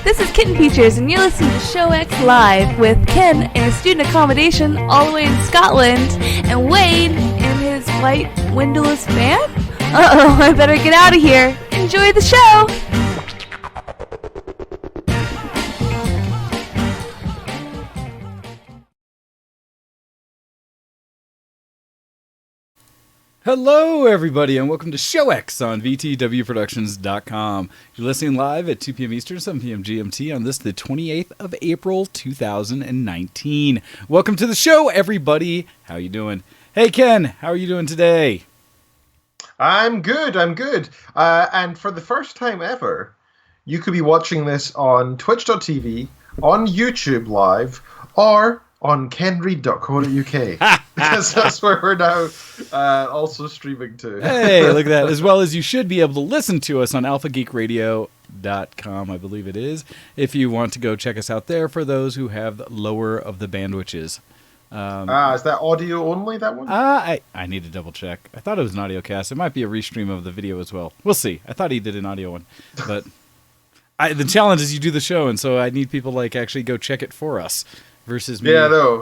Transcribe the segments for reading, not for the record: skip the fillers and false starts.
This is Kitten Features, and you're listening to ShowX Live with Ken in his student accommodation all the way in Scotland, and Wade in his white windowless van? Uh-oh, I better get out of here. Enjoy the show! Hello, everybody, and welcome to ShowX on VtWProductions.com. You're listening live at 2 p.m. Eastern, 7 p.m. GMT on this, the 28th of April, 2019. Welcome to the show, everybody. How you doing? Hey, Ken, how are you doing today? I'm good. And for the first time ever, you could be watching this on twitch.tv, on YouTube Live, or on kenread.co.uk. Because that's where we're now also streaming to. Hey, look at that. As well as you should be able to listen to us on alphageekradio.com, I believe it is, if you want to go check us out there for those who have lower of the bandwidths. Is that audio only, that one? I need to double check. I thought it was an audio cast. It might be a restream of the video as well. We'll see. I thought he did an audio one. But the challenge is you do the show, and so I need people like actually go check it for us versus me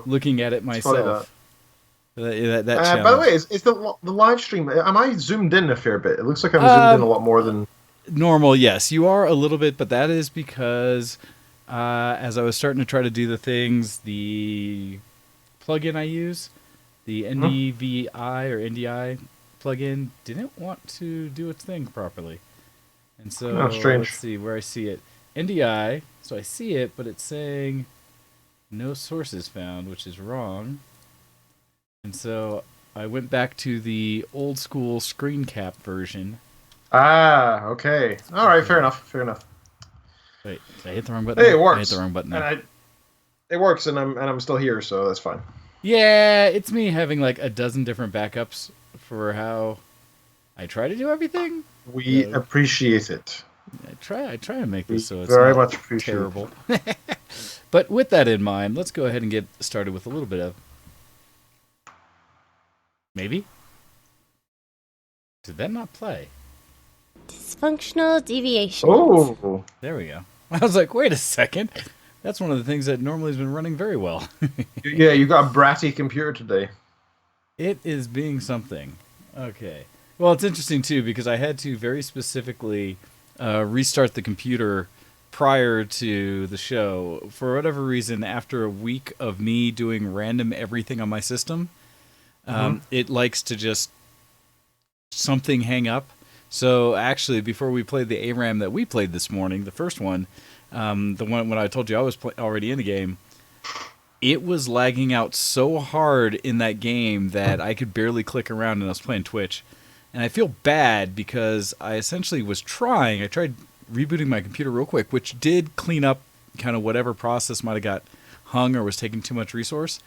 looking at it myself. That by the way, is the live stream, am I zoomed in a fair bit? It looks like I'm zoomed in a lot more than normal. Yes, you are a little bit, but that is because as I was starting to try to do the things, the plugin I use, the NDVI or NDI plugin, didn't want to do its thing properly. And so let's see where I see it. NDI, so I see it, but it's saying no sources found, which is wrong. And so I went back to the old school screen cap version. Okay. All right, fair enough. Wait, did I hit the wrong button? Hey, it works. I hit the wrong button. And it works, and I'm still here, so that's fine. Yeah, it's me having like a dozen different backups for how I try to do everything. We appreciate it. I try to make this so it's very not much appreciate terrible. But with that in mind, let's go ahead and get started with a little bit of maybe. Did that not play? Dysfunctional Deviations. Oh, there we go. I was like, wait a second. That's one of the things that normally has been running very well. Yeah, you got a bratty computer today. It is being something. Okay. Well, it's interesting, too, because I had to very specifically restart the computer prior to the show. For whatever reason, after a week of me doing random everything on my system, it likes to just something hang up. So actually, before we played the ARAM that we played this morning, the first one, the one when I told you I was already in the game, it was lagging out so hard in that game that I could barely click around, and I was playing Twitch. And I feel bad because I essentially was trying. I tried rebooting my computer real quick, which did clean up kind of whatever process might have got hung or was taking too much resource.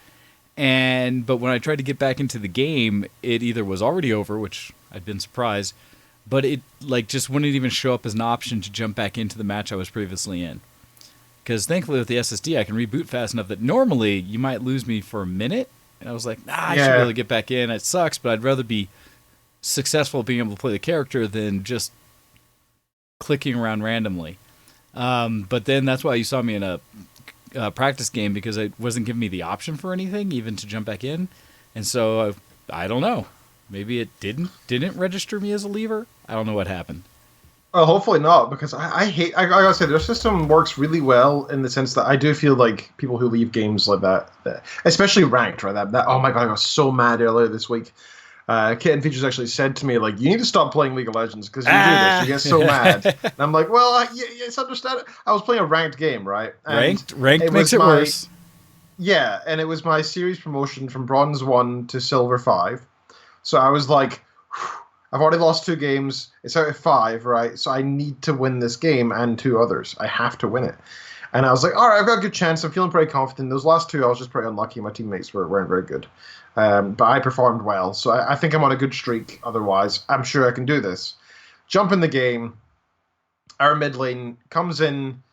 But when I tried to get back into the game, it either was already over, which I'd been surprised, but it like just wouldn't even show up as an option to jump back into the match I was previously in. Because thankfully with the SSD, I can reboot fast enough that normally you might lose me for a minute. And I was like, I should be able to get back in. It sucks, but I'd rather be successful at being able to play the character than just clicking around randomly. But then that's why you saw me in a practice game, because it wasn't giving me the option for anything, even to jump back in. And so I don't know. Maybe it didn't register me as a leaver. I don't know what happened. Well, hopefully not, because I gotta say, their system works really well in the sense that I do feel like people who leave games like that especially ranked, right? That oh my god, I got so mad earlier this week. Kitten Features actually said to me, like, you need to stop playing League of Legends because you do this. You get so mad. And I'm like, well, it's understandable. I was playing a ranked game, right? And ranked makes it worse. Yeah, and it was my series promotion from Bronze 1 to Silver 5. So I was like, I've already lost 2 games. It's out of 5, right? So I need to win this game and 2 others. I have to win it. And I was like, all right, I've got a good chance. I'm feeling pretty confident. Those last 2, I was just pretty unlucky. My teammates weren't very good. But I performed well. So I think I'm on a good streak. Otherwise, I'm sure I can do this. Jump in the game. Our mid lane comes in.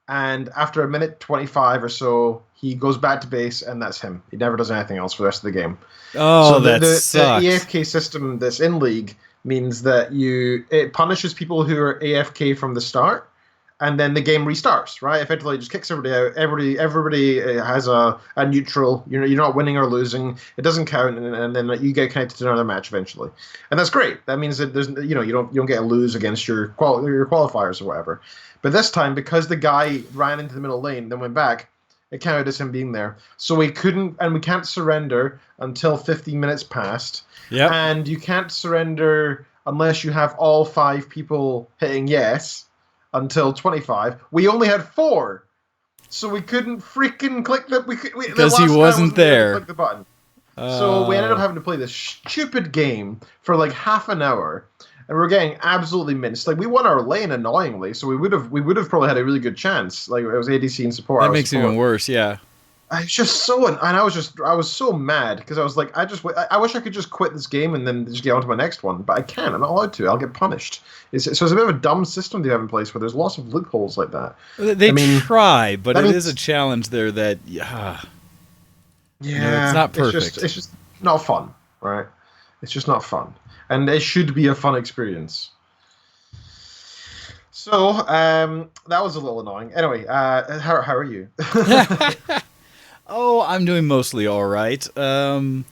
And after a minute 25 or so, he goes back to base, and that's him. He never does anything else for the rest of the game. Oh, so that sucks. The AFK system that's in League means that it punishes people who are AFK from the start, and then the game restarts, right? Effectively, it just kicks everybody out. Everybody has a neutral. You're not winning or losing. It doesn't count, and then you get connected to another match eventually, and that's great. That means that there's you don't get a lose against your qualifiers or whatever. But this time, because the guy ran into the middle lane, then went back, it counted as him being there. So we can't surrender until 15 minutes passed. Yep. And you can't surrender unless you have all 5 people hitting yes until 25. We only had 4, so we couldn't freaking click the. Because he wasn't there. Click the button. So we ended up having to play this stupid game for like half an hour, and we were getting absolutely minced. Like we won our lane annoyingly, so we would have probably had a really good chance. Like it was ADC and support. That makes it even worse. Yeah. I was just so, and I was so mad because I was like, I wish I could just quit this game and then just get on to my next one, but I can't. I'm not allowed to. I'll get punished. So it's a bit of a dumb system they have in place where there's lots of loopholes like that. They try, but it is a challenge there that, yeah, it's not perfect. It's just not fun, right? It's just not fun, and it should be a fun experience. So that was a little annoying. Anyway, how are you? Oh, I'm doing mostly all right. Trying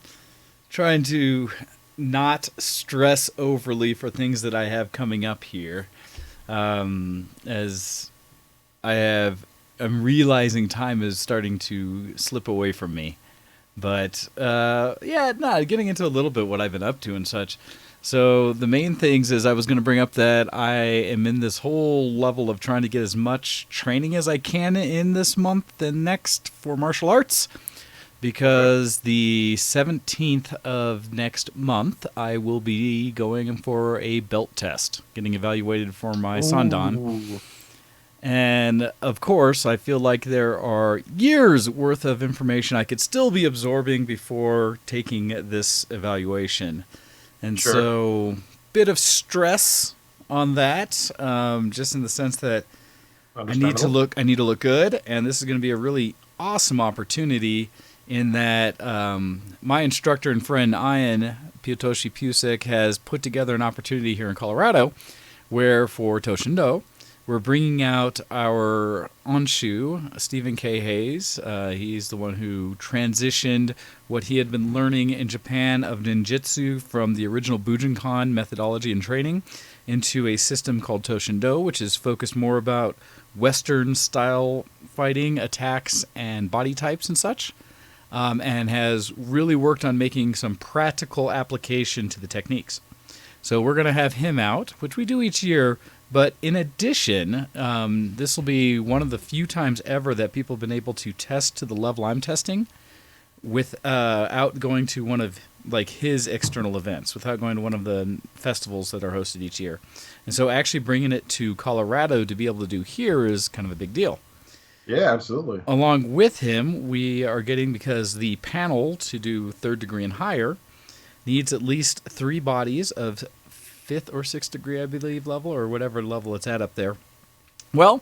to not stress overly for things that I have coming up here. As I'm realizing time is starting to slip away from me. But, getting into a little bit what I've been up to and such. So the main things is I was going to bring up that I am in this whole level of trying to get as much training as I can in this month and next for martial arts, because the 17th of next month I will be going for a belt test, getting evaluated for my Sandan. And of course, I feel like there are years worth of information I could still be absorbing before taking this evaluation. And so, bit of stress on that, just in the sense that I need to look good, and this is going to be a really awesome opportunity in that my instructor and friend Ian Piotoshi Pusek has put together an opportunity here in Colorado, where for Toshindo, we're bringing out our Onshu, Stephen K. Hayes. He's the one who transitioned what he had been learning in Japan of ninjutsu from the original Bujinkan methodology and training into a system called Toshindo, which is focused more about Western-style fighting, attacks, and body types and such, and has really worked on making some practical application to the techniques. So we're going to have him out, which we do each year. But in addition, this will be one of the few times ever that people have been able to test to the level I'm testing without going to one of his external events, without going to one of the festivals that are hosted each year. And so actually bringing it to Colorado to be able to do here is kind of a big deal. Yeah, absolutely. Along with him, we are getting, because the panel to do 3rd degree and higher needs at least 3 bodies of 5th or 6th degree, I believe, level, or whatever level it's at up there. Well,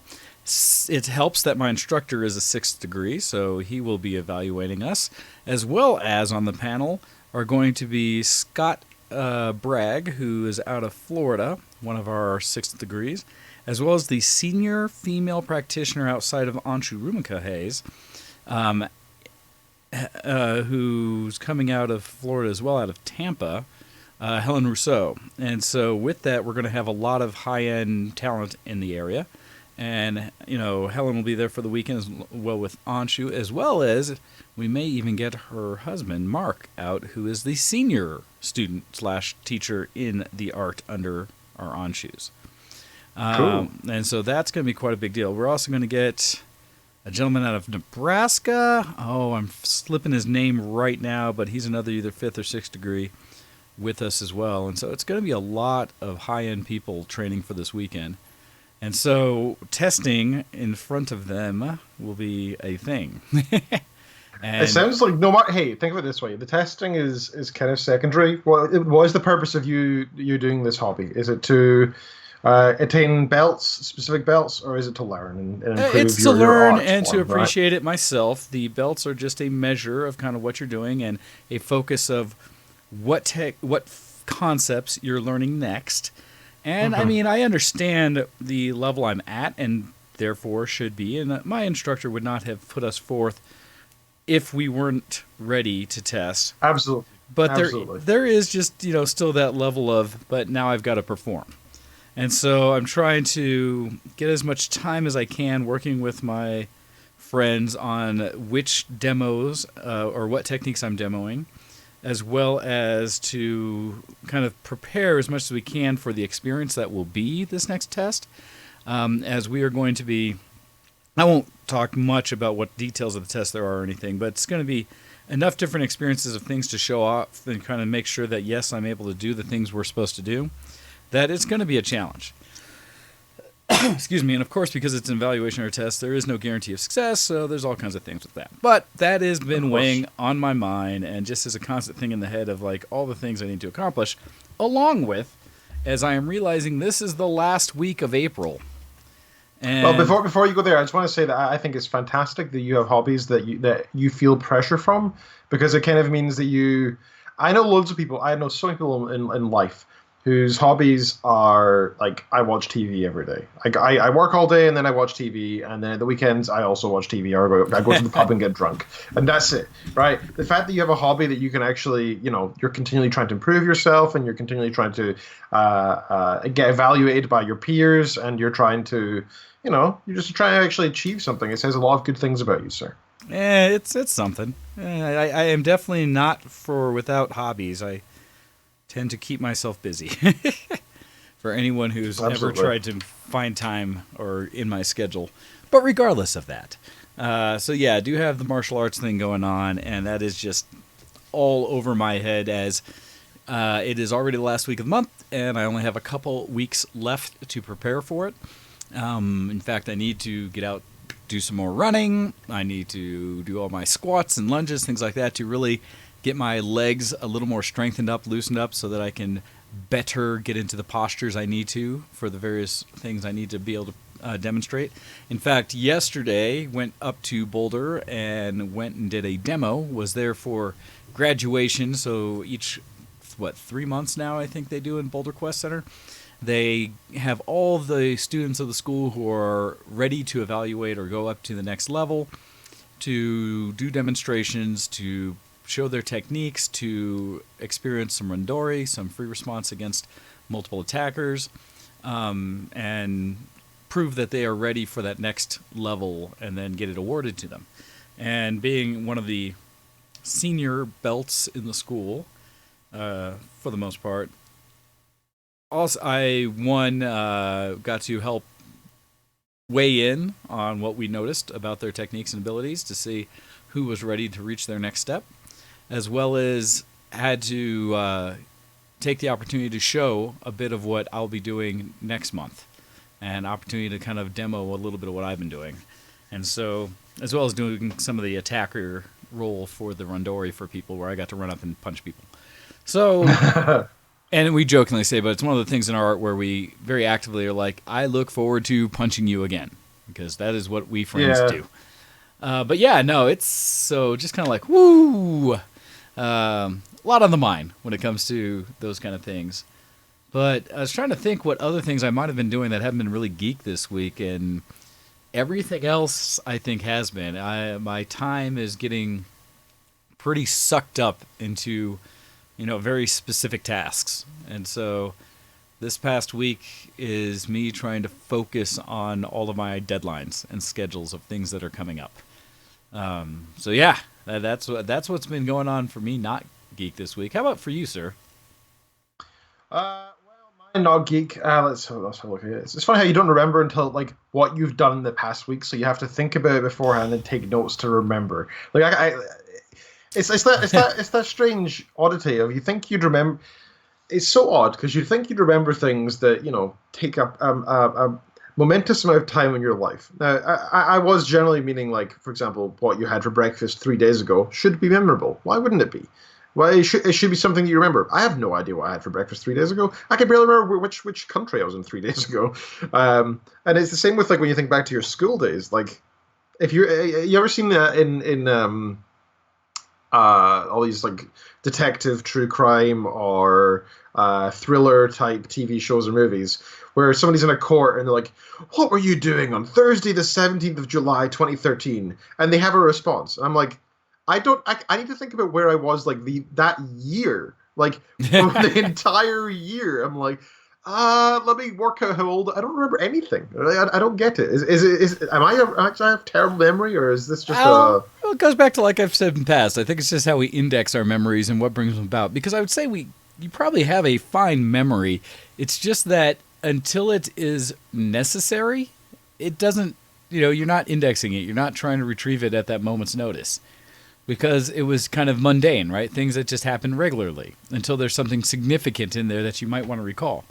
it helps that my instructor is a 6th degree, so he will be evaluating us, as well as on the panel are going to be Scott Bragg, who is out of Florida, one of our 6th degrees, as well as the senior female practitioner outside of Anshu Rumika Hayes, who's coming out of Florida as well, out of Tampa, Helen Rousseau. And so with that, we're going to have a lot of high-end talent in the area. And, Helen will be there for the weekend as well with Anshu, as well as we may even get her husband, Mark, out, who is the senior student/teacher in the art under our Anshus. Cool. And so that's going to be quite a big deal. We're also going to get a gentleman out of Nebraska. Oh, I'm slipping his name right now, but he's another either 5th or 6th degree with us as well. And so it's going to be a lot of high-end people training for this weekend. And so testing in front of them will be a thing. And it sounds like hey, think of it this way: the testing is kind of secondary. What is the purpose of you doing this hobby? Is it to attain belts, specific belts, or is it to learn and improve it's to your learn art and to form, appreciate it myself. The belts are just a measure of kind of what you're doing and a focus of what concepts you're learning next. And I mean, I understand the level I'm at and therefore should be, and my instructor would not have put us forth if we weren't ready to test. Absolutely. But Absolutely. there is just, still that level of, but now I've got to perform. And so I'm trying to get as much time as I can working with my friends on which demos or what techniques I'm demoing, as well as to kind of prepare as much as we can for the experience that will be this next test. As we are going to be, I won't talk much about what details of the test there are or anything, but it's going to be enough different experiences of things to show off and kind of make sure that, yes, I'm able to do the things we're supposed to do, that it's going to be a challenge. Excuse me. And of course, because it's an evaluation or a test, there is no guarantee of success, so there's all kinds of things with that. But that has been weighing on my mind and just as a constant thing in the head of like all the things I need to accomplish, along with, as I am realizing this is the last week of April. And well, before you go there, I just want to say that I think it's fantastic that you have hobbies that you feel pressure from, because it kind of means that you. I know loads of people. I know so many people in life whose hobbies are like, I watch TV every day. I work all day and then I watch TV, and then at the weekends I also watch TV, or I go to the pub and get drunk, and that's it, right? The fact that you have a hobby that you can actually, you're continually trying to improve yourself, and you're continually trying to get evaluated by your peers, and you're trying to, you're just trying to actually achieve something. It says a lot of good things about you, sir. Yeah, it's something. I am definitely not without hobbies. I tend to keep myself busy. For anyone who's ever tried to find time or in my schedule. But regardless of that. So yeah, I do have the martial arts thing going on, and that is just all over my head as it is already the last week of the month, and I only have a couple weeks left to prepare for it. In fact, I need to get out, do some more running. I need to do all my squats and lunges, things like that, to really get my legs a little more strengthened up, loosened up, so that I can better get into the postures I need to for the various things I need to be able to demonstrate. In fact, yesterday went up to Boulder and went and did a demo, was there for graduation, so each, 3 months now I think they do in Boulder Quest Center. They have all the students of the school who are ready to evaluate or go up to the next level to do demonstrations, to show their techniques, to experience some randori, some free response against multiple attackers, and prove that they are ready for that next level and then get it awarded to them. And being one of the senior belts in the school, for the most part, also I got to help weigh in on what we noticed about their techniques and abilities to see who was ready to reach their next step, as well as had to take the opportunity to show a bit of what I'll be doing next month, and opportunity to kind of demo a little bit of what I've been doing. And so, as well as doing some of the attacker role for the randori for people, where I got to run up and punch people. So, and we jokingly say, but it's one of the things in our art where we very actively are like, I look forward to punching you again, because that is what we friends do. But yeah, no, it's so just kind of like, woo! A lot on the mind when it comes to those kind of things. But I was trying to think what other things I might have been doing that haven't been really geek this week, and everything else I think has been. My time is getting pretty sucked up into, very specific tasks. And so this past week is me trying to focus on all of my deadlines and schedules of things that are coming up. So yeah, that's what's been going on for me, not geek this week. How about for you, sir? Well, mine not geek. Let's have a look at it. It's funny how you don't remember until like what you've done in the past week, so you have to think about it beforehand and take notes to remember. Like it's that strange oddity of you think you'd remember. It's so odd because you'd think you'd remember things that take up a momentous amount of time in your life. Now, I was generally meaning, like, for example, what you had for breakfast 3 days ago should be memorable. Why wouldn't it be? Well, it should be something that you remember. I have no idea what I had for breakfast 3 days ago. I can barely remember which country I was in 3 days ago. And it's the same with, like, when you think back to your school days. Like, if you ever seen that in all these like detective, true crime, or thriller type TV shows or movies, where somebody's in a court and they're like, "What were you doing on Thursday, the 17th of July, 2013?" And they have a response. And I'm like, I don't. I need to think about where I was like that year, like for the entire year. I'm like, let me work out how old. I don't remember anything. I don't get it. Am I actually have terrible memory, or is this just Well, it goes back to, like I've said in the past, I think it's just how we index our memories and what brings them about. Because I would say you probably have a fine memory. It's just that until it is necessary, it doesn't, you're not indexing it. You're not trying to retrieve it at that moment's notice. Because it was kind of mundane, right? Things that just happen regularly until there's something significant in there that you might want to recall.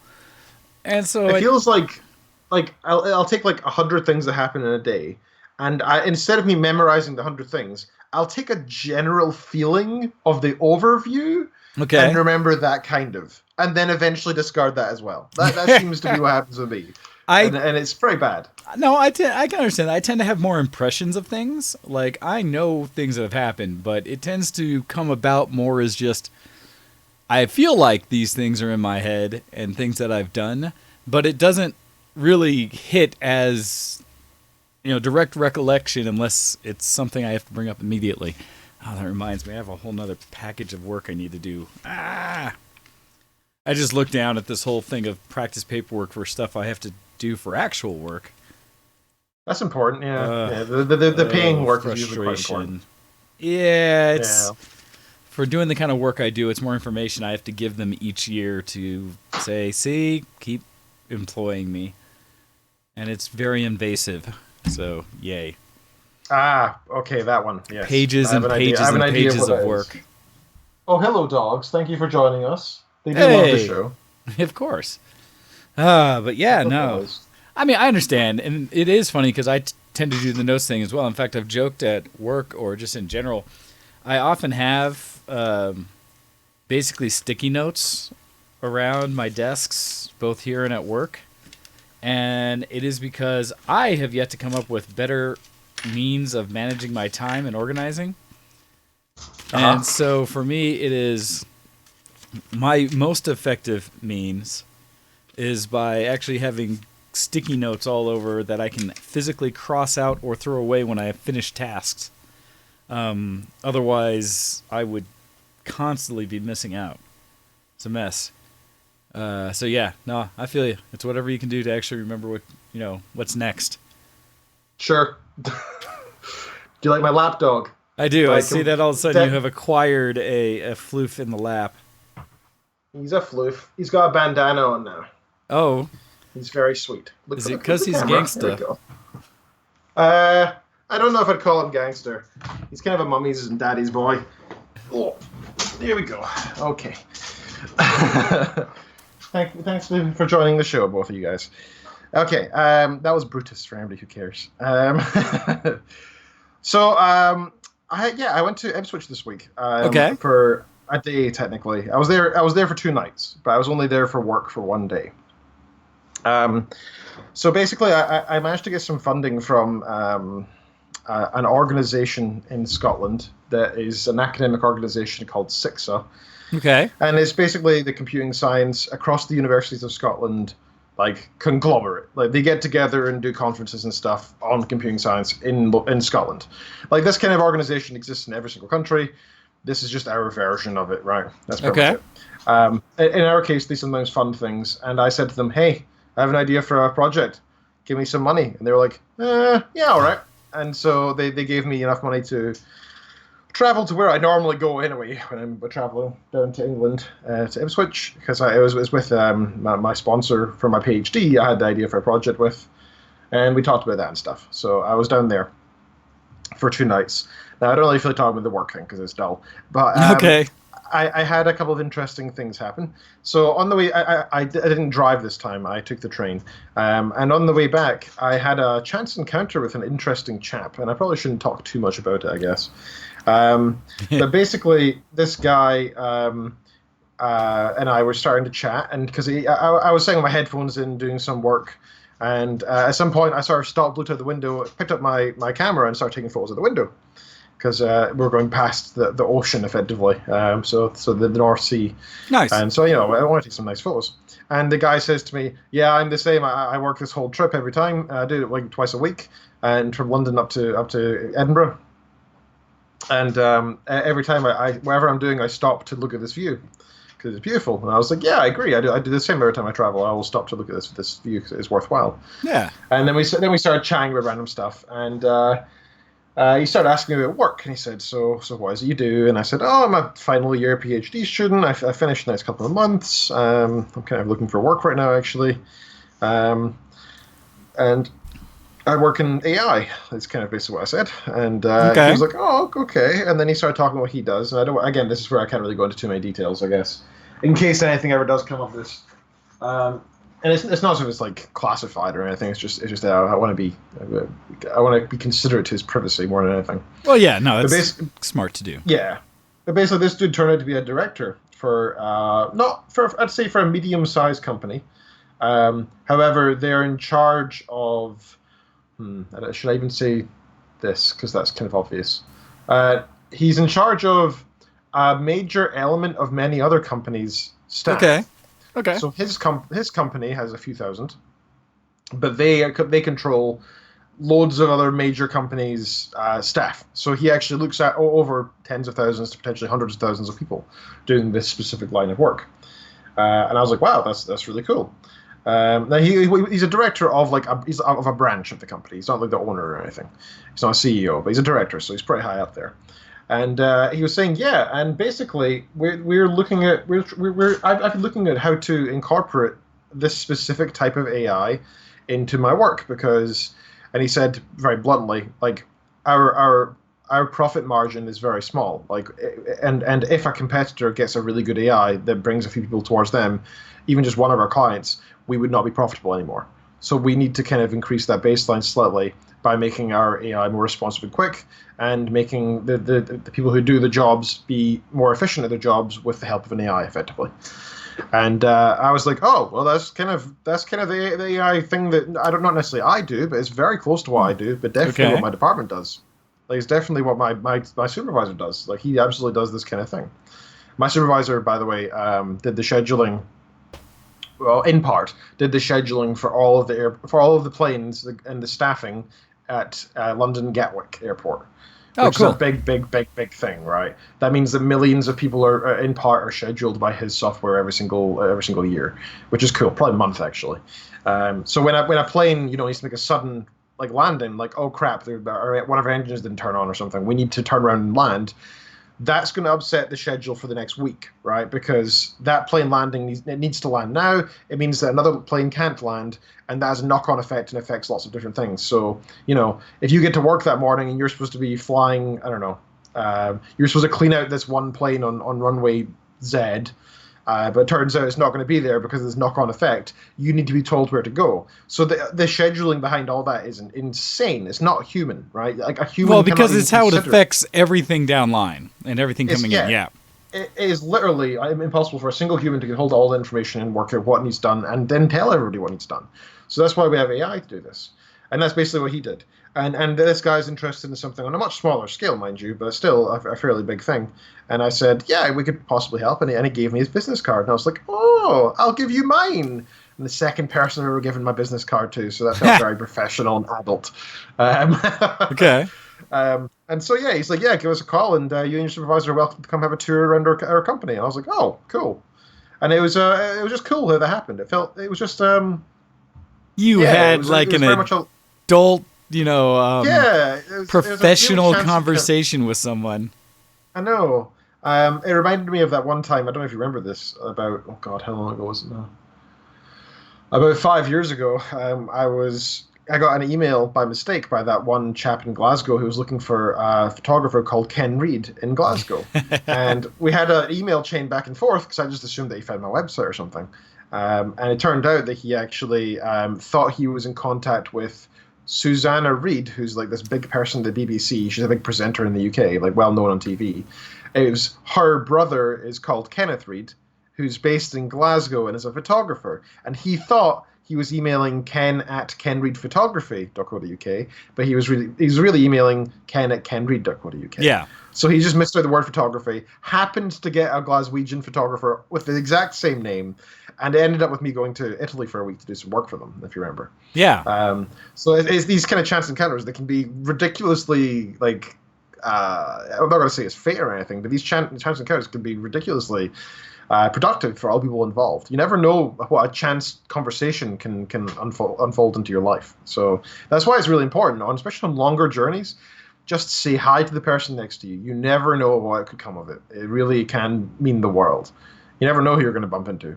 And so it feels like I'll take like 100 things that happen in a day, and instead of me memorizing the 100 things, I'll take a general feeling of the overview and remember that kind of, and then eventually discard that as well. That seems to be what happens with me, and it's very bad. No, I can understand. I tend to have more impressions of things. Like, I know things that have happened, but it tends to come about more as just, I feel like these things are in my head and things that I've done, but it doesn't really hit as, direct recollection unless it's something I have to bring up immediately. Oh, that reminds me, I have a whole nother package of work I need to do. I just looked down at this whole thing of practice paperwork for stuff I have to do for actual work. That's important, yeah. The paying work is usually quite important. Yeah, it's... Yeah. For doing the kind of work I do, it's more information I have to give them each year to say, see, keep employing me. And it's very invasive, so yay. Okay, that one, yes. Pages and pages and pages of work. Oh, hello, dogs. Thank you for joining us. They do love the show. Of course. But yeah, no. I mean, I understand, and it is funny because I tend to do the notes thing as well. In fact, I've joked at work or just in general, I often have basically sticky notes around my desks, both here and at work. And it is because I have yet to come up with better means of managing my time and organizing. And so for me, it is my most effective means is by actually having sticky notes all over that I can physically cross out or throw away when I have finished tasks. Otherwise, I would constantly be missing out. It's a mess. So yeah, no, I feel you. It's whatever you can do to actually remember what's next. Sure. Do you like my lap dog? I do. I see that all of a sudden you have acquired a floof in the lap. He's a floof. He's got a bandana on now. Oh. He's very sweet. Is it because he's gangsta? I don't know if I'd call him gangster. He's kind of a mummy's and daddy's boy. Oh, there we go. Okay. Thanks for joining the show, both of you guys. Okay, that was Brutus for anybody who cares. So, I went to Ipswich this week. For a day, technically. I was there for 2 nights, but I was only there for work for 1 day. So basically, I managed to get some funding from an organization in Scotland that is an academic organization called SICSA. Okay. And it's basically the computing science across the universities of Scotland, like, conglomerate. Like, they get together and do conferences and stuff on computing science in Scotland. Like, this kind of organization exists in every single country. This is just our version of it, right? That's pretty much it. In our case, they sometimes fund things. And I said to them, hey, I have an idea for a project. Give me some money. And they were like, yeah, all right. And so they gave me enough money to travel to where I normally go anyway when I'm traveling down to England, to Ipswich, because it was with my sponsor for my PhD. I had the idea for a project with, and we talked about that and stuff. So I was down there for 2 nights. Now, I don't really feel like talking about the work thing because it's dull. But okay. I had a couple of interesting things happen. So on the way, I didn't drive this time. I took the train. And on the way back, I had a chance encounter with an interesting chap. And I probably shouldn't talk too much about it, I guess. But basically, this guy and I were starting to chat. And because I was setting my headphones in, doing some work. And at some point, I sort of stopped, looked out the window, picked up my camera, and started taking photos of the window. because we're going past the ocean effectively, so the North Sea. Nice. And so, I want to take some nice photos. And the guy says to me, "Yeah, I'm the same. I work this whole trip every time. I do it like twice a week, and from London up to Edinburgh. And every time wherever I'm doing, I stop to look at this view because it's beautiful." And I was like, "Yeah, I agree. I do the same every time I travel. I will stop to look at this view because it's worthwhile." Yeah. And then we started chatting about random stuff, and he started asking me about work, and he said, "So what is it you do?" And I said, "Oh, I'm a final year PhD student. I finished in the next couple of months. I'm kind of looking for work right now, actually, and I work in AI." That's kind of basically what I said. And he was like, "Oh, okay." And then he started talking about what he does. And again, this is where I can't really go into too many details, I guess, in case anything ever does come of this. And it's not as if it's like classified or anything. It's just that I want to be considerate to his privacy more than anything. Well, yeah, no, that's smart to do. Yeah, but basically, this dude turned out to be a director for I'd say for a medium-sized company. However, they're in charge of. Should I even say this? Because that's kind of obvious. He's in charge of a major element of many other companies' staff. Okay. So his company has a few thousand, but they control loads of other major companies' staff. So he actually looks at over tens of thousands to potentially hundreds of thousands of people doing this specific line of work. And I was like, wow, that's really cool. Now he's a director of he's of a branch of the company. He's not like the owner or anything. He's not a CEO, but he's a director, so he's pretty high up there. And he was saying, yeah, and basically we're looking at I've been looking at how to incorporate this specific type of AI into my work because, and he said very bluntly, like our profit margin is very small. Like, and if a competitor gets a really good AI that brings a few people towards them, even just one of our clients, we would not be profitable anymore. So we need to kind of increase that baseline slightly by making our AI more responsive and quick, and making the people who do the jobs be more efficient at their jobs with the help of an AI, effectively. And I was like, oh, well, that's kind of the AI thing that not necessarily I do, but it's very close to what I do, but definitely what my department does. Like, it's definitely what my supervisor does. Like, he absolutely does this kind of thing. My supervisor, by the way, did the scheduling. Well, in part, did the scheduling for all of the planes and the staffing at London Gatwick Airport. Which is a big thing, right? That means that millions of people are scheduled by his software every single year, which is cool. Probably a month, actually. So when a plane needs to make a sudden landing, like, oh crap, one of our engines didn't turn on or something, we need to turn around and land. That's going to upset the schedule for the next week, right? Because that plane landing needs to land now. It means that another plane can't land, and that has a knock-on effect and affects lots of different things. So, if you get to work that morning and you're supposed to be flying, I don't know, you're supposed to clean out this one plane on runway Z, but it turns out it's not going to be there because of this knock-on effect, you need to be told where to go. So the scheduling behind all that is insane. It's not human, right? Like a human. Well, because it's how it affects everything down line and everything coming in. Yeah. It is literally impossible for a single human to get hold of all the information and work out what needs done and then tell everybody what needs done. So that's why we have AI to do this. And that's basically what he did. And this guy's interested in something on a much smaller scale, mind you, but still a fairly big thing. And I said, yeah, we could possibly help. And he gave me his business card. And I was like, oh, I'll give you mine. And the second person I've ever given my business card to. So that felt very professional and adult. Okay. And so, yeah, he's like, yeah, give us a call. And you and your supervisor are welcome to come have a tour around our company. And I was like, oh, cool. And it was just cool how that happened. It was just... you had like an adult... professional conversation with someone. I know. It reminded me of that one time. I don't know if you remember this. About how long ago was it now? About 5 years ago. I got an email by mistake by that one chap in Glasgow who was looking for a photographer called Ken Reed in Glasgow, and we had an email chain back and forth because I just assumed that he found my website or something. And it turned out that he actually thought he was in contact with Susanna Reid, who's like this big person at the BBC. She's a big presenter in the UK, like well known on TV. Her brother is called Kenneth Reid, who's based in Glasgow and is a photographer. And he thought he was emailing ken@kenreedphotography.co.uk, but he's really emailing ken@kenreed.co.uk. Yeah. So he just misread the word photography, happened to get a Glaswegian photographer with the exact same name, and it ended up with me going to Italy for a week to do some work for them, if you remember. Yeah. So it's these kind of chance encounters that can be ridiculously, like, I'm not going to say it's fate or anything, but these chance encounters can be ridiculously productive for all people involved. You never know what a chance conversation can unfold into your life. So that's why it's really important, especially on longer journeys. Just say hi to the person next to you. You never know what could come of it. It really can mean the world. You never know who you're going to bump into.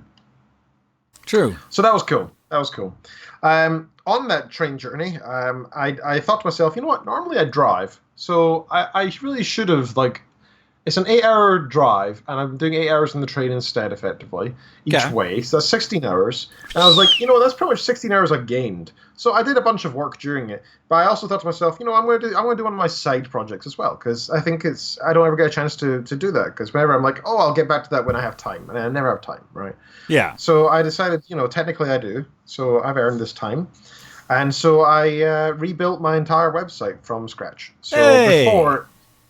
True. So that was cool. On that train journey, I thought to myself, you know what? Normally I drive, so I really should have, like, it's an 8-hour drive, and I'm doing 8 hours in the train instead, effectively, each way. So that's 16 hours. And I was like, that's pretty much 16 hours I gained. So I did a bunch of work during it, but I also thought to myself, I'm going to do one of my side projects as well, because I think I don't ever get a chance to do that, because whenever I'm like, I'll get back to that when I have time, and I never have time, right? Yeah. So I decided, technically I do, so I've earned this time. And so I rebuilt my entire website from scratch. So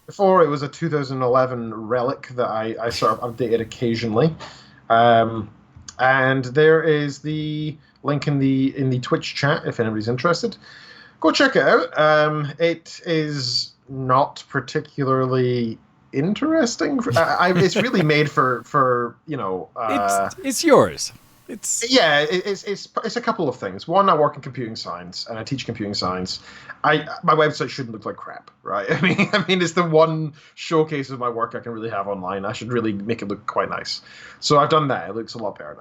before it was a 2011 relic that I sort of updated occasionally. And there is the link in the Twitch chat if anybody's interested. Go check it out. It is not particularly interesting. It's really made for it's yours. It's a couple of things. One, I work in computing science and I teach computing science. My website shouldn't look like crap, right? I mean, it's the one showcase of my work I can really have online. I should really make it look quite nice. So I've done that. It looks a lot better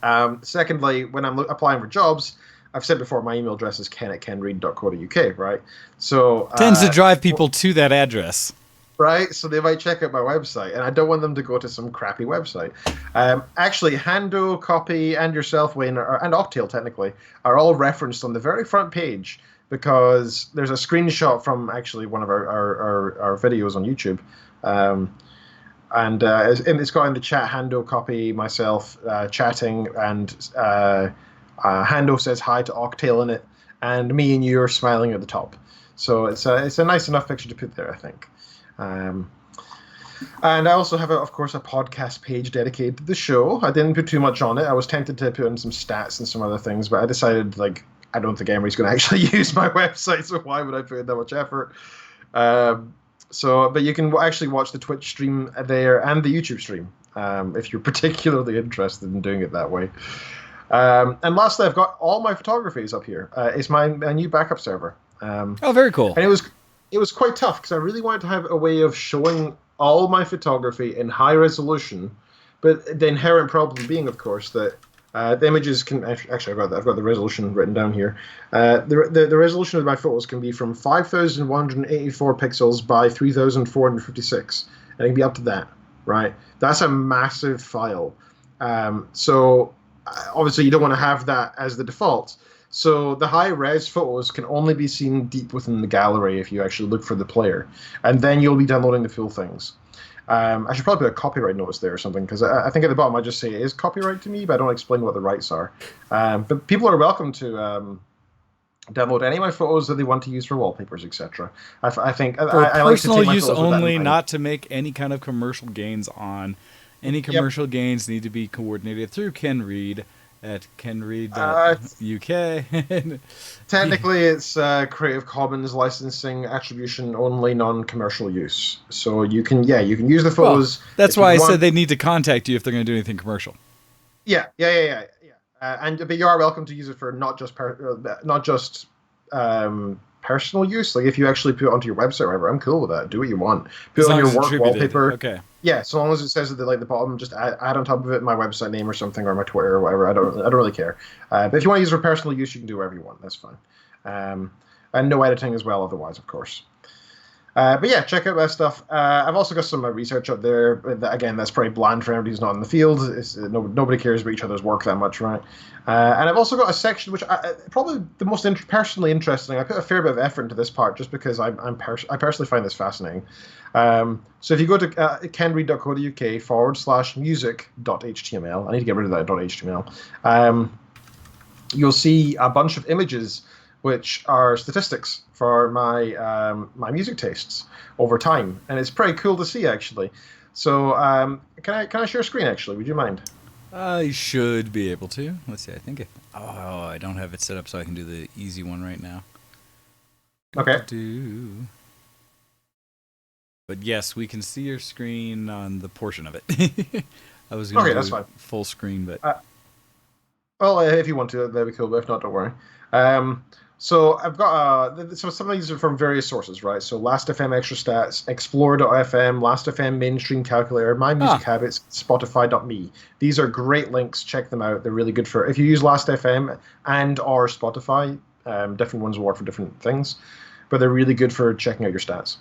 now. Secondly, when I'm applying for jobs, I've said before my email address is ken@kenreed.co.uk, right? So tends to drive people to that address. Right, so they might check out my website, and I don't want them to go to some crappy website. Actually, Hando, Copy, and yourself, Wayne, and Octail, technically, are all referenced on the very front page, because there's a screenshot from actually one of our videos on YouTube. And it's got in the chat Hando, Copy, myself chatting, and Hando says hi to Octail in it, and me and you are smiling at the top. So it's a nice enough picture to put there, I think. And I also have, of course, a podcast page dedicated to the show. I didn't put too much on it. I was tempted to put in some stats and some other things, but I decided, I don't think anybody's going to actually use my website, so why would I put in that much effort? But you can actually watch the Twitch stream there and the YouTube stream if you're particularly interested in doing it that way. And lastly, I've got all my photographies up here. It's my new backup server. Very cool. And it was quite tough because I really wanted to have a way of showing all my photography in high resolution, but the inherent problem being, of course, that the images can actually I've got the resolution written down here. The resolution of my photos can be from 5,184 pixels by 3,456, and it can be up to that, right? That's a massive file. So obviously you don't want to have that as the default. So the high-res photos can only be seen deep within the gallery if you actually look for the player, and then you'll be downloading the full things. I should probably put a copyright notice there or something, because I think at the bottom I just say it is copyright to me, but I don't explain what the rights are. But people are welcome to download any of my photos that they want to use for wallpapers, etc. I think for I like to personal take my use photos with that in only, mind. not to make any kind of commercial gains on. Any commercial gains need to be coordinated through Ken Reed at kenreed.uk. Technically, it's Creative Commons licensing attribution only, non-commercial use. So you can use the photos. Well, that's why I said they need to contact you if they're going to do anything commercial. Yeah. But you are welcome to use it for not just personal use. Like if you actually put it onto your website or whatever, I'm cool with that. Do what you want. Put it on your work wallpaper. Okay. Yeah, so long as it says at the bottom, just add on top of it my website name or something, or my Twitter or whatever. I don't really care. But if you want to use it for personal use, you can do whatever you want. That's fine. And no editing as well, otherwise, of course. But yeah, check out that stuff. I've also got some research up there. Again, that's pretty bland for anybody who's not in the field. Nobody cares about each other's work that much, right? And I've also got a section which probably the most personally interesting. I put a fair bit of effort into this part just because I personally find this fascinating. So if you go to kenreed.co.uk /music.html, I need to get rid of that .html. you'll see a bunch of images which are statistics for my music tastes over time, and it's pretty cool to see actually. So can I share a screen actually? Would you mind? I should be able to. Let's see. I think I don't have it set up so I can do the easy one right now. Okay. But yes, we can see your screen on the portion of it. I was going to that's fine. Full screen, but well, if you want to, that'd be cool. But if not, don't worry. So I've got so some of these are from various sources, right? So Last.fm extra stats, Explore.fm, Last.fm mainstream calculator, My Music Habits, Spotify.me. These are great links. Check them out. They're really good for if you use Last.fm and or Spotify. Different ones work for different things, but they're really good for checking out your stats.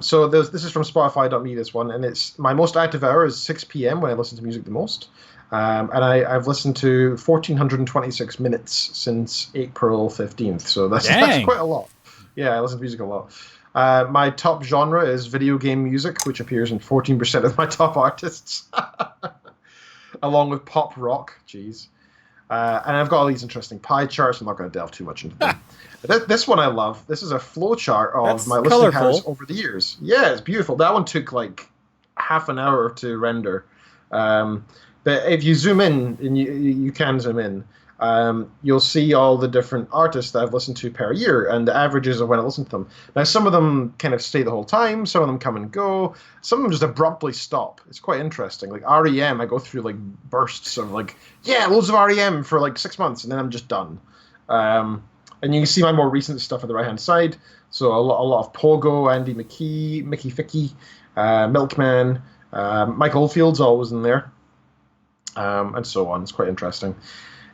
So this is from Spotify.me, this one, and it's my most active hour is 6 p.m. when I listen to music the most. And I've listened to 1,426 minutes since April 15th, so that's quite a lot. Yeah, I listen to music a lot. My top genre is video game music, which appears in 14% of my top artists, along with pop rock. Jeez. And I've got all these interesting pie charts. I'm not going to delve too much into them. This one I love. This is a flow chart of my listening habits over the years. Yeah, it's beautiful. That one took like half an hour to render. But if you zoom in, and you can zoom in, you'll see all the different artists that I've listened to per year and the averages of when I listen to them. Now, some of them kind of stay the whole time. Some of them come and go. Some of them just abruptly stop. It's quite interesting. Like REM, I go through like bursts of like, loads of REM for like 6 months, and then I'm just done. And you can see my more recent stuff on the right-hand side. So a lot of Pogo, Andy McKee, Mickey Ficky, Milkman, Mike Oldfield's always in there. And so on. It's quite interesting.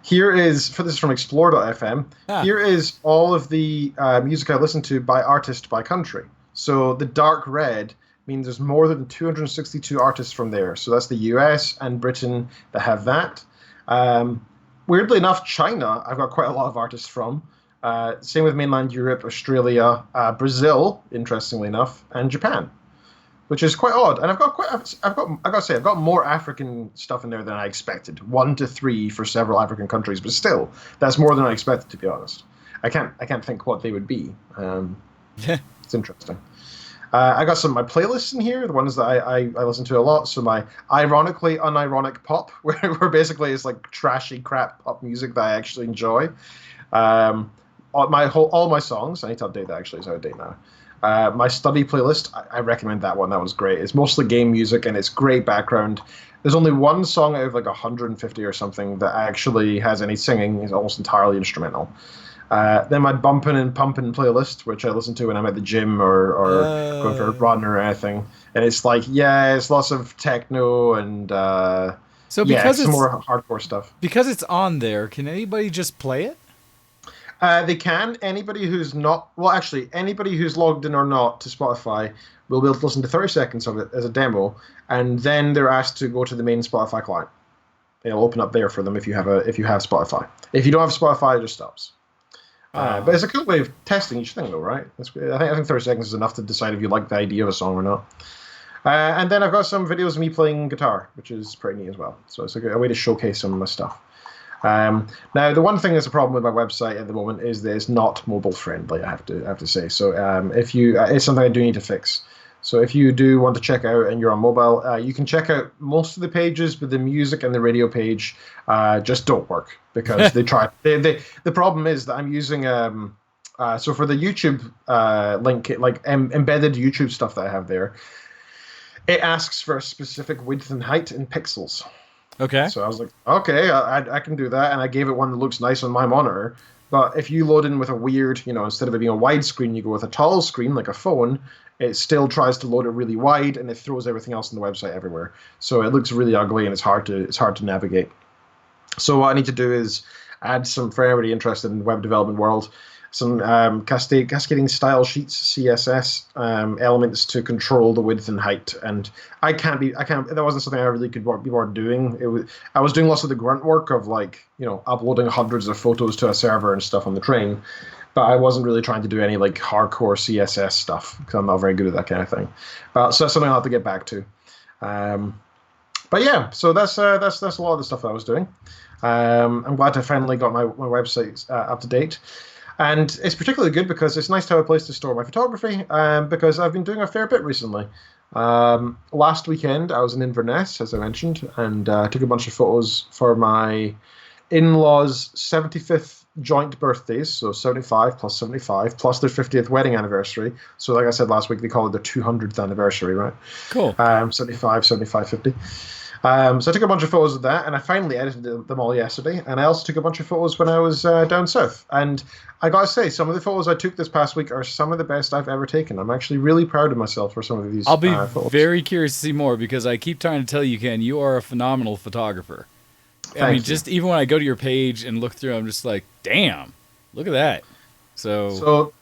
This is from Explore.fm. Here is all of the music I listen to by artist by country. So the dark red means there's more than 262 artists from there. So that's the US and Britain that have that. Weirdly enough, China, I've got quite a lot of artists from. Same with mainland Europe, Australia, Brazil, interestingly enough, and Japan, which is quite odd. And I gotta say, I've got more African stuff in there than I expected. 1 to 3 for several African countries, but still, that's more than I expected, to be honest. I can't think what they would be. It's interesting. I got some of my playlists in here, the ones that I listen to a lot. So my ironically unironic pop, where basically it's like trashy crap pop music that I actually enjoy. All my songs, I need to update that actually, it's out of date now. My study playlist, I recommend that one. That one's great. It's mostly game music and it's great background. There's only one song out of like 150 or something that actually has any singing. It's almost entirely instrumental. Then my bumping and pumping playlist, which I listen to when I'm at the gym or going for a run or anything. And it's like, it's lots of techno and because it's more hardcore stuff. Because it's on there, can anybody just play it? They can. Anybody who's logged in or not to Spotify will be able to listen to 30 seconds of it as a demo, and then they're asked to go to the main Spotify client. It'll open up there for them if you have Spotify. If you don't have Spotify, it just stops. But it's a cool way of testing each thing, though, right? I think 30 seconds is enough to decide if you like the idea of a song or not. And then I've got some videos of me playing guitar, which is pretty neat as well. So it's a way to showcase some of my stuff. Now, the one thing that's a problem with my website at the moment is that it's not mobile friendly. I have to say. So it's something I do need to fix. So if you do want to check out and you're on mobile, you can check out most of the pages, but the music and the radio page just don't work because they try. The problem is that I'm using so for the YouTube link, like embedded YouTube stuff that I have there, it asks for a specific width and height in pixels. Okay. So I was like, okay, I can do that, and I gave it one that looks nice on my monitor. But if you load in with a weird, instead of it being a wide screen, you go with a tall screen like a phone, it still tries to load it really wide, and it throws everything else on the website everywhere. So it looks really ugly, and it's hard to navigate. So what I need to do is add some, for anybody interested in the web development world, some cascading style sheets, CSS elements to control the width and height. And that wasn't something I really could be more doing. I was doing lots of the grunt work of uploading hundreds of photos to a server and stuff on the train, but I wasn't really trying to do any like hardcore CSS stuff because I'm not very good at that kind of thing. So that's something I'll have to get back to. But yeah, so that's a lot of the stuff that I was doing. I'm glad I finally got my website up to date. And it's particularly good because it's nice to have a place to store my photography, because I've been doing a fair bit recently. Last weekend, I was in Inverness, as I mentioned, and took a bunch of photos for my in-laws' 75th joint birthdays, so 75 plus 75, plus their 50th wedding anniversary. So like I said last week, they call it their 200th anniversary, right? Cool. 75, 75, 50. So I took a bunch of photos of that, and I finally edited them all yesterday. And I also took a bunch of photos when I was down south. And I gotta say, some of the photos I took this past week are some of the best I've ever taken. I'm actually really proud of myself for some of these. I'll be photos. very curious to see more because I keep trying to tell you, Ken, you are a phenomenal photographer. I mean, just even when I go to your page and look through, I'm just like, damn, look at that. So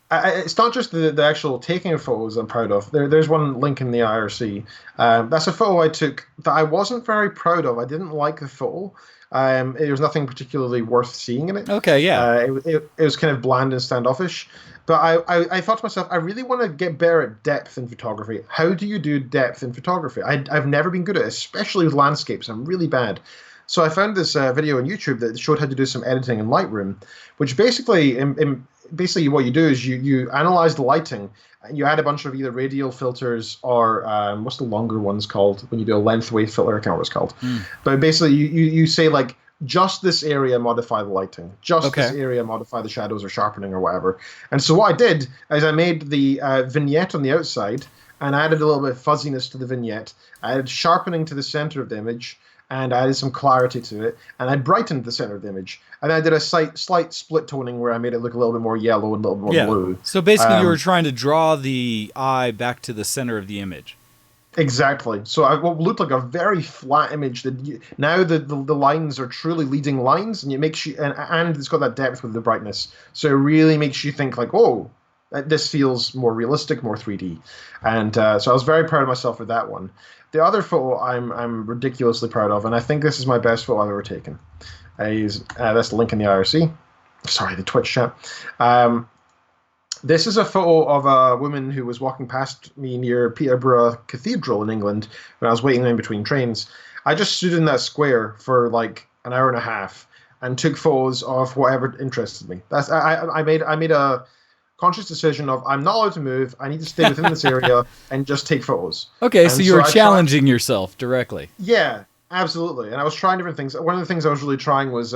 it's not just the actual taking of photos I'm proud of. There's one link in the IRC. That's a photo I took that I wasn't very proud of. I didn't like the photo. There was nothing particularly worth seeing in it. Okay, yeah. It was kind of bland and standoffish. But I thought to myself, I really want to get better at depth in photography. How do you do depth in photography? I've never been good at it, especially with landscapes. I'm really bad. So I found this video on YouTube that showed how to do some editing in Lightroom, which basically what you do is you analyze the lighting and you add a bunch of either radial filters or what's the longer ones called when you do a length wave filter? I can't remember what it's called. But basically you say like just this area modify the lighting, just this area modify the shadows or sharpening or whatever. And so what I did is I made the vignette on the outside and added a little bit of fuzziness to the vignette. I added sharpening to the center of the image, and I added some clarity to it, and I brightened the center of the image. And I did a slight split toning where I made it look a little bit more yellow and a little bit more blue. So basically you were trying to draw the eye back to the center of the image. Exactly. So what looked like a very flat image, now the lines are truly leading lines, and it makes you, and it's got that depth with the brightness. So it really makes you think like, oh, this feels more realistic, more 3D. And so I was very proud of myself for that one. The other photo I'm ridiculously proud of, and I think this is my best photo I've ever taken. That's the link in the IRC. Sorry, the Twitch chat. This is a photo of a woman who was walking past me near Peterborough Cathedral in England when I was waiting in between trains. I just stood in that square for like an hour and a half and took photos of whatever interested me. I made a conscious decision of I'm not allowed to move. I need to stay within this area and just take photos. Okay, and so you were challenging yourself directly. Yeah, absolutely. And I was trying different things. One of the things I was really trying was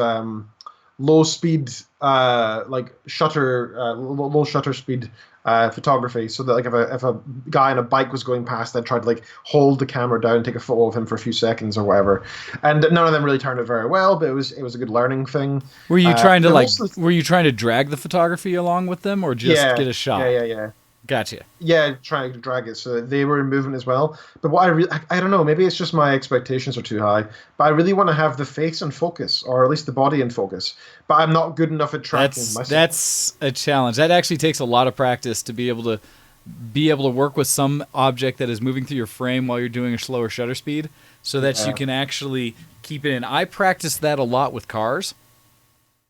low speed, like low shutter speed photography. So that like if a guy on a bike was going past, I'd try to like hold the camera down and take a photo of him for a few seconds or whatever. And none of them really turned out very well, but it was a good learning thing. Were you trying to were you trying to drag the photography along with them, or just get a shot? Yeah. Gotcha. Yeah, trying to drag it so that they were in movement as well. But what I don't know, maybe it's just my expectations are too high, but I really want to have the face in focus, or at least the body in focus. But I'm not good enough at tracking myself. That's a challenge. That actually takes a lot of practice to be able to work with some object that is moving through your frame while you're doing a slower shutter speed, so that you can actually keep it in. I practice that a lot with cars.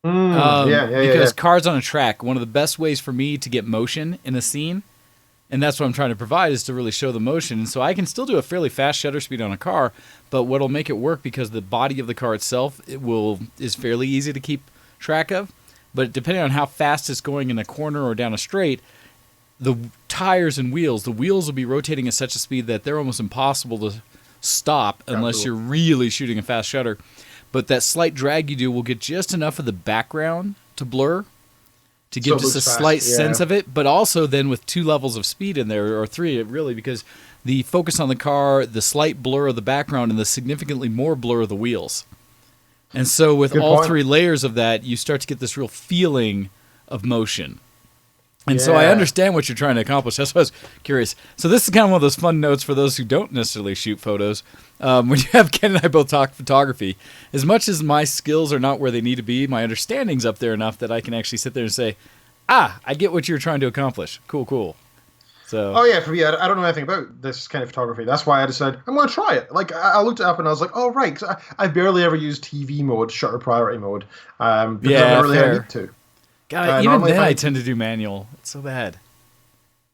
Because cars on a track, one of the best ways for me to get motion in a scene, and that's what I'm trying to provide, is to really show the motion. And so I can still do a fairly fast shutter speed on a car, but what'll make it work, because the body of the car itself is fairly easy to keep track of, but depending on how fast it's going in a corner or down a straight, the tires and wheels will be rotating at such a speed that they're almost impossible to stop unless you're really shooting a fast shutter. But that slight drag you do will get just enough of the background to blur, to give just a slight sense of it, but also then with 2 levels of speed in there, or 3 really, because the focus on the car, the slight blur of the background, and the significantly more blur of the wheels. And so with all 3 layers of that, you start to get this real feeling of motion. And so I understand what you're trying to accomplish. That's why I was curious. So this is kind of one of those fun notes for those who don't necessarily shoot photos. When you have Ken and I both talk photography, as much as my skills are not where they need to be, my understanding's up there enough that I can actually sit there and say, I get what you're trying to accomplish. Cool. So. Oh yeah, for me, I don't know anything about this kind of photography. That's why I decided I'm going to try it. Like I looked it up and I was like, oh right, because I barely ever use TV mode, shutter priority mode. Because I never really had a need to. God, even then I tend to do manual. It's so bad.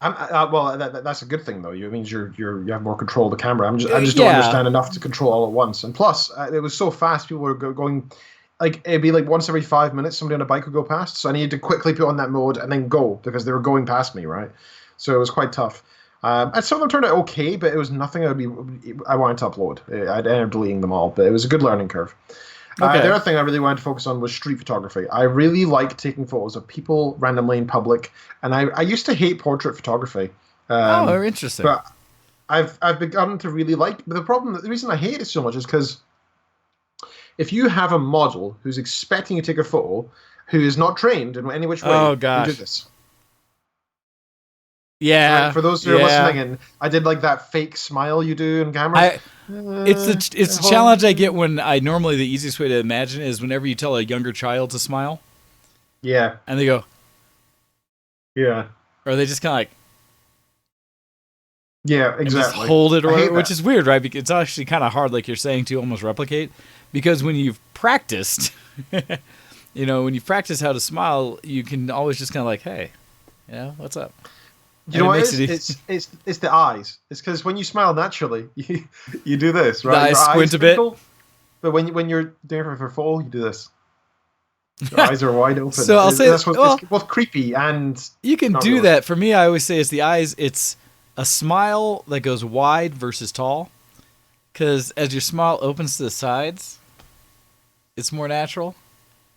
Well, that's a good thing though. It means you have more control of the camera. I just don't understand enough to control all at once. And plus, it was so fast. People were going like it'd be like once every 5 minutes somebody on a bike would go past, so I needed to quickly put on that mode and then go because they were going past me, right? So it was quite tough. And some of them turned out okay, but it was nothing I wanted to upload. I'd ended up deleting them all, but it was a good learning curve. Okay. The other thing I really wanted to focus on was street photography. I really like taking photos of people randomly in public, and I used to hate portrait photography. Oh, interesting. But I've begun to really like. But the reason I hate it so much is because if you have a model who's expecting you to take a photo, who is not trained in any which way, Oh, you gosh. do this. Yeah. Right? For those who are listening, and I did like that fake smile you do in camera. It's a challenge I get when normally the easiest way to imagine is whenever you tell a younger child to smile. Yeah. And they go. Yeah. Or they just kind of like. Yeah, And exactly. just hold it, which that. is weird, right? Because it's actually kind of hard, like you're saying, to almost replicate. Because when you've practiced, when you've practiced how to smile, you can always just kind of like, hey, what's up? You know what it is? It's the eyes. It's because when you smile naturally, you do this, right? The eyes squint a bit. twinkle, but when you're doing it for full, you do this. Your eyes are wide open. So I'll say it's both creepy and you can not do really. that. For me, I always say it's the eyes. It's a smile that goes wide versus tall. Because as your smile opens to the sides, it's more natural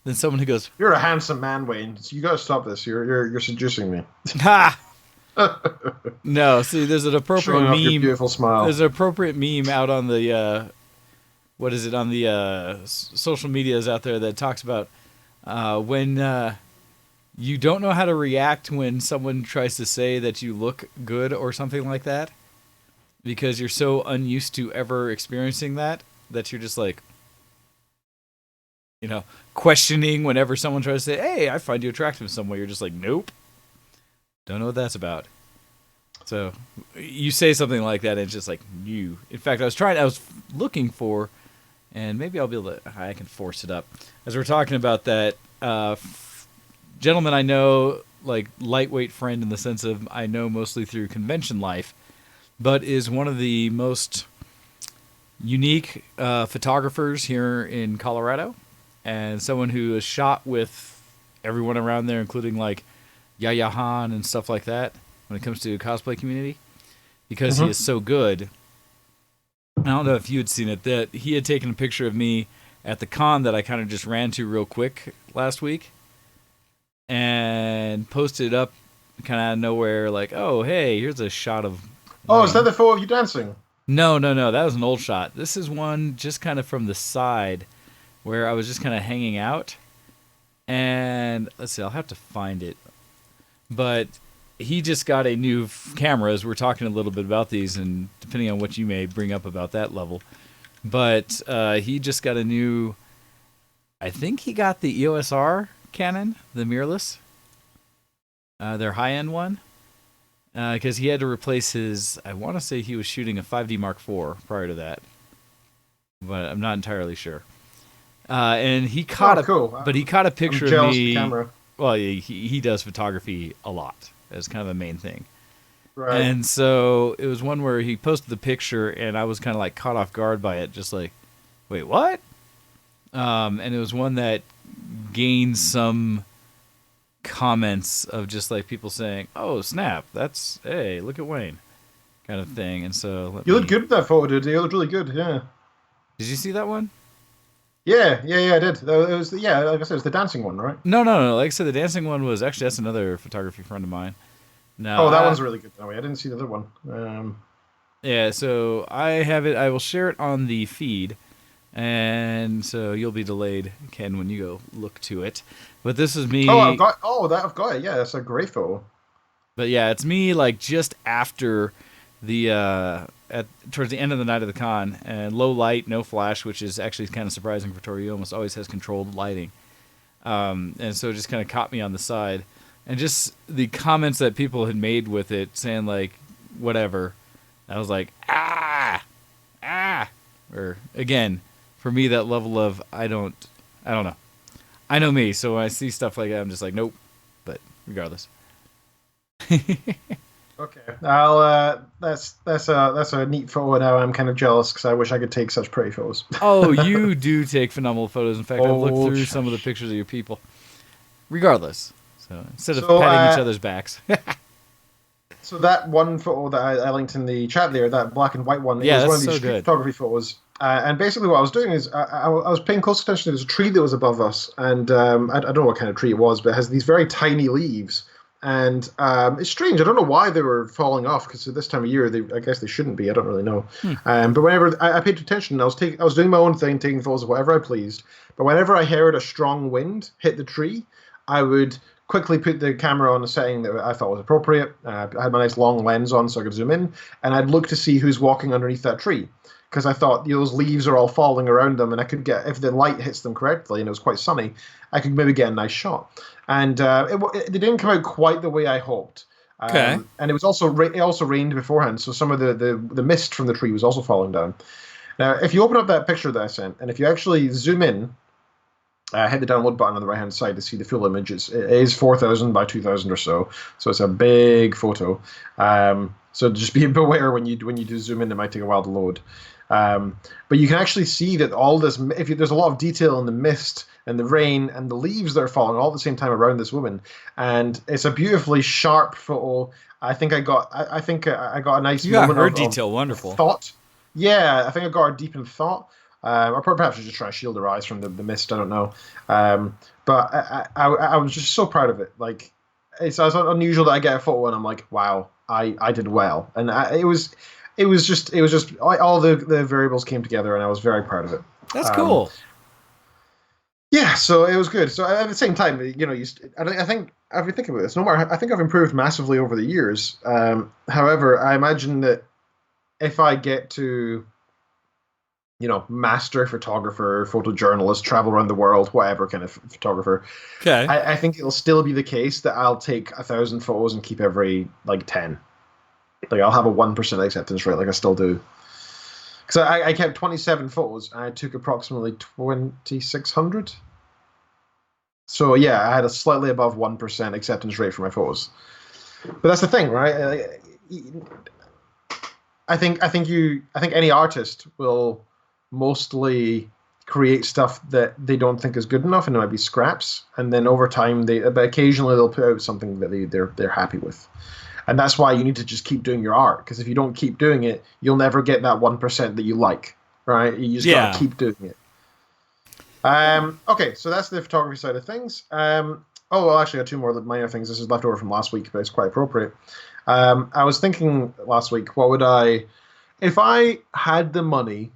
than someone who goes, "You're a handsome man, Wayne. So you got to stop this. You're seducing me." ha. No, see, there's an appropriate Showing off your meme. beautiful smile. There's an appropriate meme out on the on the social medias out there that talks about when you don't know how to react when someone tries to say that you look good or something like that, because you're so unused to ever experiencing that you're just like, questioning whenever someone tries to say, "Hey, I find you attractive in some way." You're just like, "Nope. Don't know what that's about." So you say something like that, and it's just like you. In fact, I was looking for, and maybe I'll be able to, I can force it up. As we're talking about that, gentleman I know, like lightweight friend in the sense of I know mostly through convention life, but is one of the most unique photographers here in Colorado, and someone who has shot with everyone around there, including like Yaya Han and stuff like that when it comes to cosplay community, because he is so good. I don't know if you had seen it, that he had taken a picture of me at the con that I kind of just ran to real quick last week and posted it up kind of out of nowhere, like, "Oh, hey, here's a shot of..." Oh, is that the photo of you dancing? No, that was an old shot. This is one just kind of from the side where I was just kind of hanging out. And let's see, I'll have to find it. But he just got a new camera, as we're talking a little bit about these, and depending on what you may bring up about that level. But he just got a new, I think he got the EOS R Canon, the mirrorless, their high-end one, because he had to replace his, I want to say he was shooting a 5D Mark IV prior to that, but I'm not entirely sure. And he caught he caught a picture of me. Camera. Well, he does photography a lot as kind of a main thing. Right. And so it was one where he posted the picture, and I was kind of like caught off guard by it, just like, wait, what? And it was one that gained some comments of just like people saying, "Oh, snap, that's, hey, look at Wayne," kind of thing. And so You looked good with that photo, dude. You looked really good, yeah. Did you see that one? Yeah, I did. It was, like I said, it was the dancing one, right? No. Like I said, the dancing one was actually, that's another photography friend of mine. No, that one's really good. No, I didn't see the other one. Yeah, so I have it. I will share it on the feed, and so you'll be delayed, Ken, when you go look to it. But this is me. I've got it. Yeah, that's a great photo. But yeah, it's me like just after the towards the end of the night of the con, and low light, no flash, which is actually kind of surprising for Tori. He almost always has controlled lighting, and so it just kind of caught me on the side, and just the comments that people had made with it, saying like whatever. I was like, ah, or again, for me that level of I don't know. I know me, so when I see stuff like that, I'm just like, nope. But regardless. Okay. I'll. That's a neat photo. Now I'm kind of jealous because I wish I could take such pretty photos. Oh, you do take phenomenal photos. In fact, I've looked Oh, through some of the shush. pictures of your people. Regardless, so instead of So, patting each other's backs, so that one photo that I linked in the chat there, that black and white one, it yeah, was that's one of these so street good. photography photos. And basically, what I was doing is I was paying close attention to this tree that was above us, and I don't know what kind of tree it was, but it has these very tiny leaves. And it's strange. I don't know why they were falling off because at this time of year, I guess they shouldn't be. I don't really know. Hmm. But whenever I paid attention, I was doing my own thing, taking photos of whatever I pleased. But whenever I heard a strong wind hit the tree, I would quickly put the camera on a setting that I thought was appropriate. I had my nice long lens on so I could zoom in, and I'd look to see who's walking underneath that tree because I thought those leaves are all falling around them, and I could get if the light hits them correctly and it was quite sunny, I could maybe get a nice shot. And it didn't come out quite the way I hoped. Okay. And it was also it also rained beforehand, so some of the mist from the tree was also falling down. Now, if you open up that picture that I sent, and if you actually zoom in, hit the download button on the right hand side to see the full image. It is 4,000 by 2,000 or so, so it's a big photo. So just be aware when you do zoom in, it might take a while to load. But you can actually see that all this. There's a lot of detail in the mist and the rain and the leaves that are falling all at the same time around this woman, and it's a beautifully sharp photo. I think I got a nice You got moment her of detail wonderful. thought. Yeah, I think I got her deep in thought. Or perhaps she's just trying to shield her eyes from the mist. I don't know. But I was just so proud of it. Like it's unusual that I get a photo and I'm like, wow, I did well. And it was just all the variables came together and I was very proud of it. That's cool. Yeah, so it was good. So at the same time, I think I've been thinking about this. No matter, I think I've improved massively over the years. However, I imagine that if I get to master photographer, photojournalist, travel around the world, whatever kind of photographer. Okay. I think it'll still be the case that I'll take 1,000 photos and keep every 10. Like I'll have a 1% acceptance rate, like I still do. Because I kept 27 photos and I took approximately 2,600. So yeah, I had a slightly above 1% acceptance rate for my photos. But that's the thing, right? I think any artist will mostly create stuff that they don't think is good enough, and it might be scraps. And then over time, but occasionally they'll put out something that they're happy with. And that's why you need to just keep doing your art, because if you don't keep doing it, you'll never get that 1% that you like, right? You just gotta keep doing it. Okay, so that's the photography side of things. Actually, I got two more minor things. This is left over from last week, but it's quite appropriate. I was thinking last week, if I had the money,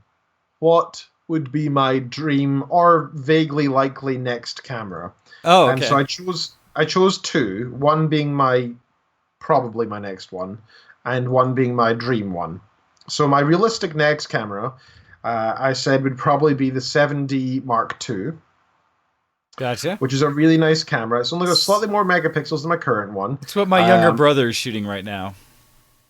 what would be my dream or vaguely likely next camera? Oh, okay. And so I chose two, one being probably my next one, and one being my dream one. So my realistic next camera, I said would probably be the 7D Mark II. Gotcha. Which is a really nice camera. It's only got slightly more megapixels than my current one. It's what my younger brother is shooting right now.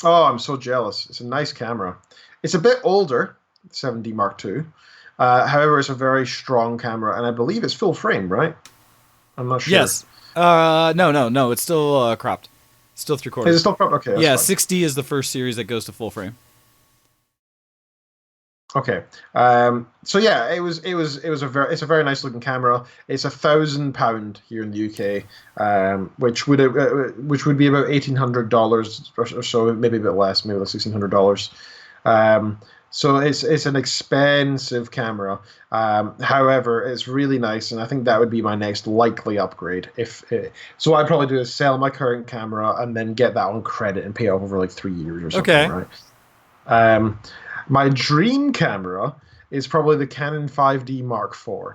Oh, I'm so jealous. It's a nice camera. It's a bit older, 7D Mark II. However, it's a very strong camera, and I believe it's full frame, right? I'm not sure. Yes. No. It's still cropped. Still 3/4. Is it still cropped? Okay. That's fine. 6D is the first series that goes to full frame. Okay. So yeah, it's a very nice looking camera. It's £1,000 here in the UK, which would be about $1,800 or so, maybe a bit less, maybe like $1,600. So it's an expensive camera. However, it's really nice, and I think that would be my next likely upgrade. So what I'd probably do is sell my current camera and then get that on credit and pay off over like 3 years or something. Okay. Right. My dream camera is probably the Canon 5D Mark IV.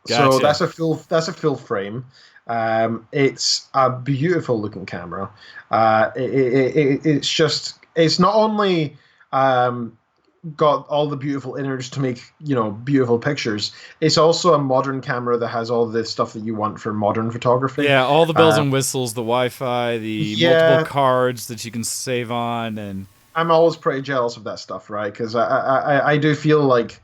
Gotcha. So that's a full frame. It's a beautiful looking camera. It's not only got all the beautiful innards to make beautiful pictures. It's also a modern camera that has all the stuff that you want for modern photography. Yeah, all the bells and whistles, the Wi-Fi, the multiple cards that you can save on, and I'm always pretty jealous of that stuff, right? Because I do feel like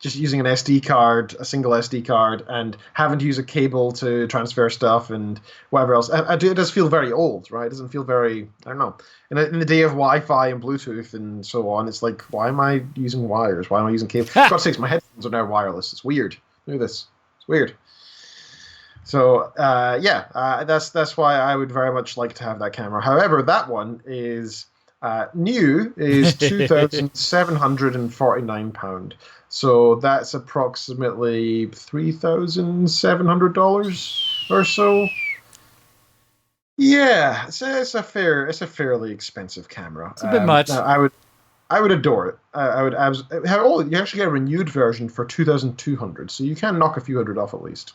just using an SD card, a single SD card, and having to use a cable to transfer stuff and whatever else. It does feel very old, right? It doesn't feel very, I don't know. In the day of Wi-Fi and Bluetooth and so on, it's like, why am I using wires? Why am I using cables? For God's sakes, my headphones are now wireless. It's weird. Look at this. It's weird. So that's why I would very much like to have that camera. However, that one is new, is £2,749. So that's approximately $3,700 or so. Yeah, it's a fairly expensive camera. It's a bit much. I would adore it. You actually get a renewed version for 2,200, so you can knock a few hundred off at least.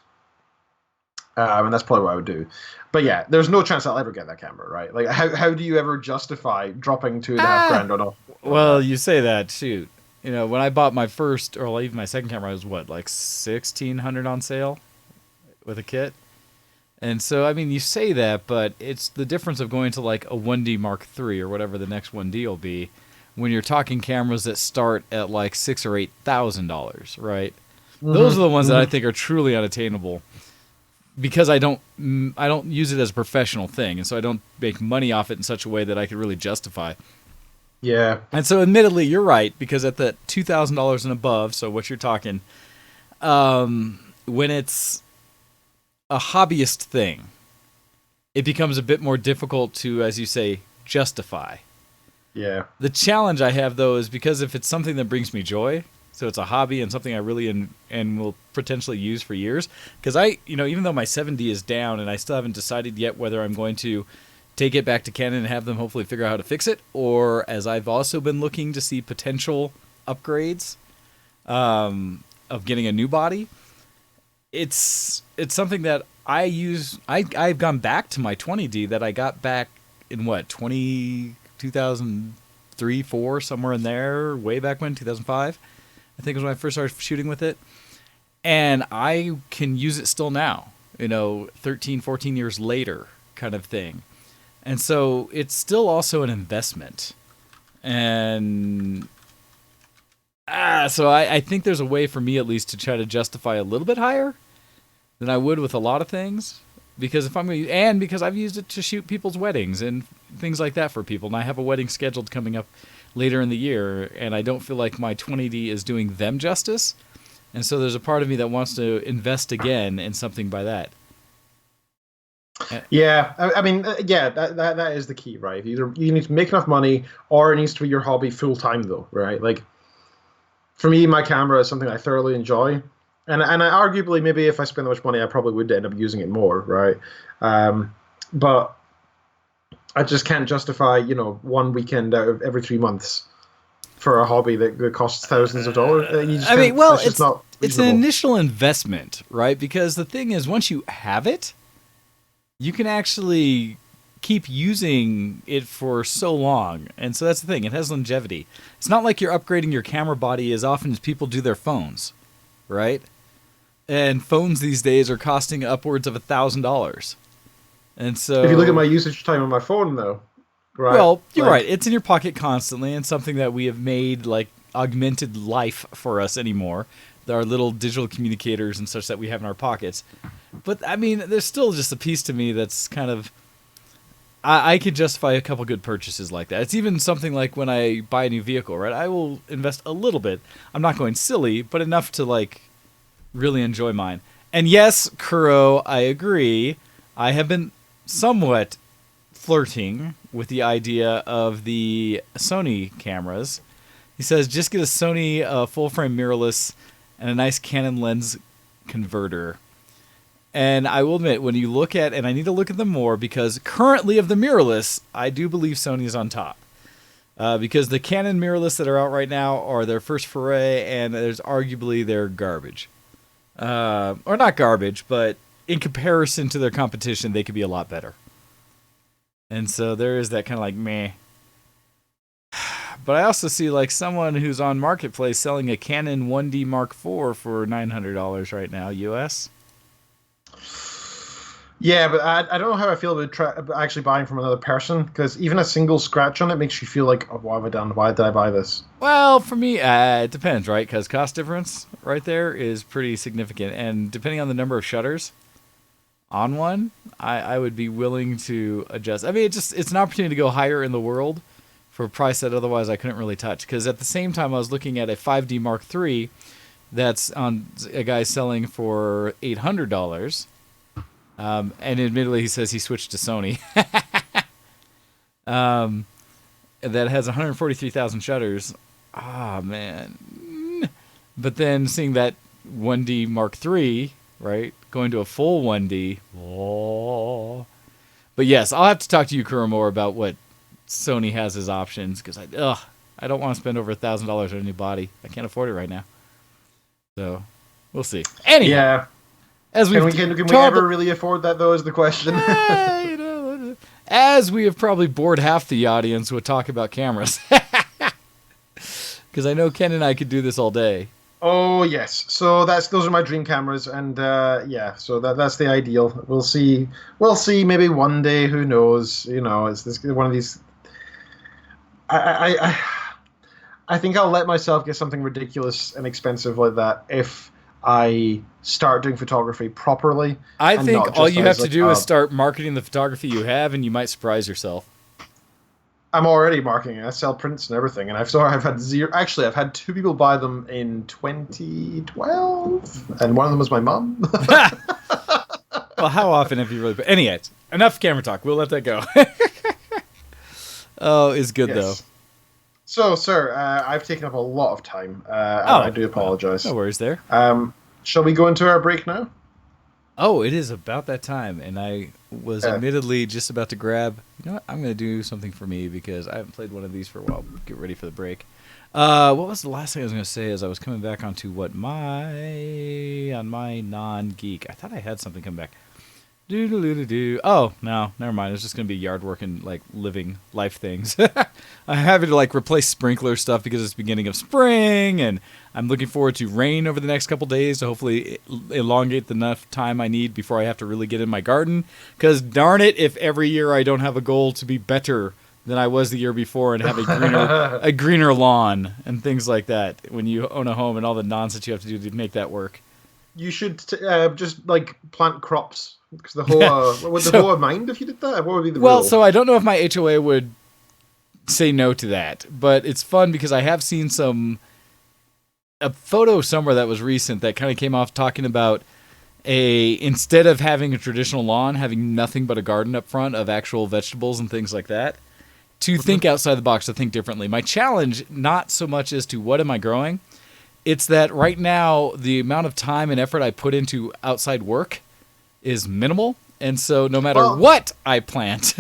And that's probably what I would do. But yeah, there's no chance I'll ever get that camera, right? Like, how do you ever justify dropping $2,500 on a... Well, you say that, shoot. You know, when I bought my first, or even my second camera, I was what, like $1,600 on sale with a kit? And so, I mean, you say that, but it's the difference of going to like a 1D Mark III or whatever the next 1D will be when you're talking cameras that start at like $6,000 or $8,000, right? Mm-hmm. Those are the ones that I think are truly unattainable. Because I don't use it as a professional thing, and so I don't make money off it in such a way that I could really justify. Yeah. And so, admittedly, you're right, because at the $2,000 and above, so what you're talking, when it's a hobbyist thing, it becomes a bit more difficult to, as you say, justify. Yeah. The challenge I have, though, is because if it's something that brings me joy, so it's a hobby and something I really and will potentially use for years. Because even though my 7D is down and I still haven't decided yet whether I'm going to take it back to Canon and have them hopefully figure out how to fix it, or as I've also been looking to see potential upgrades of getting a new body. It's something that I use. I've gone back to my 20D that I got back in 2003, 4, somewhere in there, way back when, 2005. I think it was when I first started shooting with it. And I can use it still now, 13, 14 years later kind of thing. And so it's still also an investment. And so I think there's a way for me at least to try to justify a little bit higher than I would with a lot of things. Because because I've used it to shoot people's weddings and things like that for people. And I have a wedding scheduled coming up later in the year, and I don't feel like my 20D is doing them justice. And so there's a part of me that wants to invest again in something by that. Yeah, that is the key, right? Either you need to make enough money, or it needs to be your hobby full time, though, right? Like, for me, my camera is something I thoroughly enjoy, and I arguably maybe if I spend that much money, I probably would end up using it more, right? But I just can't justify, one weekend out of every 3 months for a hobby that costs thousands of dollars. It's an initial investment, right? Because the thing is, once you have it, you can actually keep using it for so long. And so that's the thing. It has longevity. It's not like you're upgrading your camera body as often as people do their phones, right? And phones these days are costing upwards of $1,000. And so, if you look at my usage time on my phone, though, right? Well, you're right. It's in your pocket constantly, and something that we have made like augmented life for us anymore. There are little digital communicators and such that we have in our pockets. But I mean, there's still just a piece to me that's kind of. I could justify a couple good purchases like that. It's even something like when I buy a new vehicle, right? I will invest a little bit. I'm not going silly, but enough to like really enjoy mine. And yes, Kuro, I agree. I have been somewhat flirting with the idea of the Sony cameras. He says, just get a Sony full-frame mirrorless and a nice Canon lens converter. And I will admit, when you look at, and I need to look at them more, because currently of the mirrorless, I do believe Sony is on top. Because the Canon mirrorless that are out right now are their first foray, and there's arguably they're garbage. Or not garbage, but in comparison to their competition, they could be a lot better. And so there is that kind of like meh. But I also see like someone who's on Marketplace selling a Canon 1D Mark IV for $900 right now, US. Yeah, but I don't know how I feel about actually buying from another person, because even a single scratch on it makes you feel like, oh, what have I done? Why did I buy this? Well, for me, it depends, right? Because cost difference right there is pretty significant, and depending on the number of shutters on one, I would be willing to adjust. I mean, it's an opportunity to go higher in the world for a price that otherwise I couldn't really touch. Because at the same time, I was looking at a 5D Mark III that's on a guy selling for $800. And admittedly, he says he switched to Sony. That has 143,000 shutters. Ah, man. But then seeing that 1D Mark III, right, going to a full 1D. Oh. But yes, I'll have to talk to you, Kuro, more about what Sony has as options, because I don't want to spend over $1,000 on a new body. I can't afford it right now. So, we'll see. Anyhow. Yeah. As Can we ever really afford that, though, is the question. As we have probably bored half the audience with talk about cameras. Because I know Ken and I could do this all day. Oh, yes. So those are my dream cameras, and yeah, so that's the ideal. We'll see. We'll see. Maybe one day, who knows? You know, it's this one of these. I think I'll let myself get something ridiculous and expensive like that if I start doing photography properly. I think all you have to do is start marketing the photography you have, and you might surprise yourself. I'm already marketing. I sell prints and everything, and I've had zero. Actually, I've had 2 people buy them in 2012, and one of them was my mom. Well, how often have you really? Anyways, enough camera talk. We'll let that go. Oh, it's good though. So, sir, I've taken up a lot of time. I do apologize. No worries there. Shall we go into our break now? Oh, it is about that time, and I was admittedly just about to grab. You know what? I'm going to do something for me because I haven't played one of these for a while. Get ready for the break. What was the last thing I was going to say as I was coming back onto on my non-geek? I thought I had something come back. Oh, no, never mind. It's just going to be yard work and, like, living life things. I'm having to, like, replace sprinkler stuff because it's beginning of spring, and I'm looking forward to rain over the next couple days to hopefully elongate enough time I need before I have to really get in my garden. Because darn it, if every year I don't have a goal to be better than I was the year before and have a greener lawn and things like that when you own a home and all the nonsense you have to do to make that work. You should just, like, plant crops. Because the whole would the HOA mind if you did that? What would be the rule? So I don't know if my HOA would say no to that, but it's fun because I have seen a photo somewhere that was recent that kind of came off talking about instead of having a traditional lawn, having nothing but a garden up front of actual vegetables and things like that, to think outside the box, to think differently. My challenge, not so much as to what am I growing, it's that right now the amount of time and effort I put into outside work is minimal, and so no matter what I plant,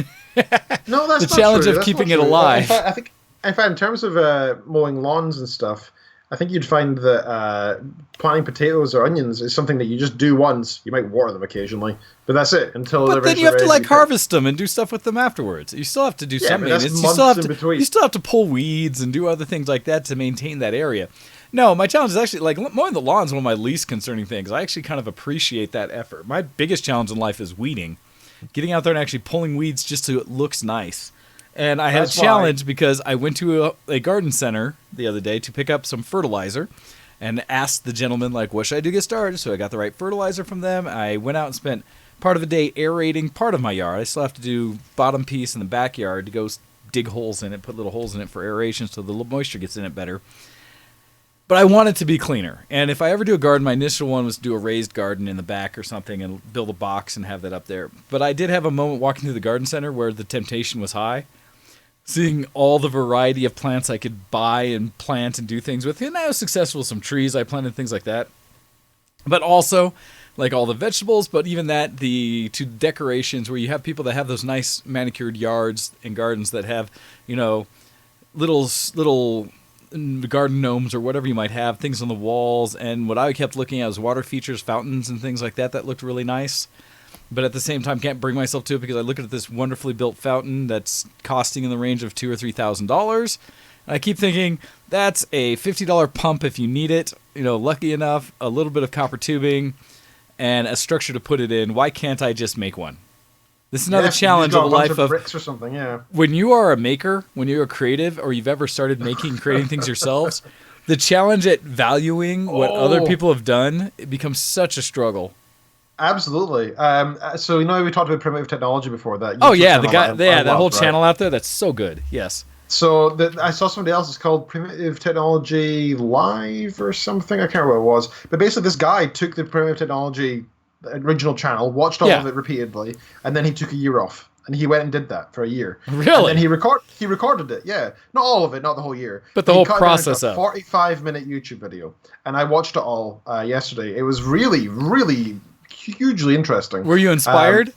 no, that's the challenge of keeping it alive. I think, in fact, in terms of mowing lawns and stuff, I think you'd find that planting potatoes or onions is something that you just do once. You might water them occasionally, but that's it until. But then you have to like harvest them and do stuff with them afterwards. You still have to do some maintenance. You still have to pull weeds and do other things like that to maintain that area. No, my challenge is actually, like, mowing the lawn is one of my least concerning things. I actually kind of appreciate that effort. My biggest challenge in life is weeding. Getting out there and actually pulling weeds just so it looks nice. And I had a challenge because I went to a garden center the other day to pick up some fertilizer and asked the gentleman, like, what should I do to get started? So I got the right fertilizer from them. I went out and spent part of the day aerating part of my yard. I still have to do bottom piece in the backyard to go dig holes in it, put little holes in it for aeration so the moisture gets in it better. But I want it to be cleaner. And if I ever do a garden, my initial one was to do a raised garden in the back or something and build a box and have that up there. But I did have a moment walking through the garden center where the temptation was high. Seeing all the variety of plants I could buy and plant and do things with. And I was successful with some trees. I planted things like that. But also, like all the vegetables, but even that, to decorations where you have people that have those nice manicured yards and gardens that have, you know, little garden gnomes or whatever you might have, things on the walls, and what I kept looking at was water features, fountains, and things like that looked really nice. But at the same time, can't bring myself to it because I look at this wonderfully built fountain that's costing in the range of $2,000 or $3,000, and I keep thinking that's a $50 pump if you need it. You know, lucky enough, a little bit of copper tubing, and a structure to put it in. Why can't I just make one? This is another Yeah, challenge you've of got a bunch life of bricks or something. Yeah. when you are a maker, when you're a creative, or you've ever started creating things yourselves. The challenge at valuing what other people have done, it becomes such a struggle. Absolutely. So we talked about primitive technology before that. Oh YouTube yeah, the channel guy, I that whole love, right? channel out there, that's so good. Yes. So I saw somebody else. It's called Primitive Technology Live or something. I can't remember what it was. But basically, this guy took the Primitive Technology original channel, watched all of it repeatedly, and then he took a year off. And he went and did that for a year. Really? And then he recorded it. Yeah, not all of it, not the whole year, but the whole process of 45-minute YouTube video. And I watched it all yesterday. It was really, really hugely interesting. Were you inspired?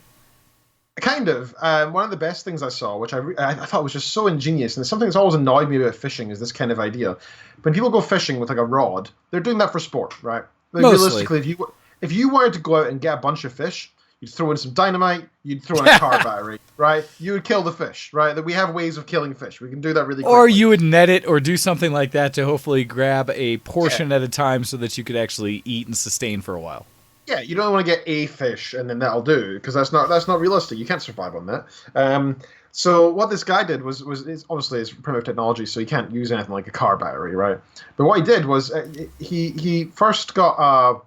Kind of. One of the best things I saw, which I thought was just so ingenious, and it's something that's always annoyed me about fishing, is this kind of idea. When people go fishing with like a rod, they're doing that for sport, right? Like, Mostly. realistically, if you wanted to go out and get a bunch of fish, you'd throw in some dynamite, you'd throw in a car battery, right? You would kill the fish, right? That we have ways of killing fish. We can do that really quickly. Or you would net it or do something like that to hopefully grab a portion at a time so that you could actually eat and sustain for a while. Yeah, you don't want to get a fish and then that'll do, because that's not realistic. You can't survive on that. So what this guy did was it's obviously it's primitive technology, so you can't use anything like a car battery, right? But what he did was he first got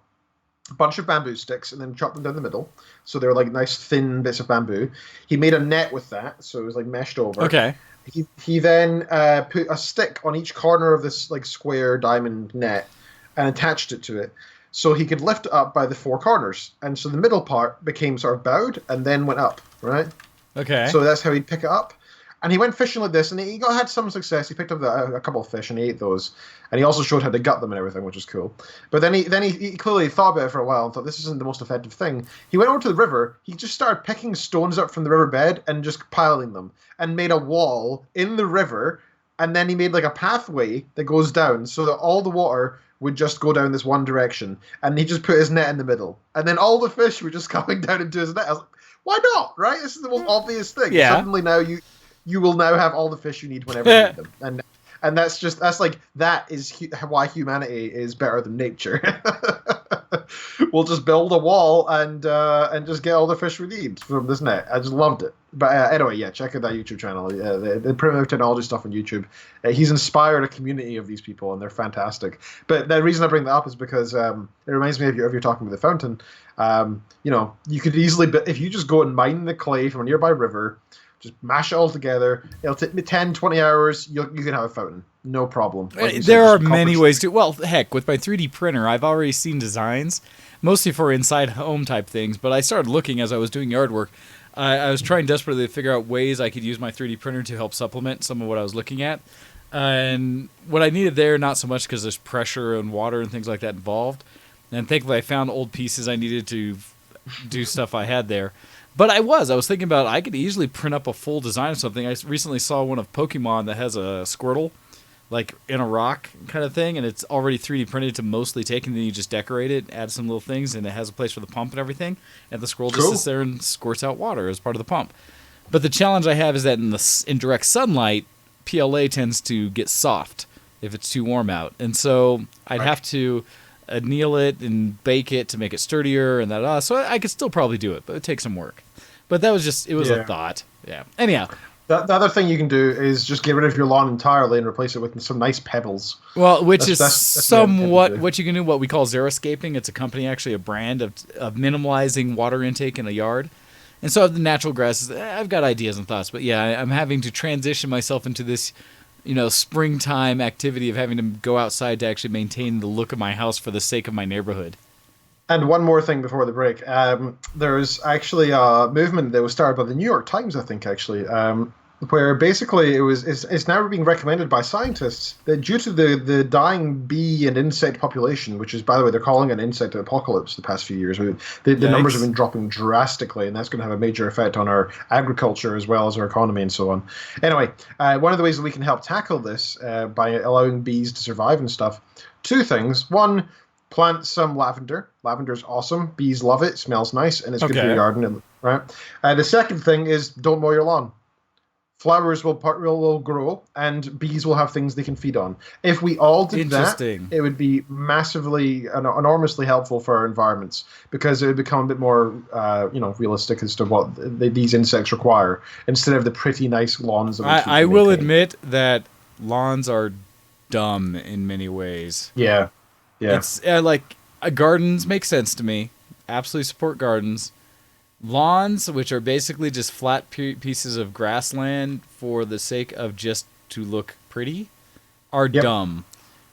a bunch of bamboo sticks and then chopped them down the middle, so they were like nice thin bits of bamboo. He made a net with that, so it was like meshed over. Okay. He then put a stick on each corner of this like square diamond net and attached it to it, so he could lift it up by the four corners, and so the middle part became sort of bowed and then went up, right? Okay. So that's how he'd pick it up. And he went fishing like this, and he had some success. He picked up a couple of fish, and he ate those. And he also showed how to gut them and everything, which was cool. But then he clearly thought about it for a while and thought, this isn't the most effective thing. He went over to the river. He just started picking stones up from the riverbed and just piling them, and made a wall in the river. And then he made like a pathway that goes down so that all the water would just go down this one direction. And he just put his net in the middle. And then all the fish were just coming down into his net. I was like, why not, right? This is the most obvious thing. Yeah. Suddenly now you will now have all the fish you need whenever you need them. And that's why humanity is better than nature. We'll just build a wall and just get all the fish we need from this net. I just loved it. But anyway, yeah, check out that YouTube channel. The primitive technology stuff on YouTube. He's inspired a community of these people, and they're fantastic. But the reason I bring that up is because it reminds me of you're talking about the fountain. You could easily, if you just go and mine the clay from a nearby river, just mash it all together. It'll take me 10, 20 hours. You can have a fountain. No problem. There are many ways to... Well, heck, with my 3D printer, I've already seen designs, mostly for inside home type things, but I started looking as I was doing yard work. I was trying desperately to figure out ways I could use my 3D printer to help supplement some of what I was looking at. And what I needed there, not so much because there's pressure and water and things like that involved. And thankfully I found old pieces I needed to do stuff I had there. But I was thinking about I could easily print up a full design of something. I recently saw one of Pokemon that has a Squirtle, like in a rock kind of thing, and it's already 3D printed to mostly take, and then you just decorate it, add some little things, and it has a place for the pump and everything, and the Squirrel just sits there and squirts out water as part of the pump. But the challenge I have is that in direct sunlight, PLA tends to get soft if it's too warm out, and so I'd have to anneal it and bake it to make it sturdier and that. So I could still probably do it, but it takes some work. But that was just, it was a thought. Yeah. Anyhow. The other thing you can do is just get rid of your lawn entirely and replace it with some nice pebbles. Well, which is that's somewhat what you can do, what we call xeriscaping. It's a company, actually a brand of minimalizing water intake in a yard. And so the natural grasses, I've got ideas and thoughts. But yeah, I'm having to transition myself into this, springtime activity of having to go outside to actually maintain the look of my house for the sake of my neighborhood. And one more thing before the break. There's actually a movement that was started by the New York Times, I think, actually, where basically it's now being recommended by scientists that due to the dying bee and insect population, which is, by the way, they're calling it an insect apocalypse the past few years, the numbers have been dropping drastically, and that's going to have a major effect on our agriculture as well as our economy and so on. Anyway, one of the ways that we can help tackle this by allowing bees to survive and stuff, two things. One, plant some lavender. Lavender's awesome. Bees love it. Smells nice, and it's good for your garden, right? The second thing is don't mow your lawn. flowers will grow, and bees will have things they can feed on. If we all did that, it would be massively, enormously helpful for our environments, because it would become a bit more, realistic as to what these insects require, instead of the pretty nice lawns. I will admit that lawns are dumb in many ways. Yeah. It's gardens make sense to me. Absolutely support gardens. Lawns, which are basically just flat pieces of grassland for the sake of just to look pretty, are dumb.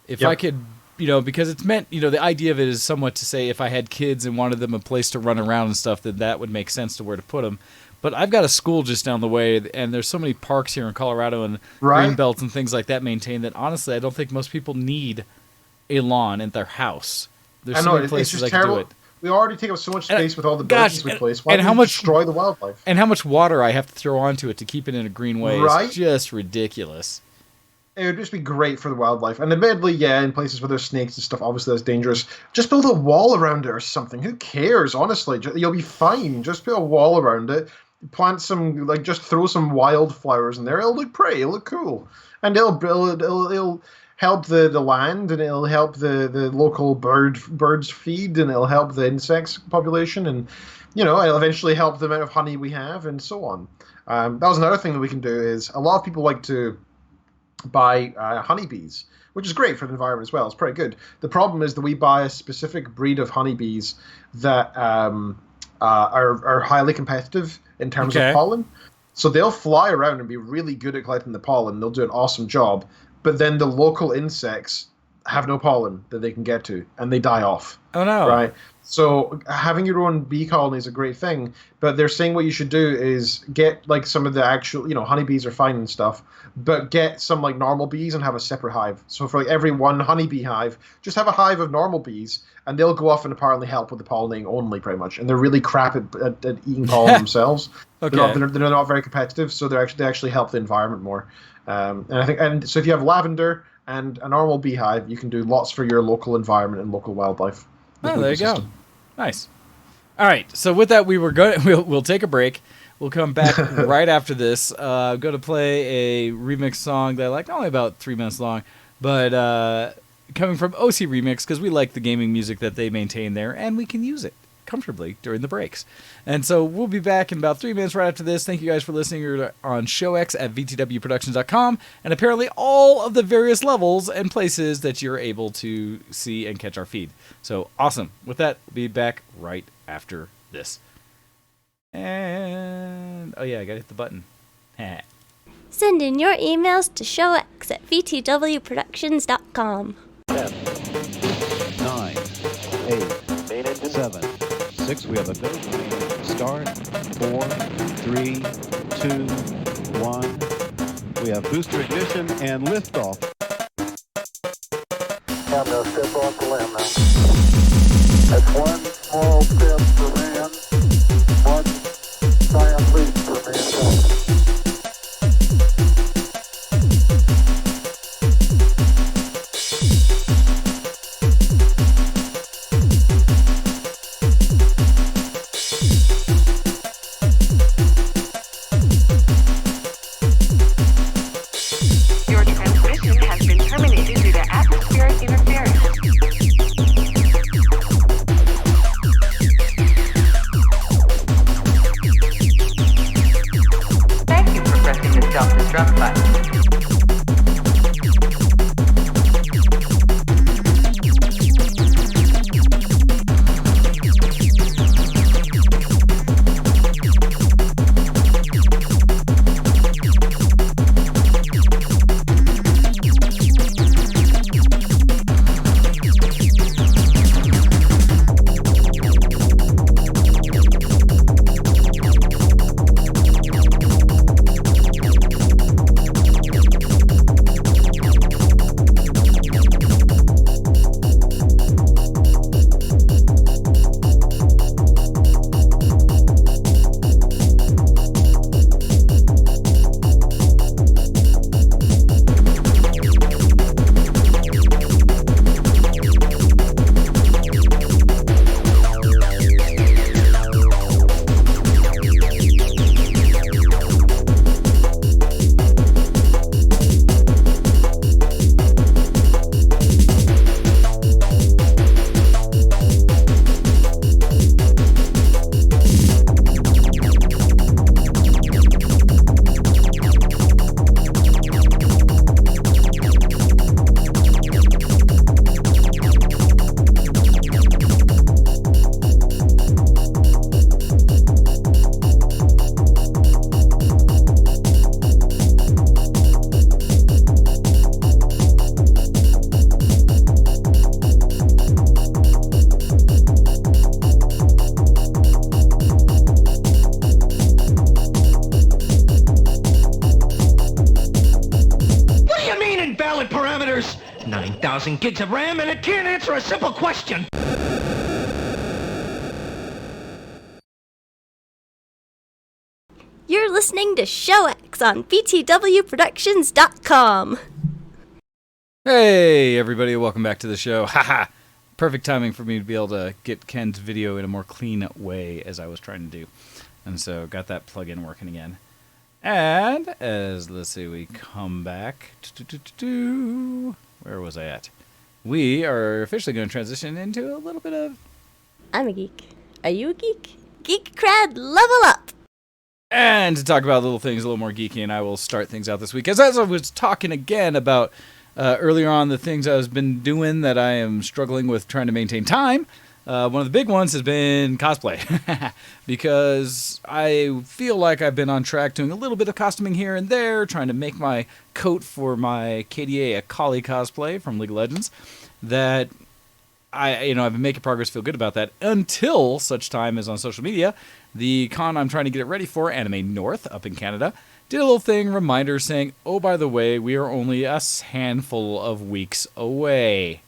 If I could, because it's meant, the idea of it is somewhat to say if I had kids and wanted them a place to run around and stuff, then that would make sense to where to put them. But I've got a school just down the way, and there's so many parks here in Colorado and green belts and things like that maintained that, honestly, I don't think most people need a lawn at their house. There's so many places I can do it. We already take up so much space with all the buildings we place. Why do we destroy the wildlife? And how much water I have to throw onto it to keep it in a green way is just ridiculous. It would just be great for the wildlife. And admittedly, in places where there's snakes and stuff, obviously that's dangerous. Just build a wall around it or something. Who cares, honestly? You'll be fine. Just put a wall around it. Plant some, just throw some wildflowers in there. It'll look pretty. It'll look cool. And it'll help the land, and it'll help the local birds feed, and it'll help the insects population, and it'll eventually help the amount of honey we have, and so on. That was another thing that we can do. Is a lot of people like to buy honeybees, which is great for the environment as well. It's pretty good. The problem is that we buy a specific breed of honeybees that are highly competitive in terms of pollen. So they'll fly around and be really good at collecting the pollen. They'll do an awesome job. But then the local insects have no pollen that they can get to, and they die off. Oh, no. Right? So having your own bee colony is a great thing, but they're saying what you should do is get, some of the actual, honeybees are fine and stuff, but get some, normal bees and have a separate hive. So for, every one honeybee hive, just have a hive of normal bees, and they'll go off and apparently help with the pollinating only, pretty much. And they're really crap at eating pollen themselves. Okay. They're not very competitive, so they actually help the environment more. And so if you have lavender and a normal beehive, you can do lots for your local environment and local wildlife. Oh, there you go. Nice. All right. So with that, we'll take a break. We'll come back right after this. I'm going to play a remix song that I like, only about 3 minutes long, but coming from OC Remix, because we like the gaming music that they maintain there, and we can use it comfortably during the breaks. And so we'll be back in about 3 minutes right after this. Thank you guys for listening. You're on ShowX at VtWProductions.com, and apparently all of the various levels and places that you're able to see and catch our feed. So awesome. With that, we'll be back right after this. And I gotta hit the button. Send in your emails to showx at VtWProductions.com. 10, 9, 8, 7, 6. We have a go. Start. 4, 3, 2, 1. We have booster ignition and liftoff. And step off the land now. That's one small step for man, one giant leap for mankind. Your transmission has been terminated due to atmospheric interference. 3,000 gigs of RAM and it can't answer a simple question. You're listening to ShowX on VtWProductions.com. Hey, everybody, welcome back to the show. Haha! Perfect timing for me to be able to get Ken's video in a more clean way as I was trying to do. And so, got that plugin working again. And, as, let's see, we come back. Where was I at? We are officially going to transition into a little bit of... I'm a geek. Are you a geek? Geek Cred, level up! And to talk about little things a little more geeky, and I will start things out this week. As I was talking again about earlier on the things I've been doing that I am struggling with trying to maintain time, one of the big ones has been cosplay. Because I feel like I've been on track doing a little bit of costuming here and there, trying to make my coat for my KDA Akali cosplay from League of Legends, that I've been making progress, feel good about that, until such time as on social media, the con I'm trying to get it ready for, Anime North, up in Canada, did a little thing, reminder saying, oh, by the way, we are only a handful of weeks away.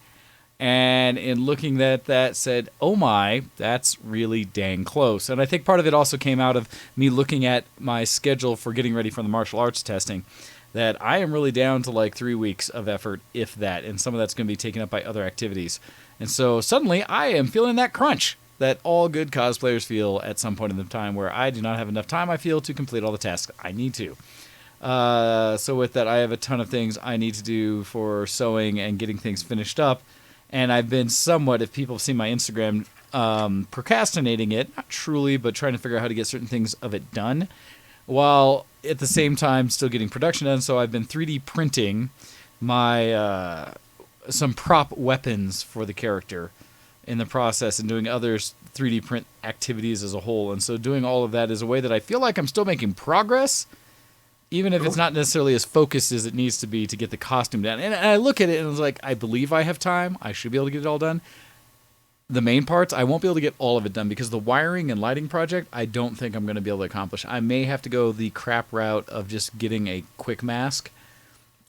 And in looking at that, said, oh my, that's really dang close. And I think part of it also came out of me looking at my schedule for getting ready for the martial arts testing, that I am really down to like 3 weeks of effort, if that, and some of that's going to be taken up by other activities. And so suddenly I am feeling that crunch that all good cosplayers feel at some point in the time, where I do not have enough time, I feel, to complete all the tasks I need to. So with that, I have a ton of things I need to do for sewing and getting things finished up. And I've been somewhat, if people have seen my Instagram, procrastinating it, not truly, but trying to figure out how to get certain things of it done, while at the same time still getting production done. So I've been 3D printing my some prop weapons for the character in the process, and doing other 3D print activities as a whole. And so doing all of that is a way that I feel like I'm still making progress, even if it's not necessarily as focused as it needs to be to get the costume done. And I look at it and it's like, I believe I have time. I should be able to get it all done. The main parts, I won't be able to get all of it done, because the wiring and lighting project, I don't think I'm going to be able to accomplish. I may have to go the crap route of just getting a quick mask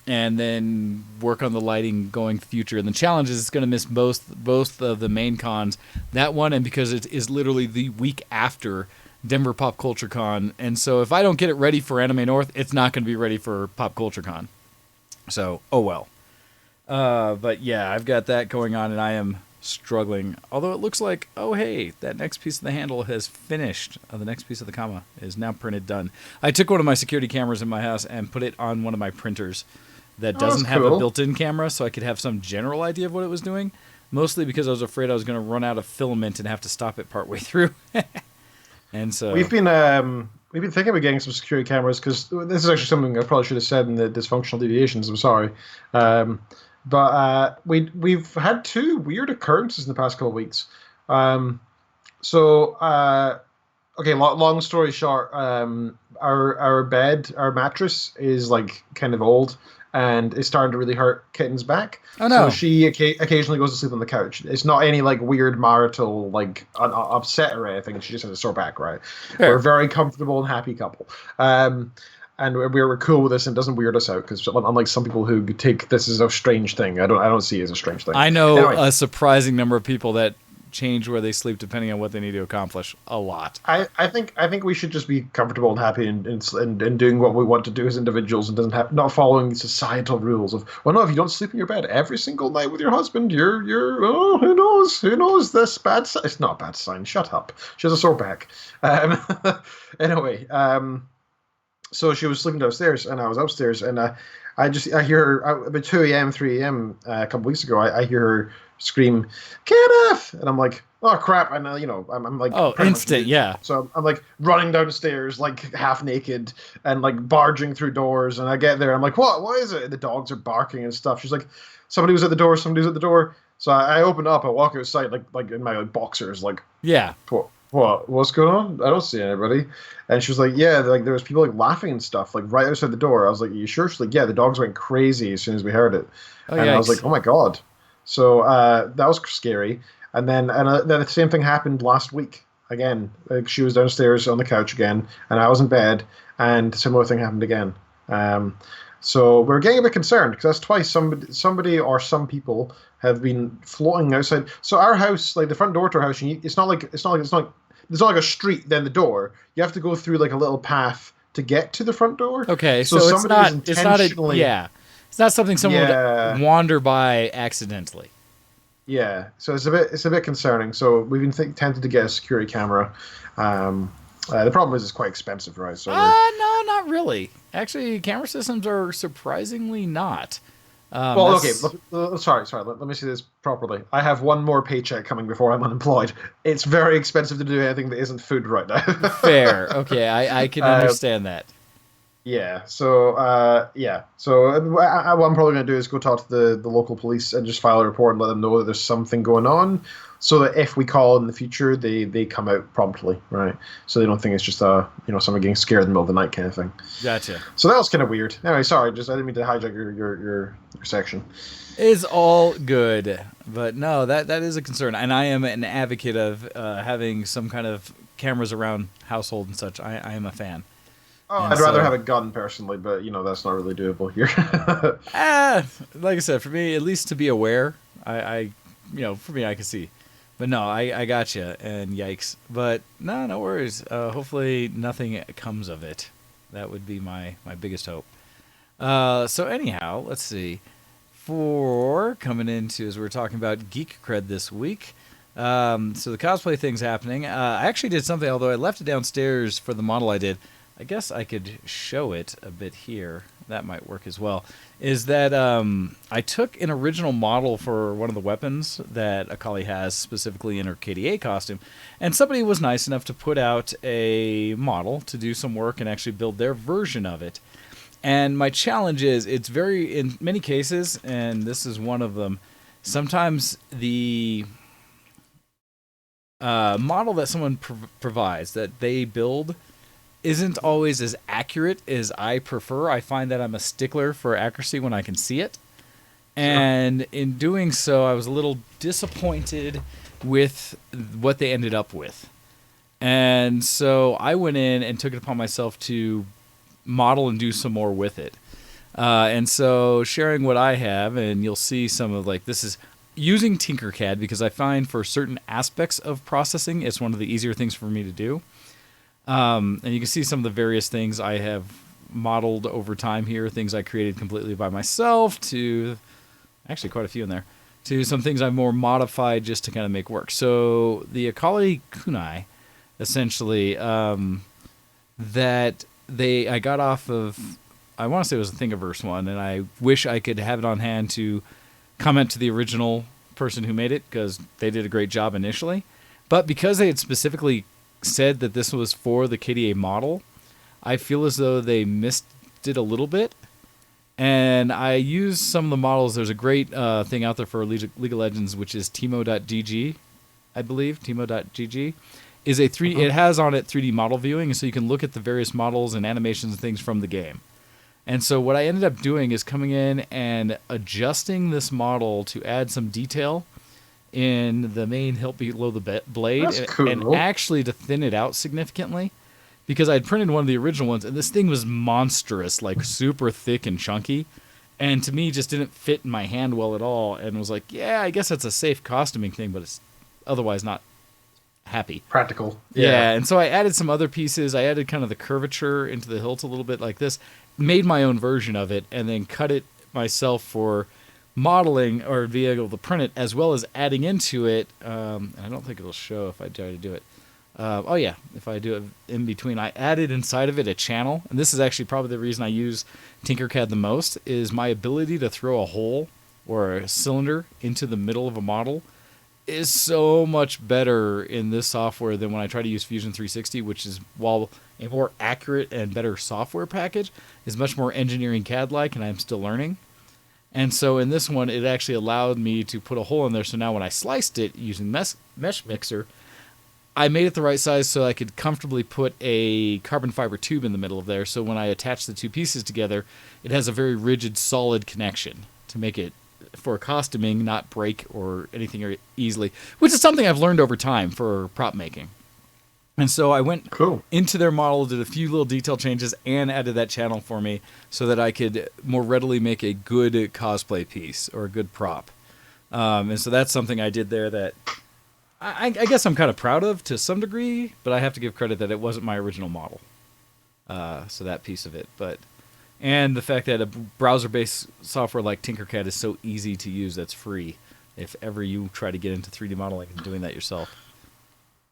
and then work on the lighting going future. And the challenge is it's going to miss both of the main cons. That one, and because it is literally the week after Denver Pop Culture Con. And so if I don't get it ready for Anime North, it's not going to be ready for Pop Culture Con. So, oh well. But yeah, I've got that going on, and I am struggling. Although it looks like, oh hey, that next piece of the handle has finished. The next piece of the comma is now printed, done. I took one of my security cameras in my house and put it on one of my printers that doesn't have a built-in camera, so I could have some general idea of what it was doing. Mostly because I was afraid I was going to run out of filament and have to stop it partway through. And so we've been thinking about getting some security cameras, because this is actually something I probably should have said in the Dysfunctional Deviations. I'm sorry, but we've had 2 weird occurrences in the past couple of weeks. Okay, long story short, our bed, our mattress is like kind of old, and it's starting to really hurt Kitten's back. Oh no! So she occasionally goes to sleep on the couch. It's not any like weird marital like upset or anything. She just has a sore back, right? Sure. We're a very comfortable and happy couple, and we're cool with this, and it doesn't weird us out, because unlike some people who take this as a strange thing, I don't see it as a strange thing. I know anyway, a surprising number of people that change where they sleep depending on what they need to accomplish. A lot. I think we should just be comfortable and happy and doing what we want to do as individuals, and not following societal rules of, well, no, if you don't sleep in your bed every single night with your husband, you're who knows this bad sign. It's not a bad sign. Shut up. She has a sore back. Anyway, so she was sleeping downstairs and I was upstairs, and I hear her about 2 a.m., 3 a.m. A couple weeks ago. I hear her scream, "Kenneth!" And I'm like, oh crap! And I'm like, oh, instant, yeah. So I'm like running downstairs, like half naked, and like barging through doors. And I get there, I'm like, what is it? And the dogs are barking and stuff. She's like, somebody was at the door. So I open up, I walk outside, like in my boxers, like, yeah. What's going on? I don't see anybody. And she was like, yeah, like there was people like laughing and stuff, like right outside the door. I was like, you sure? She's like, yeah, the dogs went crazy as soon as we heard it. Oh, and yikes. I was like, oh my god. So that was scary. And then the same thing happened last week again. Like she was downstairs on the couch again, and I was in bed, and a similar thing happened again. So we're getting a bit concerned because that's twice somebody or some people have been floating outside. So our house, like the front door to our house, it's not like there's not like a street then the door. You have to go through like a little path to get to the front door. Okay, so somebody it's not something someone would wander by accidentally. Yeah, so it's a bit concerning. So we've been tempted to get a security camera. The problem is it's quite expensive, right? So no, not really. Actually, camera systems are surprisingly not. Okay. Sorry. Let me say this properly. I have one more paycheck coming before I'm unemployed. It's very expensive to do anything that isn't food right now. Fair. Okay, I can understand that. Yeah. So what I'm probably going to do is go talk to the local police and just file a report and let them know that there's something going on, so that if we call in the future, they come out promptly, right? So they don't think it's just someone getting scared in the middle of the night kind of thing. Gotcha. So that was kind of weird. Anyway, sorry, I didn't mean to hijack your section. It's all good, but no, that is a concern, and I am an advocate of having some kind of cameras around household and such. I am a fan. Oh, I'd rather have a gun personally, but that's not really doable here. Like I said, for me, at least to be aware, for me, I can see. But no, I gotcha, and yikes. But no worries. Hopefully nothing comes of it. That would be my biggest hope. So anyhow, let's see. For coming into, as we're talking about Geek Cred this week, so the cosplay thing's happening. I actually did something, although I left it downstairs for the model I did. I guess I could show it a bit here. That might work as well. Is that I took an original model for one of the weapons that Akali has, specifically in her KDA costume, and somebody was nice enough to put out a model to do some work and actually build their version of it. And my challenge is, it's in many cases, and this is one of them, sometimes the model that someone provides, that they build, isn't always as accurate as I prefer. I find that I'm a stickler for accuracy when I can see it. And in doing so, I was a little disappointed with what they ended up with. And so I went in and took it upon myself to model and do some more with it. And so sharing what I have, and you'll see some of this is using Tinkercad, because I find for certain aspects of processing, it's one of the easier things for me to do. And you can see some of the various things I have modeled over time here, things I created completely by myself, to actually quite a few in there, to some things I've more modified just to kind of make work. So the Akali kunai, essentially, I got off of, I want to say it was a Thingiverse one, and I wish I could have it on hand to comment to the original person who made it, because they did a great job initially. But because they had specifically said that this was for the KDA model, I feel as though they missed it a little bit. And I used some of the models. There's a great thing out there for League of Legends, which is Timo.gg, I believe. Timo.gg is a it has on it 3D model viewing, so you can look at the various models and animations and things from the game. And so what I ended up doing is coming in and adjusting this model to add some detail in the main hilt below the blade. That's cool. And actually to thin it out significantly, because I'd printed one of the original ones, and this thing was monstrous, super thick and chunky, and to me just didn't fit in my hand well at all, and was like, yeah, I guess that's a safe costuming thing, but it's otherwise not happy. Practical. Yeah, and so I added some other pieces. I added kind of the curvature into the hilt a little bit like this, made my own version of it, and then cut it myself for modeling or be able to print it, as well as adding into it. I don't think it'll show if I try to do it. If I do it in between, I added inside of it a channel, and this is actually probably the reason I use Tinkercad the most, is my ability to throw a hole or a cylinder into the middle of a model is so much better in this software than when I try to use Fusion 360, which is, while a more accurate and better software package, is much more engineering CAD-like, and I'm still learning. And so in this one, it actually allowed me to put a hole in there. So now when I sliced it using Mesh Mixer, I made it the right size so I could comfortably put a carbon fiber tube in the middle of there. So when I attach the two pieces together, it has a very rigid, solid connection to make it, for costuming, not break or anything easily, which is something I've learned over time for prop making. And so I went Cool. into their model, did a few little detail changes, and added that channel for me so that I could more readily make a good cosplay piece or a good prop. And so that's something I did there that I guess I'm kind of proud of to some degree, but I have to give credit that it wasn't my original model. So that piece of it. And the fact that a browser-based software like Tinkercad is so easy to use that's free if ever you try to get into 3D modeling and doing that yourself.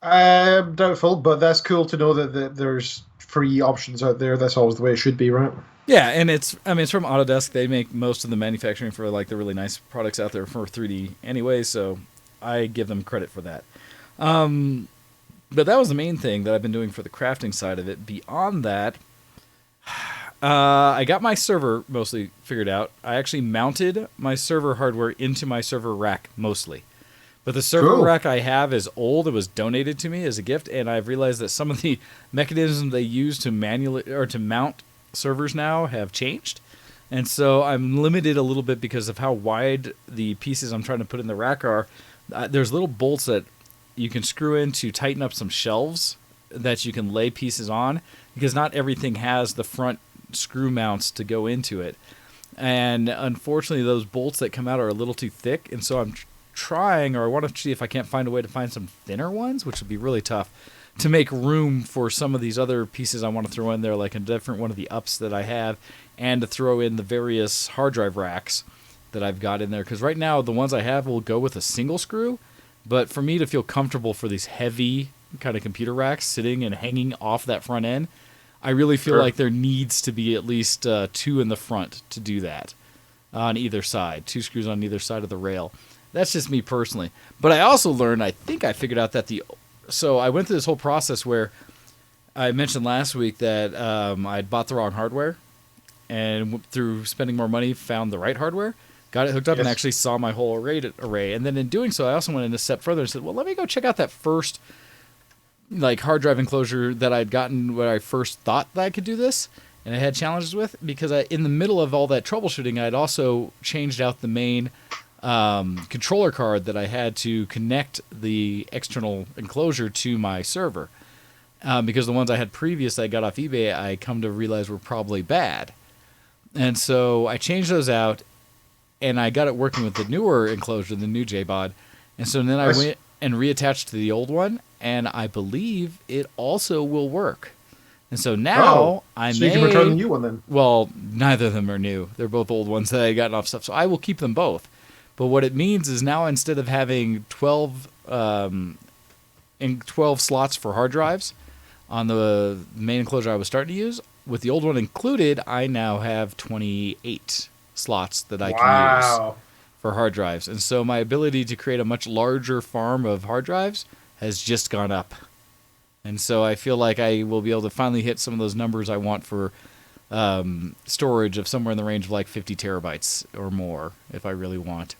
I'm doubtful, but that's cool to know that there's free options out there. That's always the way it should be, right? Yeah, and it's from Autodesk. They make most of the manufacturing for like the really nice products out there for 3D anyway, so I give them credit for that. But that was the main thing that I've been doing for the crafting side of it. Beyond that, I got my server mostly figured out. I actually mounted my server hardware into my server rack mostly. But the server rack I have is old. It was donated to me as a gift, and I've realized that some of the mechanisms they use to manually or to mount servers now have changed. And so I'm limited a little bit because of how wide the pieces I'm trying to put in the rack are. There's little bolts that you can screw in to tighten up some shelves that you can lay pieces on, because not everything has the front screw mounts to go into it. And unfortunately, those bolts that come out are a little too thick, and so I'm trying, or I want to see if I can't find a way to find some thinner ones, which would be really tough, to make room for some of these other pieces I want to throw in there, like a different one of the ups that I have, and to throw in the various hard drive racks that I've got in there. Because right now, the ones I have will go with a single screw, but for me to feel comfortable for these heavy kind of computer racks sitting and hanging off that front end, I really feel like there needs to be at least 2 in the front to do that on either side, 2 screws on either side of the rail. That's just me personally. But I also learned, I think I figured out that so I went through this whole process where I mentioned last week that I bought the wrong hardware, and through spending more money, found the right hardware, got it hooked up, and actually saw my whole array. And then in doing so, I also went in a step further and said, well, let me go check out that first like hard drive enclosure that I'd gotten when I first thought that I could do this, and I had challenges with, because in the middle of all that troubleshooting, I'd also changed out the main controller card that I had to connect the external enclosure to my server, because the ones I had previous that I got off eBay, I come to realize were probably bad. And so I changed those out, and I got it working with the newer enclosure, the new JBOD. And so then I went and reattached to the old one, and I believe it also will work. And so now you can return the new one then. Well, neither of them are new. They're both old ones that I gotten off stuff. So I will keep them both. But what it means is now, instead of having 12 slots for hard drives on the main enclosure I was starting to use, with the old one included, I now have 28 slots that I can use for hard drives. And so my ability to create a much larger farm of hard drives has just gone up. And so I feel like I will be able to finally hit some of those numbers I want for storage of somewhere in the range of like 50 terabytes or more, if I really want.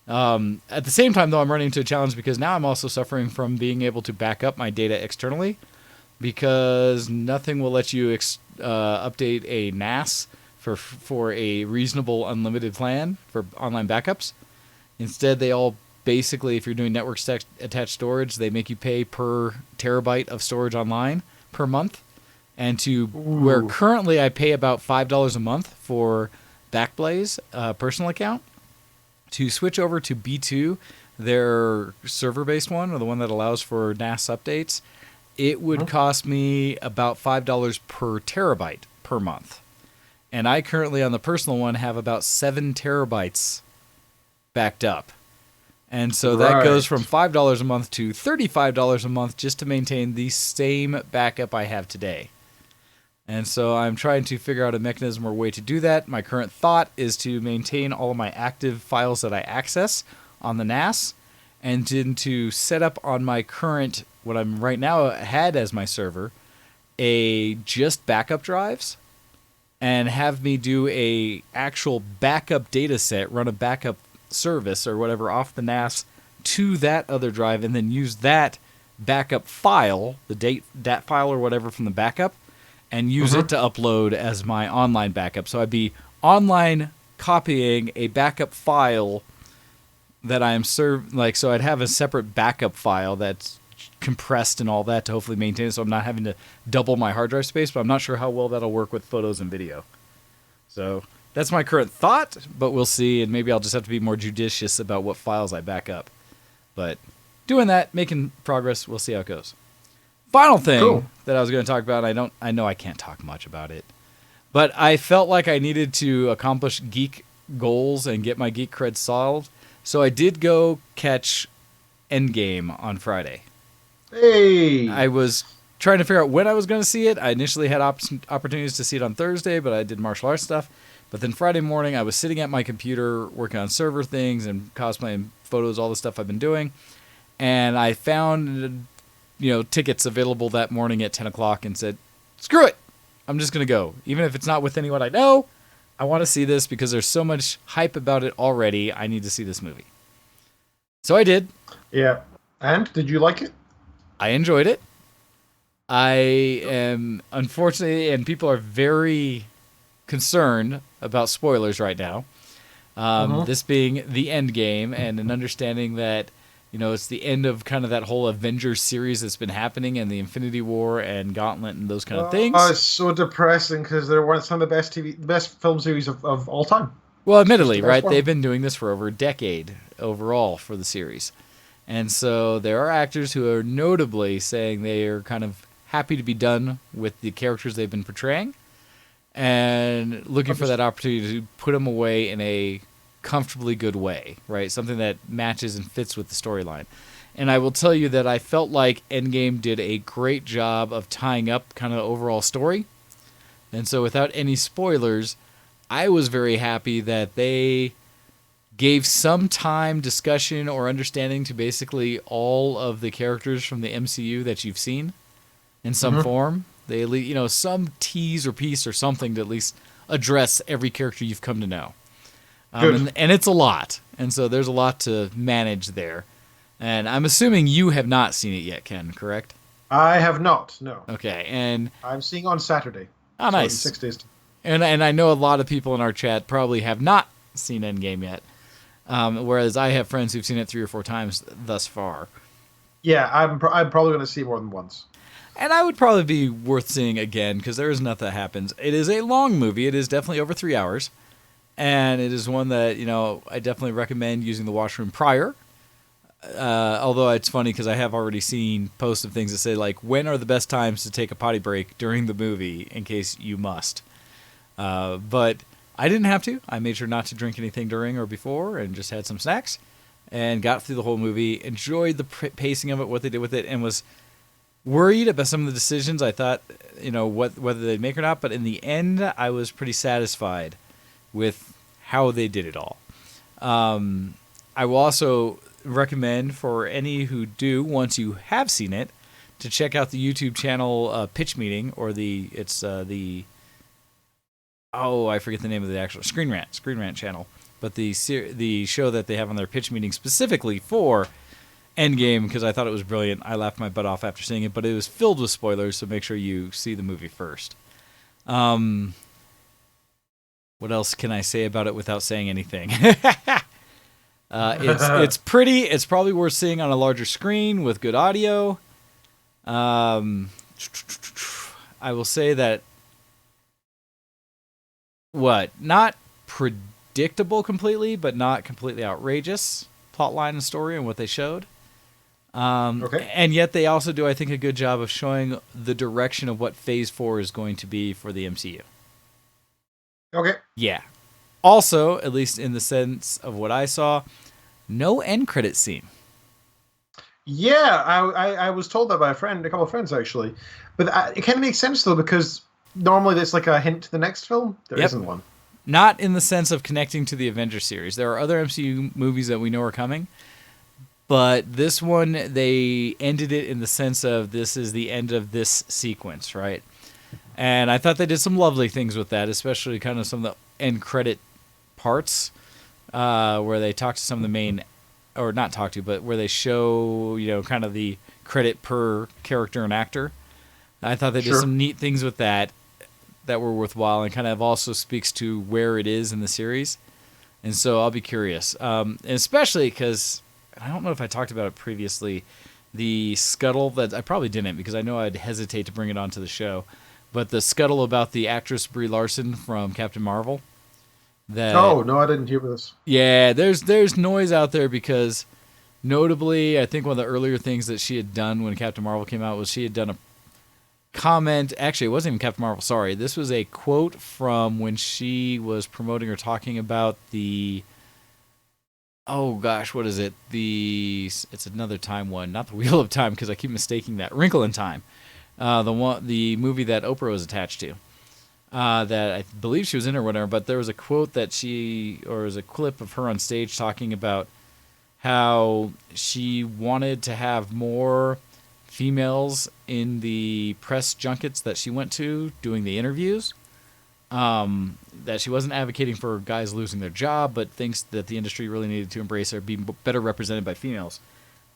At the same time, though, I'm running into a challenge, because now I'm also suffering from being able to back up my data externally, because nothing will let you update a NAS for a reasonable unlimited plan for online backups. Instead, they all basically, if you're doing network attached storage, they make you pay per terabyte of storage online per month. And where currently I pay about $5 a month for Backblaze personal account, to switch over to B2, their server-based one, or the one that allows for NAS updates, it would cost me about $5 per terabyte per month. And I currently, on the personal one, have about 7 terabytes backed up. And so that goes from $5 a month to $35 a month just to maintain the same backup I have today. And so I'm trying to figure out a mechanism or way to do that. My current thought is to maintain all of my active files that I access on the NAS, and then to set up on my current, what I'm right now had as my server, just backup drives, and have me do a actual backup data set, run a backup service or whatever off the NAS to that other drive, and then use that backup file, the DAT file or whatever from the backup, and use it to upload as my online backup. So I'd be online copying a backup file that I am so I'd have a separate backup file that's compressed and all that to hopefully maintain it, so I'm not having to double my hard drive space, but I'm not sure how well that'll work with photos and video. So that's my current thought, but we'll see, and maybe I'll just have to be more judicious about what files I back up. But doing that, making progress, we'll see how it goes. Final thing that I was going to talk about, I know I can't talk much about it, but I felt like I needed to accomplish geek goals and get my Geek Cred solved, so I did go catch Endgame on Friday. Hey! I was trying to figure out when I was going to see it. I initially had opportunities to see it on Thursday, but I did martial arts stuff. But then Friday morning, I was sitting at my computer working on server things and cosplay and photos, all the stuff I've been doing. And I found, tickets available that morning at 10 o'clock and said, screw it. I'm just going to go. Even if it's not with anyone I know, I want to see this because there's so much hype about it already. I need to see this movie. So I did. Yeah. And did you like it? I enjoyed it. I am, unfortunately, and people are very concerned about spoilers right now. This being the Endgame, and an understanding that, it's the end of kind of that whole Avengers series that's been happening, and the Infinity War and Gauntlet and those kind of things. Oh, it's so depressing because they're one of some of the best film series of all time. Well, admittedly, right? They've been doing this for over a decade overall for the series. And so there are actors who are notably saying they are kind of happy to be done with the characters they've been portraying and looking for that opportunity to put them away in a comfortably good way, right? Something that matches and fits with the storyline. And I will tell you that I felt like Endgame did a great job of tying up kind of the overall story. And so without any spoilers, I was very happy that they gave some time, discussion, or understanding to basically all of the characters from the MCU that you've seen in some form. They, some tease or piece or something to at least address every character you've come to know. And it's a lot. And so there's a lot to manage there. And I'm assuming you have not seen it yet, Ken, correct? I have not, no. Okay, and I'm seeing on Saturday. Oh, nice. So in 6 days. And I know a lot of people in our chat probably have not seen Endgame yet. Whereas I have friends who've seen it 3 or 4 times thus far. Yeah, I'm probably going to see it more than once. And I would probably be worth seeing again because there is enough that happens. It is a long movie. It is definitely over 3 hours. And it is one that, I definitely recommend using the washroom prior. Although it's funny because I have already seen posts of things that say, like, when are the best times to take a potty break during the movie in case you must. But I didn't have to. I made sure not to drink anything during or before and just had some snacks and got through the whole movie, enjoyed the pacing of it, what they did with it, and was worried about some of the decisions I thought, whether they'd make or not. But in the end, I was pretty satisfied with how they did it all. I will also recommend for any who do, once you have seen it, to check out the YouTube channel Pitch Meeting, or I forget the name of the actual Screen Rant channel, but the show that they have on their Pitch Meeting specifically for Endgame, because I thought it was brilliant. I laughed my butt off after seeing it, but it was filled with spoilers, so make sure you see the movie first. What else can I say about it without saying anything? It's pretty. It's probably worth seeing on a larger screen with good audio. I will say that not predictable completely, but not completely outrageous plotline and story and what they showed. Okay. And yet they also do, I think, a good job of showing the direction of what Phase 4 is going to be for the MCU. Okay. Yeah. Also, at least in the sense of what I saw, no end credit scene. Yeah, I was told that by a couple of friends actually, but it kind of makes sense though because normally there's like a hint to the next film. There isn't one. Not in the sense of connecting to the Avengers series. There are other MCU movies that we know are coming, but this one they ended it in the sense of this is the end of this sequence, right? And I thought they did some lovely things with that, especially kind of some of the end credit parts where they talk to some of the main, or not talk to, but where they show, kind of the credit per character and actor. I thought they did some neat things with that were worthwhile and kind of also speaks to where it is in the series. And so I'll be curious. And especially because, I don't know if I talked about it previously, the scuttle that I probably didn't because I know I'd hesitate to bring it onto the show, but the scuttle about the actress Brie Larson from Captain Marvel. Oh no, I didn't hear this. Yeah, there's noise out there because, notably, I think one of the earlier things that she had done when Captain Marvel came out was she had done a comment. Actually, it wasn't even Captain Marvel. Sorry, this was a quote from when she was promoting or talking about the. Oh gosh, what is it? It's another time one, not the Wheel of Time, because I keep mistaking that. Wrinkle in Time, the movie that Oprah was attached to, that I believe she was in or whatever. But there was a quote that or was a clip of her on stage talking about how she wanted to have more females in the press junkets that she went to doing the interviews. That she wasn't advocating for guys losing their job, but thinks that the industry really needed to embrace or be better represented by females.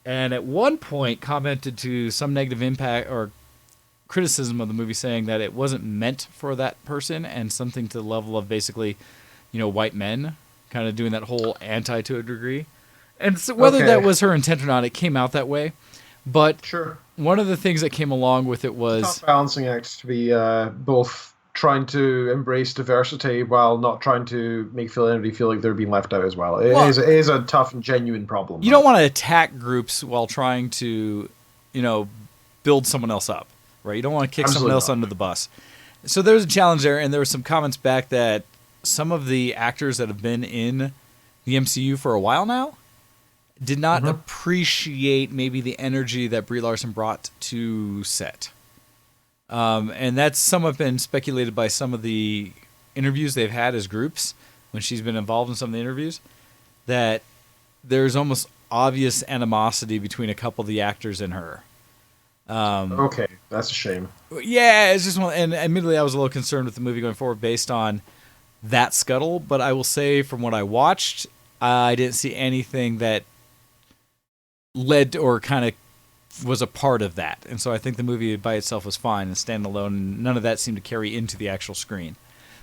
And at one point commented to some negative impact or criticism of the movie, saying that it wasn't meant for that person, and something to the level of basically, white men kind of doing that whole anti to a degree. And so whether that was her intent or not, it came out that way. But sure, one of the things that came along with it was tough balancing act to be both trying to embrace diversity while not trying to make anybody feel like they're being left out as well. It is a tough and genuine problem. You don't want to attack groups while trying to, build someone else up, right? You don't want to kick someone else under the bus. So there's a challenge there, and there were some comments back that some of the actors that have been in the MCU for a while now did not appreciate maybe the energy that Brie Larson brought to set. And that's somewhat been speculated by some of the interviews they've had as groups when she's been involved in some of the interviews, that there's almost obvious animosity between a couple of the actors and her. Okay, that's a shame. Yeah, it's just one, and admittedly I was a little concerned with the movie going forward based on that scuttle, but I will say from what I watched, I didn't see anything that led or kind of was a part of that. And so I think the movie by itself was fine and standalone, and none of that seemed to carry into the actual screen.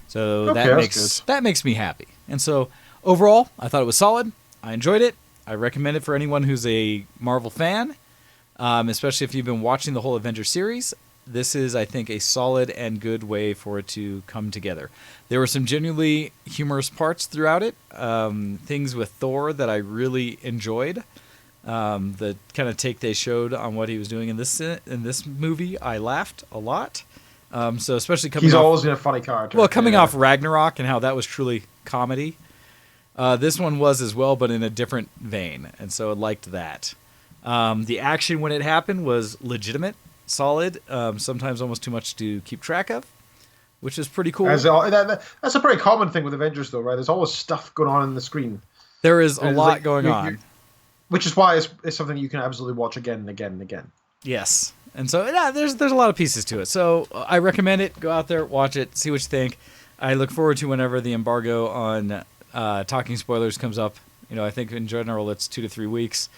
So that makes me happy. And so overall, I thought it was solid. I enjoyed it. I recommend it for anyone who's a Marvel fan, especially if you've been watching the whole Avengers series. This is, I think, a solid and good way for it to come together. There were some genuinely humorous parts throughout it, things with Thor that I really enjoyed. The kind of take they showed on what he was doing in this movie, I laughed a lot. So especially coming, he's always been a funny character. Well, coming off Ragnarok and how that was truly comedy, this one was as well, but in a different vein, and so I liked that. The action when it happened was legitimate, solid. Sometimes almost too much to keep track of, which is pretty cool. That's a pretty common thing with Avengers, though, right? There's always stuff going on in the screen. There is a lot going on. Which is why it's something you can absolutely watch again and again and again. Yes. And so, yeah, there's a lot of pieces to it. So I recommend it. Go out there, watch it, see what you think. I look forward to whenever the embargo on talking spoilers comes up. I think in general it's 2 to 3 weeks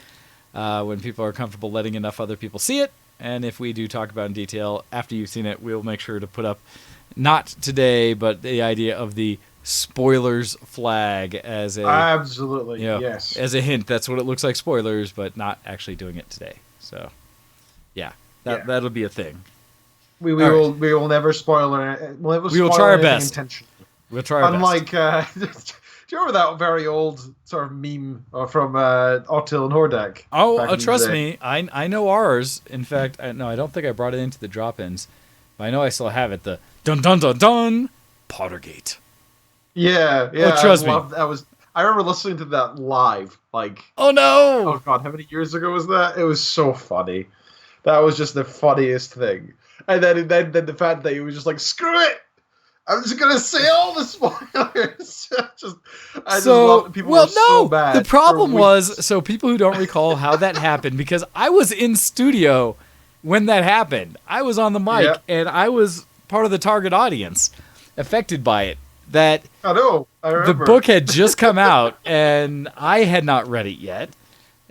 when people are comfortable letting enough other people see it. And if we do talk about it in detail after you've seen it, we'll make sure to put up, not today, but the idea of the spoilers flag as a absolutely yes, as a hint. That's what it looks like, spoilers, but not actually doing it today. So that'll be a thing. We will never spoil it. We will try our best. We'll try our best. Unlike do you remember that very old sort of meme from Ottil and Hordak? Oh, trust me, I know ours. In fact, I don't think I brought it into the drop-ins, but I know I still have it. The dun dun dun dun Pottergate. Yeah. Oh, trust me. I remember listening to that live. Oh no! Oh god, how many years ago was that? It was so funny. That was just the funniest thing. And then the fact that he was just like, screw it! I'm just gonna say all the spoilers. I just love people. Well, so bad. The problem was, so people who don't recall how that happened, because I was in studio when that happened. I was on the mic, and I was part of the target audience affected by it. That I know. I remember. The book had just come out, and I had not read it yet.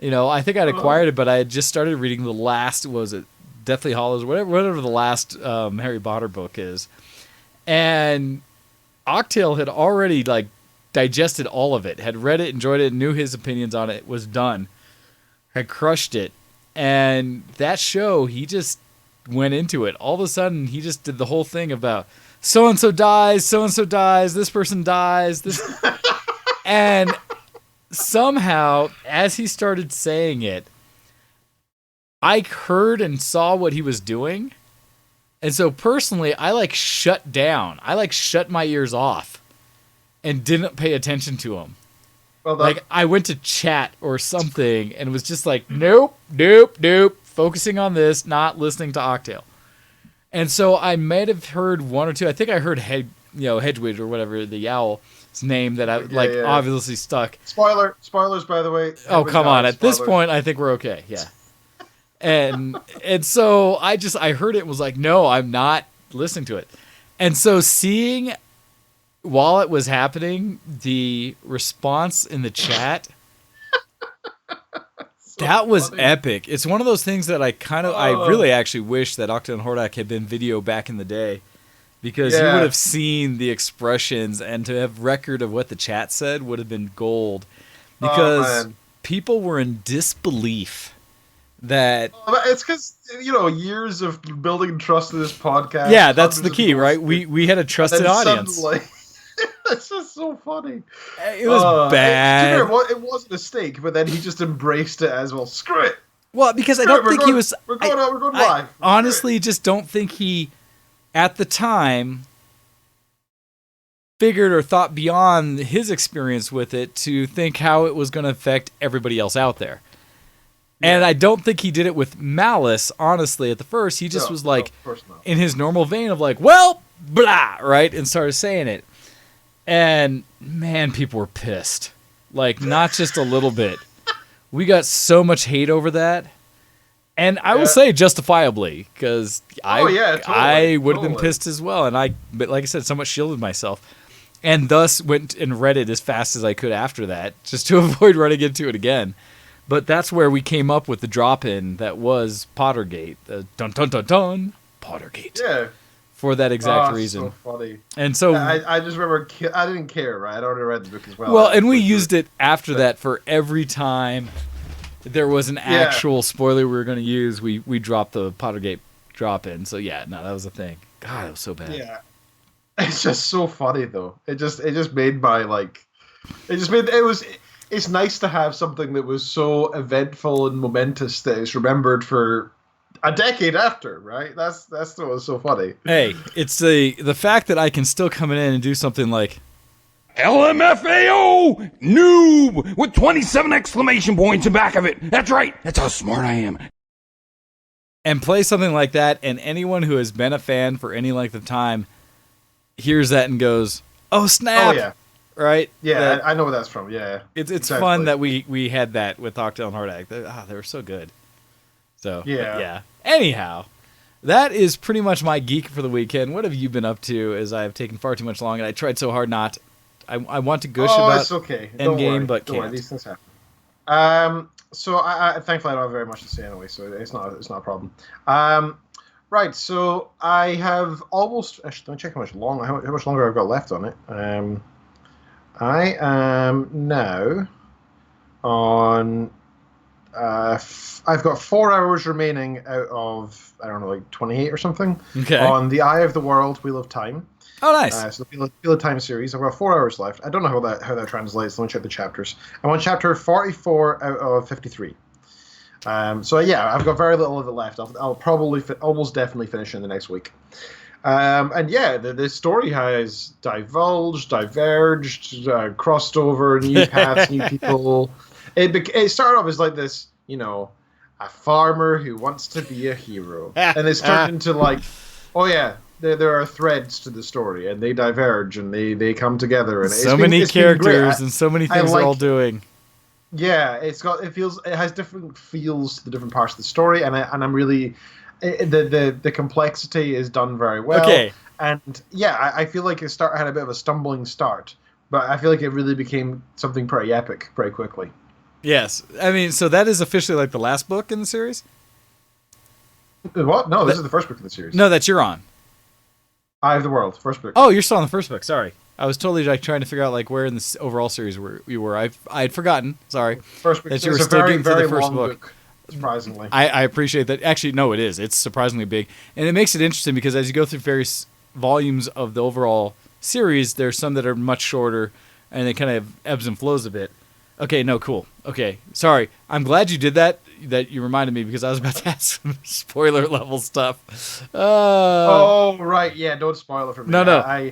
I think I'd acquired it, but I had just started reading the last, was it Deathly Hallows, whatever the last Harry Potter book is. And Octail had already digested all of it, had read it, enjoyed it, knew his opinions on it, was done, had crushed it. And that show, he just went into it. All of a sudden, he just did the whole thing about so-and-so dies, this person dies, this... And somehow, as he started saying it, I heard and saw what he was doing. And so personally, I like shut down. I like shut my ears off and didn't pay attention to him. Well, like I went to chat or something and was just like, nope, focusing on this, not listening to Octail. And so I might have heard one or two. I think I heard Hedwig or whatever, the owl's name that I obviously stuck. Spoilers, by the way. Oh, come on. At this point, I think we're okay. Yeah. And so I heard it and was like, no, I'm not listening to it. And so seeing while it was happening, the response in the chat, that was funny. Epic. It's one of those things that I really actually wish that Octa and Hordak had been video back in the day, because you would have seen the expressions, and to have record of what the chat said would have been gold, because people were in disbelief. That it's because years of building trust in this podcast. Yeah, that's the key, right? We had a trusted audience. Suddenly, it's just so funny. It was bad. It was a mistake, but then he just embraced it as well. Screw it. Well, because I don't think he was. We're going live. I honestly just don't think he, at the time, figured or thought beyond his experience with it to think how it was going to affect everybody else out there. And I don't think he did it with malice, honestly, at the first. He just was like, in his normal vein of like, well, blah, right? And started saying it. And, man, people were pissed. Like, not just a little bit. We got so much hate over that. And I will say justifiably, because I would have been pissed as well. But like I said, somewhat shielded myself. And thus went and read it as fast as I could after that, just to avoid running into it again. But that's where we came up with the drop-in that was Pottergate. Dun, Pottergate. Yeah. For that exact reason. So funny. And so... I just remember, I didn't care, right? I'd already read the book as well. Well, and we used it after that for every time there was an actual spoiler we were going to use, we dropped the Pottergate drop-in. So yeah, no, that was a thing. God, it was so bad. Yeah. It's just so funny, though. It just made my, like... It's nice to have something that was so eventful and momentous that is remembered for a decade after, right? That's what was so funny. Hey, it's the fact that I can still come in and do something like LMFAO noob with 27 exclamation points in back of it. That's right. That's how smart I am. And play something like that, and anyone who has been a fan for any length of time hears that and goes, "Oh snap!" Oh yeah. Right? Yeah, I know where that's from. Yeah, it's exactly. Fun that we had that with Octail and Hordak. They were so good. So yeah. Anyhow, that is pretty much my geek for the weekend. What have you been up to? As I have taken far too much long, and I tried so hard not. I want to gush about it's okay. Endgame, but don't can't. worry. These things happen. So I thankfully I don't have very much to say anyway, so it's not a problem. Right, so I have almost. Actually, let me check how much longer I've got left on it. I am now on. I've got 4 hours remaining out of, I don't know, like 28 or something. Okay. On The Eye of the World, Wheel of Time. Oh, nice. So the Wheel of Time series. I've got 4 hours left. I don't know how that translates. Let me check the chapters. I'm on chapter 44 out of 53. So yeah, I've got very little of it left. I'll probably almost definitely finish in the next week. And yeah, the story has diverged, crossed over, new paths, new people. It started off as like this, a farmer who wants to be a hero, and it's turned into like, oh yeah, there are threads to the story, and they diverge, and they come together, and so many characters and so many things they're all doing. Yeah, it has different feels to the different parts of the story, and I'm really. The complexity is done very well. Okay. And yeah, I feel like it had a bit of a stumbling start, but I feel like it really became something pretty epic pretty quickly. Yes. I mean, so that is officially like the last book in the series? What? No, this is the first book in the series. No, that you're on. Eye of the World, first book. Oh, you're still on the first book. Sorry. I was totally like trying to figure out like where in the overall series you were. I had forgotten. Sorry. First book. That you were still getting to the first book. surprisingly. I appreciate that. Actually, no, it is. It's surprisingly big. And it makes it interesting because as you go through various volumes of the overall series, there's some that are much shorter and it kind of ebbs and flows a bit. Okay, no, cool. Okay, sorry. I'm glad you did that you reminded me because I was about to ask some spoiler level stuff. Oh, right. Yeah, don't spoil it for me. No. I'll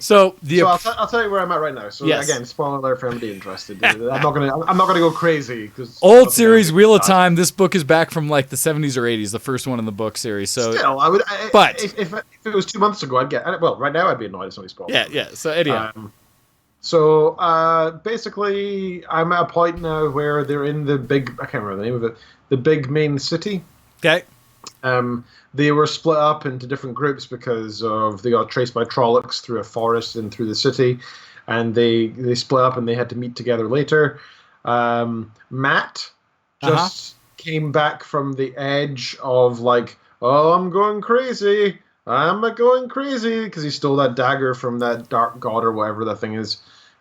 tell you where I'm at right now. So Yes. again, spoiler alert for anybody interested. I'm not gonna go crazy because Old series, Wheel of Time. This book is back from like the 70s or 80s, the first one in the book series. So still, I would. But- if it was 2 months ago, I'd get. Well, right now I'd be annoyed if somebody spoiled. yeah. So anyhow, So basically, I'm at a point now where they're in the big. I can't remember the name of it. The big main city. okay. They were split up into different groups because they got chased by Trollocs through a forest and through the city, and they split up and they had to meet together later. Matt just came back from the edge of like, oh, I'm going crazy, because he stole that dagger from that dark god or whatever that thing is,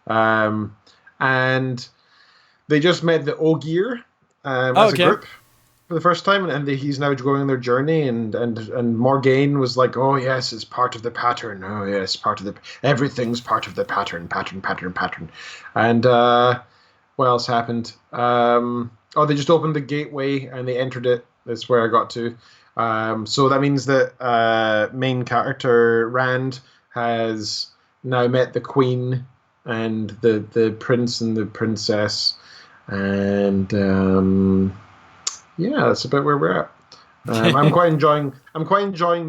and they just met the Ogier as a group for the first time, and he's now going on their journey, and Morgaine was like, oh yes, it's part of the pattern. Oh yes, everything's part of the pattern. And what else happened? They just opened the gateway and they entered it. That's where I got to. So that means that main character Rand has now met the Queen and the prince and the princess, and yeah, that's about where we're at. I'm quite enjoying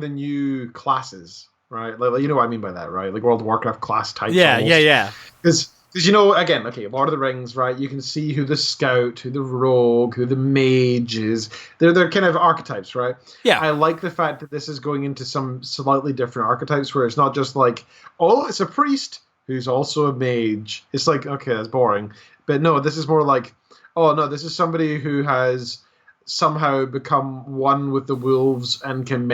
the new classes, right? Like you know what I mean by that, right? Like World of Warcraft class types. Yeah. Because you know, again, okay, Lord of the Rings, right? You can see who the scout, who the rogue, who the mage is. They're kind of archetypes, right? Yeah. I like the fact that this is going into some slightly different archetypes where it's not just like, oh, it's a priest who's also a mage. It's like, okay, that's boring. But no, this is more like, oh no, this is somebody who has somehow become one with the wolves and can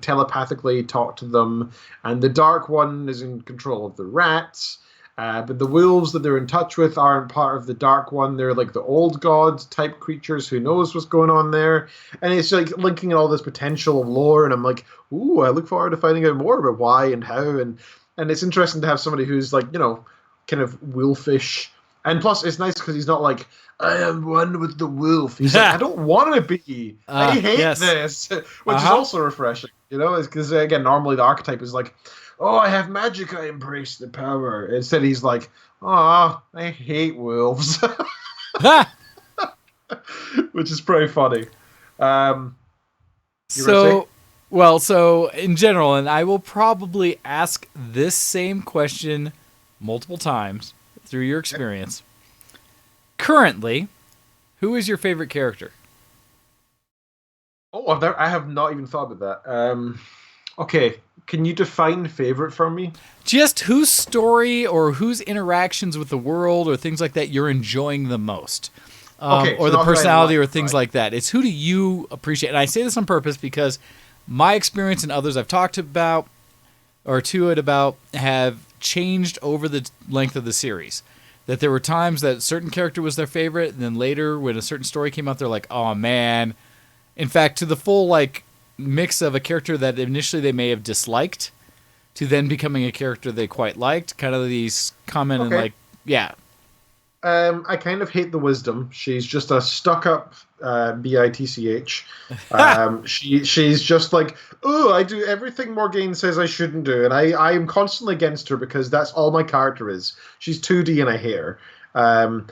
telepathically talk to them. And the Dark One is in control of the rats. But the wolves that they're in touch with aren't part of the Dark One. They're like the old god type creatures. Who knows what's going on there? And it's like linking all this potential of lore. And I'm like, ooh, I look forward to finding out more about why and how. And it's interesting to have somebody who's like, you know, kind of wolfish. And plus, it's nice because he's not like, I am one with the wolf. He's like, I don't want to be. I hate this, which is also refreshing. You know, because again, normally the archetype is like, oh, I have magic, I embrace the power. Instead, he's like, oh, I hate wolves. Which is pretty funny. So in general, and I will probably ask this same question multiple times through your experience. Currently, who is your favorite character? Oh, I have not even thought about that. Okay, can you define favorite for me? Just whose story or whose interactions with the world or things like that you're enjoying the most. Or the personality or things like that. It's who do you appreciate? And I say this on purpose because my experience and others I've talked about have changed over the length of the series. That there were times that a certain character was their favorite, and then later when a certain story came out, they're like, oh man. In fact, to the full like mix of a character that initially they may have disliked to then becoming a character they quite liked. Kind of these common and like, yeah. I kind of hate the wisdom. She's just a stuck-up bitch. She's just like, oh, I do everything Morgaine says I shouldn't do, and I am constantly against her because that's all my character is. She's 2D and I hate her. And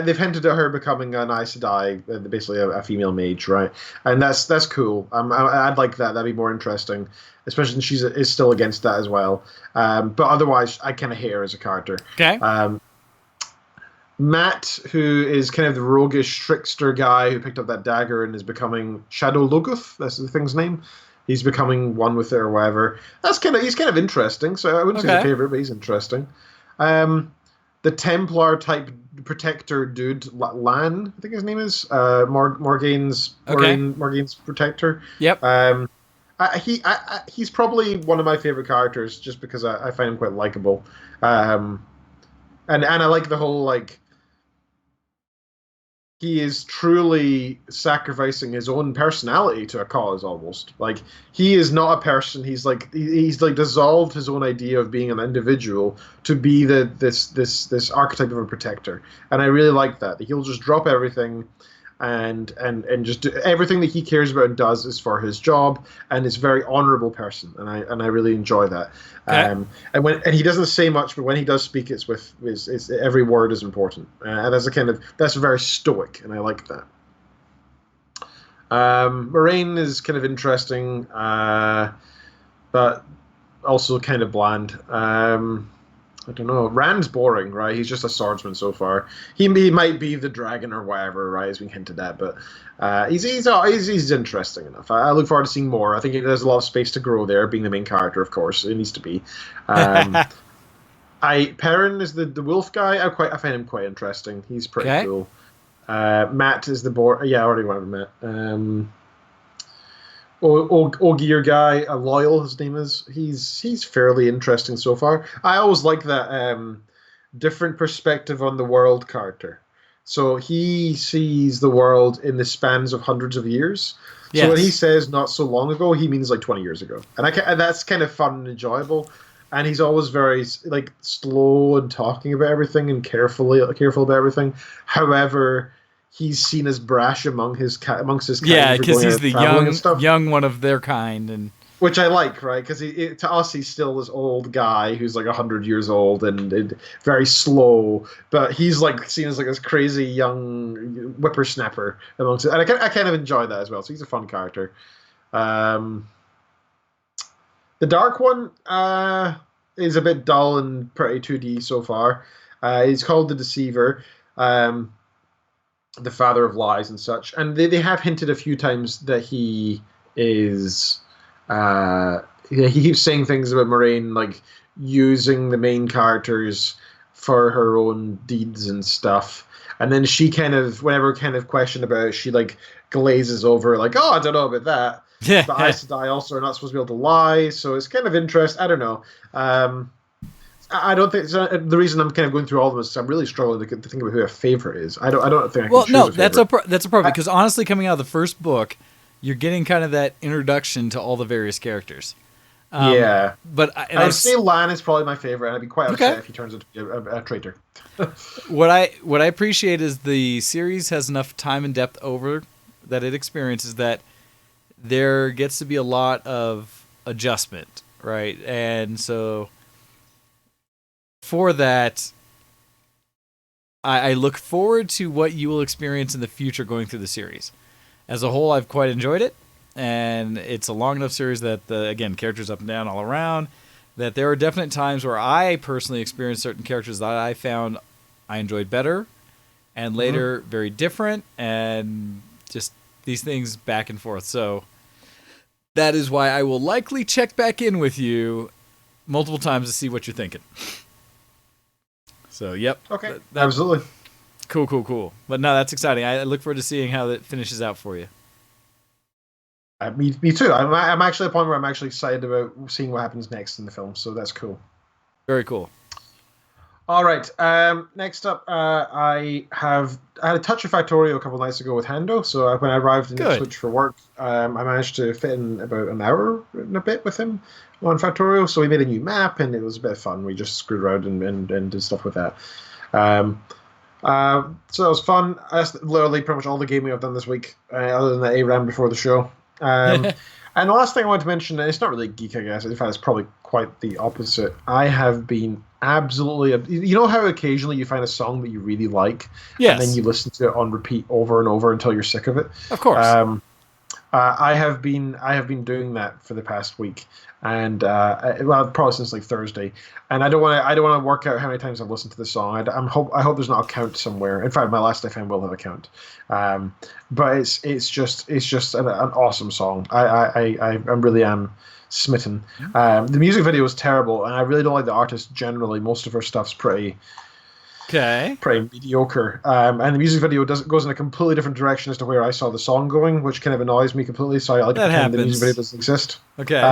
they've hinted at her becoming an Aes Sedai, basically a female mage, right? And that's cool. I'd like that. That'd be more interesting, especially since she is still against that as well. But otherwise, I kind of hate her as a character. Okay. Matt, who is kind of the roguish trickster guy who picked up that dagger and is becoming Shadow Logoth, that's the thing's name. He's becoming one with it or whatever. He's kind of interesting. So I wouldn't say he's a favorite, but he's interesting. The Templar type protector dude, Lan, I think his name is, Morgaine's protector. Yep. He's probably one of my favorite characters just because I find him quite likable. And I like the whole like he is truly sacrificing his own personality to a cause, almost. Like, he is not a person. He's like dissolved his own idea of being an individual to be this archetype of a protector. And I really like that. He'll just drop everything and just do everything that he cares about and does is for his job, and is a very honorable person, and I really enjoy that. Okay. And he doesn't say much, but when he does speak, it's every word is important, and that's very stoic, and I like that. Moraine is kind of interesting, but also kind of bland. I don't know. Rand's boring, right? He's just a swordsman so far. He might be the dragon or whatever, right? As we hinted at, but he's interesting enough. I look forward to seeing more. I think there's a lot of space to grow there. Being the main character, of course, it needs to be. Perrin is the wolf guy. I find him quite interesting. He's pretty cool. Matt is the boar. Yeah, I already went with Matt. Ogier guy, Loyal, his name is. He's fairly interesting so far. I always like that different perspective on the world character. So he sees the world in the spans of hundreds of years. Yes. So when he says "not so long ago," he means like 20 years ago, and that's kind of fun and enjoyable. And he's always very like slow and talking about everything and careful about everything. However, he's seen as brash amongst his kind. Yeah, because he's the young one of their kind, and which I like, right? Because to us, he's still this old guy who's like 100 years old and very slow, but he's like seen as like this crazy young whippersnapper amongst it, and I kind of enjoy that as well. So he's a fun character. The Dark One is a bit dull and pretty 2D so far. He's called the Deceiver. The father of lies and such, and they have hinted a few times that he is he keeps saying things about Moraine, like using the main characters for her own deeds and stuff, and then she kind of, whenever kind of questioned about it, she like glazes over like, oh, I don't know about that. Yeah. But Aes Sedai also are not supposed to be able to lie, so it's kind of interesting. I don't know. I don't think the reason I'm kind of going through all of them is I'm really struggling to think about who a favorite is. I don't think I can choose a favorite. That's a problem, because honestly, coming out of the first book, you're getting kind of that introduction to all the various characters. Yeah, but I'd say Lan is probably my favorite, and I'd be quite upset if he turns out to be a traitor. What I appreciate is the series has enough time and depth over that it experiences that there gets to be a lot of adjustment, right? And so for that, I look forward to what you will experience in the future going through the series. As a whole, I've quite enjoyed it, and it's a long enough series that, again, characters up and down all around, that there are definite times where I personally experienced certain characters that I found I enjoyed better, and later very different, and just these things back and forth. So that is why I will likely check back in with you multiple times to see what you're thinking. So, yep. Okay, absolutely. Cool. But no, that's exciting. I look forward to seeing how that finishes out for you. Me too. I'm actually at a point where I'm actually excited about seeing what happens next in the film, so that's cool. Very cool. All right. Next up, I had a touch of Factorio a couple of nights ago with Hando. So when I arrived in Ipswich for work, I managed to fit in about an hour and a bit with him on Factorio. So we made a new map, and it was a bit of fun. We just screwed around and did stuff with that. So it was fun. That's literally pretty much all the gaming I've done this week, other than the ARAM before the show. And the last thing I wanted to mention, and it's not really geek, I guess. In fact, it's probably quite the opposite. I have been absolutely... You know how occasionally you find a song that you really like, yes, and then you listen to it on repeat over and over until you're sick of it? Of course. I have been doing that for the past week, and probably since like Thursday. And I don't want to work out how many times I've listened to the song. I hope there's not a count somewhere. In fact, my Last FM will have a count. But it's just an awesome song. I really am smitten. The music video is terrible, and I really don't like the artist generally. Most of her stuff's pretty mediocre. And the music video goes in a completely different direction as to where I saw the song going, which kind of annoys me completely. So I like to pretend the music video doesn't exist. Okay.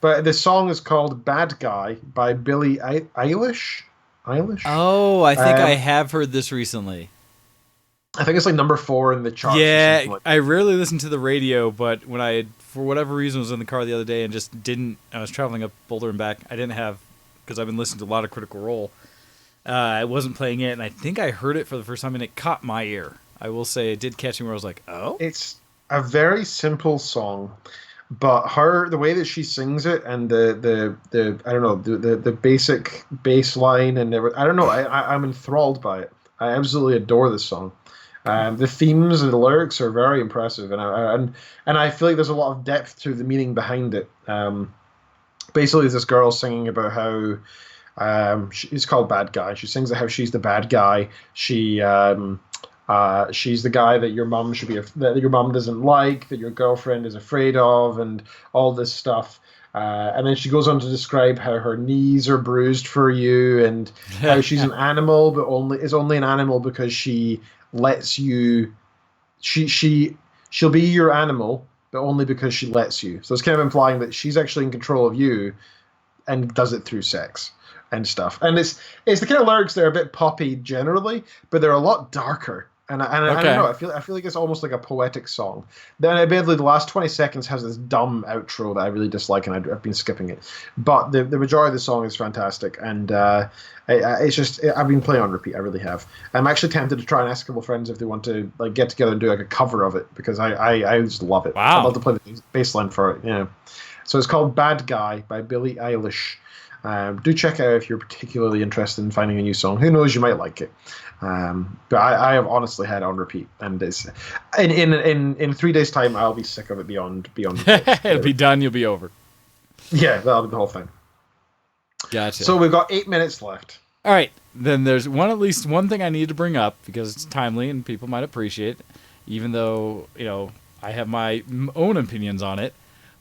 But the song is called "Bad Guy" by Billie Eilish. Oh, I think I have heard this recently. I think it's like number 4 in the charts. Or Yeah, something like I rarely listen to the radio, but when I, for whatever reason, was in the car the other day and just didn't, I was traveling up Boulder and back, I didn't have, because I've been listening to a lot of Critical Role, I wasn't playing it, and I think I heard it for the first time, and it caught my ear. I will say it did catch me where I was like, oh? It's a very simple song, but the way that she sings it, and the I don't know, the basic bass line and everything, I don't know, I'm enthralled by it. I absolutely adore this song. The themes and the lyrics are very impressive, and I feel like there's a lot of depth to the meaning behind it. Basically, this girl singing about how she's called Bad Guy. She sings how she's the bad guy. She's the guy that your mom that your mom doesn't like, that your girlfriend is afraid of, and all this stuff. And then she goes on to describe how her knees are bruised for you, and how she's an animal, but only an animal because she lets you. She'll be your animal, but only because she lets you. So it's kind of implying that she's actually in control of you, and does it through sex and stuff. And it's the kind of lyrics that are a bit poppy generally, but they're a lot darker. And I don't know. I feel like it's almost like a poetic song. Then, admittedly, the last 20 seconds has this dumb outro that I really dislike, and I've been skipping it. But the majority of the song is fantastic, and it's just I've been playing on repeat. I really have. I'm actually tempted to try and ask a couple of friends if they want to like get together and do like a cover of it, because I just love it. Wow. I'd love to play the bass line for it. Yeah. So it's called "Bad Guy" by Billie Eilish. Do check it out if you're particularly interested in finding a new song. Who knows, you might like it. But I have honestly had it on repeat, and it's in 3 days' time I'll be sick of it beyond. It'll be done. You'll be over. Yeah, that'll be the whole thing. Gotcha. So we've got 8 minutes left. All right, then there's at least one thing I need to bring up because it's timely and people might appreciate it, even though I have my own opinions on it.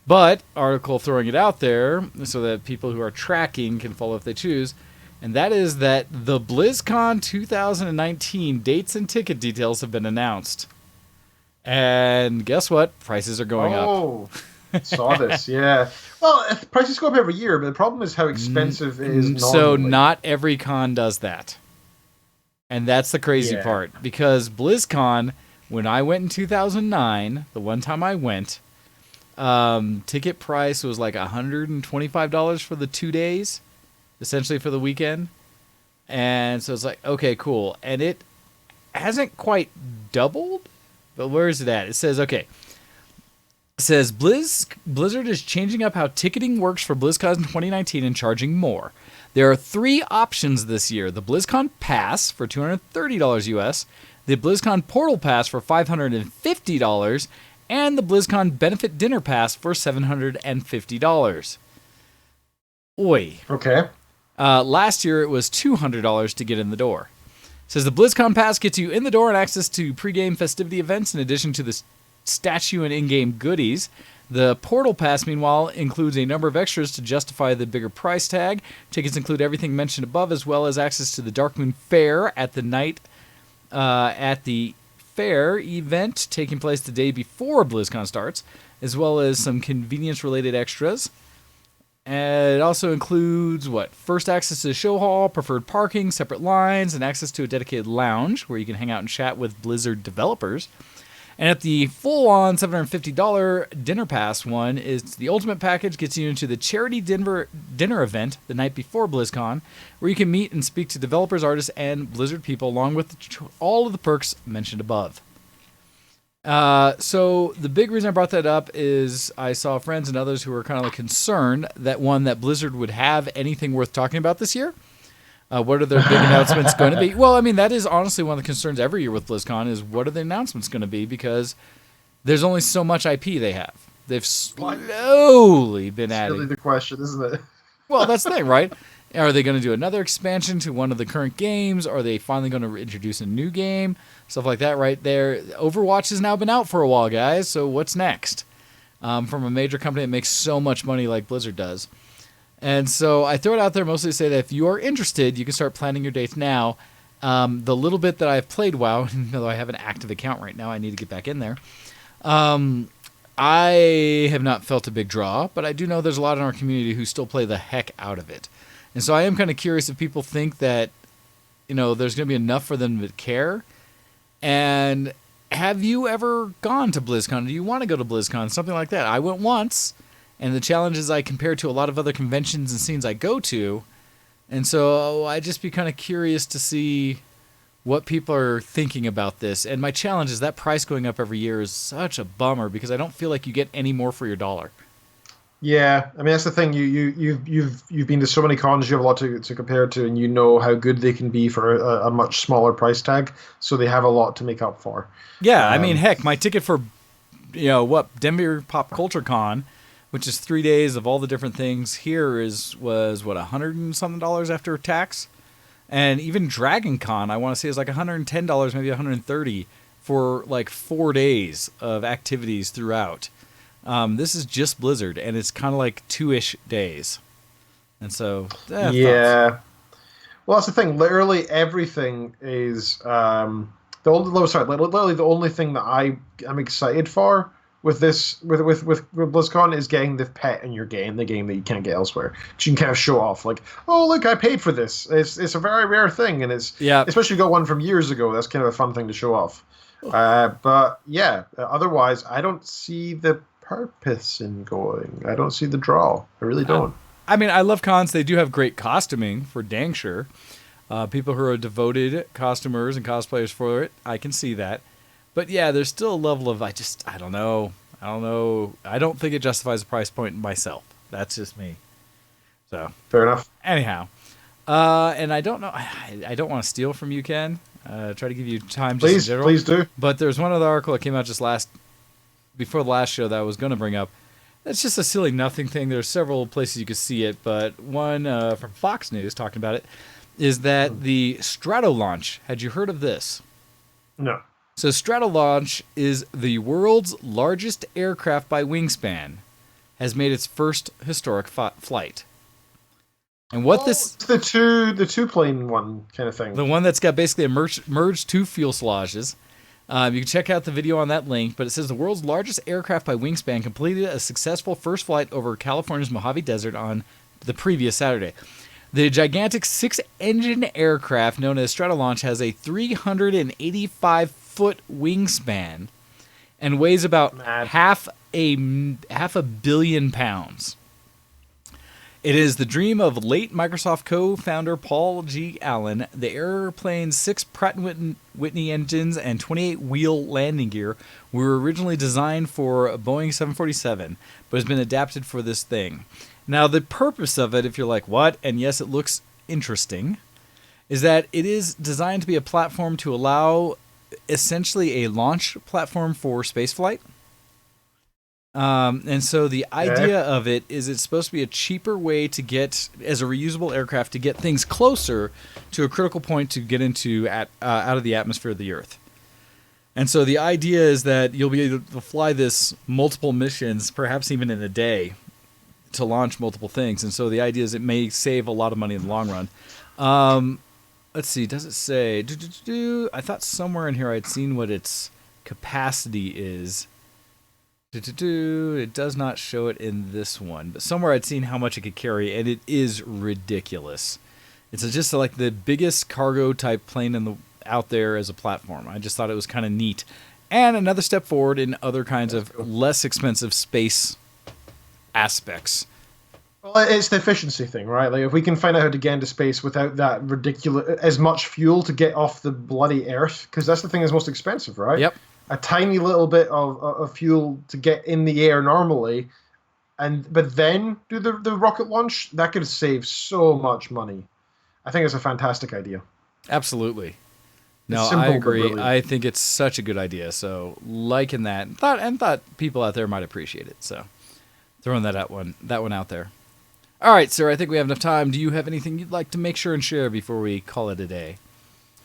But article throwing it out there so that people who are tracking can follow if they choose. And that is that the BlizzCon 2019 dates and ticket details have been announced. And guess what? Prices are going up. Oh, saw this, yeah. Well, prices go up every year, but the problem is how expensive it is normally. So not every con does that. And that's the crazy part. Because BlizzCon, when I went in 2009, the one time I went, ticket price was like $125 for the 2 days. Essentially for the weekend. And so it's like, okay, cool. And it hasn't quite doubled, but where is it at? It says, okay. It says Blizzard is changing up how ticketing works for BlizzCon in 2019 and charging more. There are 3 options this year. The BlizzCon Pass for $230 US, the BlizzCon Portal Pass for $550, and the BlizzCon Benefit Dinner Pass for $750. Oi. Okay. Last year, it was $200 to get in the door. It says the BlizzCon Pass gets you in the door and access to pregame festivity events in addition to the statue and in-game goodies. The Portal Pass, meanwhile, includes a number of extras to justify the bigger price tag. Tickets include everything mentioned above, as well as access to the Darkmoon Fair at the fair event taking place the day before BlizzCon starts, as well as some convenience-related extras. And it also includes, first access to the show hall, preferred parking, separate lines, and access to a dedicated lounge where you can hang out and chat with Blizzard developers. And at the full-on $750 dinner pass one, is the ultimate package, gets you into the charity dinner event the night before BlizzCon, where you can meet and speak to developers, artists, and Blizzard people, along with all of the perks mentioned above. So the big reason I brought that up is I saw friends and others who were kind of like concerned that Blizzard would have anything worth talking about this year. What are their big announcements going to be? Well, I mean, that is honestly one of the concerns every year with BlizzCon is what are the announcements going to be, because there's only so much IP they have. They've slowly been adding. That's really the question, isn't it? Well, that's the thing, right? Are they going to do another expansion to one of the current games? Are they finally going to introduce a new game? Stuff like that right there. Overwatch has now been out for a while, guys, so what's next? From a major company that makes so much money like Blizzard does. And so I throw it out there mostly to say that if you are interested, you can start planning your dates now. The little bit that I've played WoW, even though I have an active account right now, I need to get back in there. I have not felt a big draw, but I do know there's a lot in our community who still play the heck out of it. And so I am kind of curious if people think that, there's going to be enough for them to care. And have you ever gone to BlizzCon? Do you want to go to BlizzCon? Something like that. I went once, and the challenges I compared to a lot of other conventions and scenes I go to, and so I'd just be kind of curious to see what people are thinking about this. And my challenge is that price going up every year is such a bummer because I don't feel like you get any more for your dollar. Yeah, I mean that's the thing. You've been to so many cons. You have a lot to compare to, and you know how good they can be for a much smaller price tag. So they have a lot to make up for. Yeah, I mean, heck, my ticket for Denver Pop Culture Con, which is 3 days of all the different things here, was $100 and something after tax, and even Dragon Con I want to say is like $110, maybe $130 for like 4 days of activities throughout. This is just Blizzard, and it's kind of like 2-ish days. And so, yeah. Thoughts. Well, that's the thing. Literally everything is literally the only thing that I'm excited for with this with BlizzCon is getting the pet in your game, the game that you can't get elsewhere. Because you can kind of show off, like, oh look, I paid for this. It's a very rare thing, and especially if you got one from years ago. That's kind of a fun thing to show off. But yeah, otherwise, I don't see the purpose in going. I don't see the draw. I really don't. I mean, I love cons. They do have great costuming, for dang sure. People who are devoted costumers and cosplayers for it, I can see that. But yeah, there's still a level of I don't know. I don't think it justifies the price point myself. That's just me. So fair enough. Anyhow, and I don't know. I don't want to steal from you, Ken. Try to give you time. Just in general. Please do. But there's one other article that came out just before the last show that I was going to bring up. That's just a silly nothing thing. There's several places you could see it, but one from Fox News talking about it is that the Stratolaunch. Had you heard of this? No. So Stratolaunch is the world's largest aircraft by wingspan. Has made its first historic flight. And what this the two plane one kind of thing. The one that's got basically a merged two fuselages. You can check out the video on that link, but it says the world's largest aircraft by wingspan completed a successful first flight over California's Mojave Desert on the previous Saturday. The gigantic 6-engine aircraft known as Stratolaunch has a 385-foot wingspan and weighs about half a billion pounds. It is the dream of late Microsoft co-founder Paul G. Allen. The airplane's 6 Pratt & Whitney engines and 28-wheel landing gear were originally designed for a Boeing 747, but has been adapted for this thing. Now, the purpose of it, if you're like, what? And yes, it looks interesting, is that it is designed to be a platform to allow essentially a launch platform for spaceflight. And so the idea of it is it's supposed to be a cheaper way to get, as a reusable aircraft, to get things closer to a critical point to get into out of the atmosphere of the Earth. And so the idea is that you'll be able to fly this multiple missions, perhaps even in a day, to launch multiple things. And so the idea is it may save a lot of money in the long run. Let's see, does it say? I thought somewhere in here I'd seen what its capacity is. It does not show it in this one, but somewhere I'd seen how much it could carry, and it is ridiculous. It's just like the biggest cargo type plane out there as a platform. I just thought it was kind of neat, and another step forward in other kinds of less expensive space aspects. Well, it's the efficiency thing, right? Like if we can find out how to get into space without that ridiculous as much fuel to get off the bloody Earth, because that's the thing that's most expensive, right? Yep. A tiny little bit of fuel to get in the air normally, but then do the rocket launch, that could save so much money. I think it's a fantastic idea. Absolutely. No, I agree. I think it's such a good idea. So liking that, thought people out there might appreciate it. So throwing that one out there. All right, sir. I think we have enough time. Do you have anything you'd like to make sure and share before we call it a day?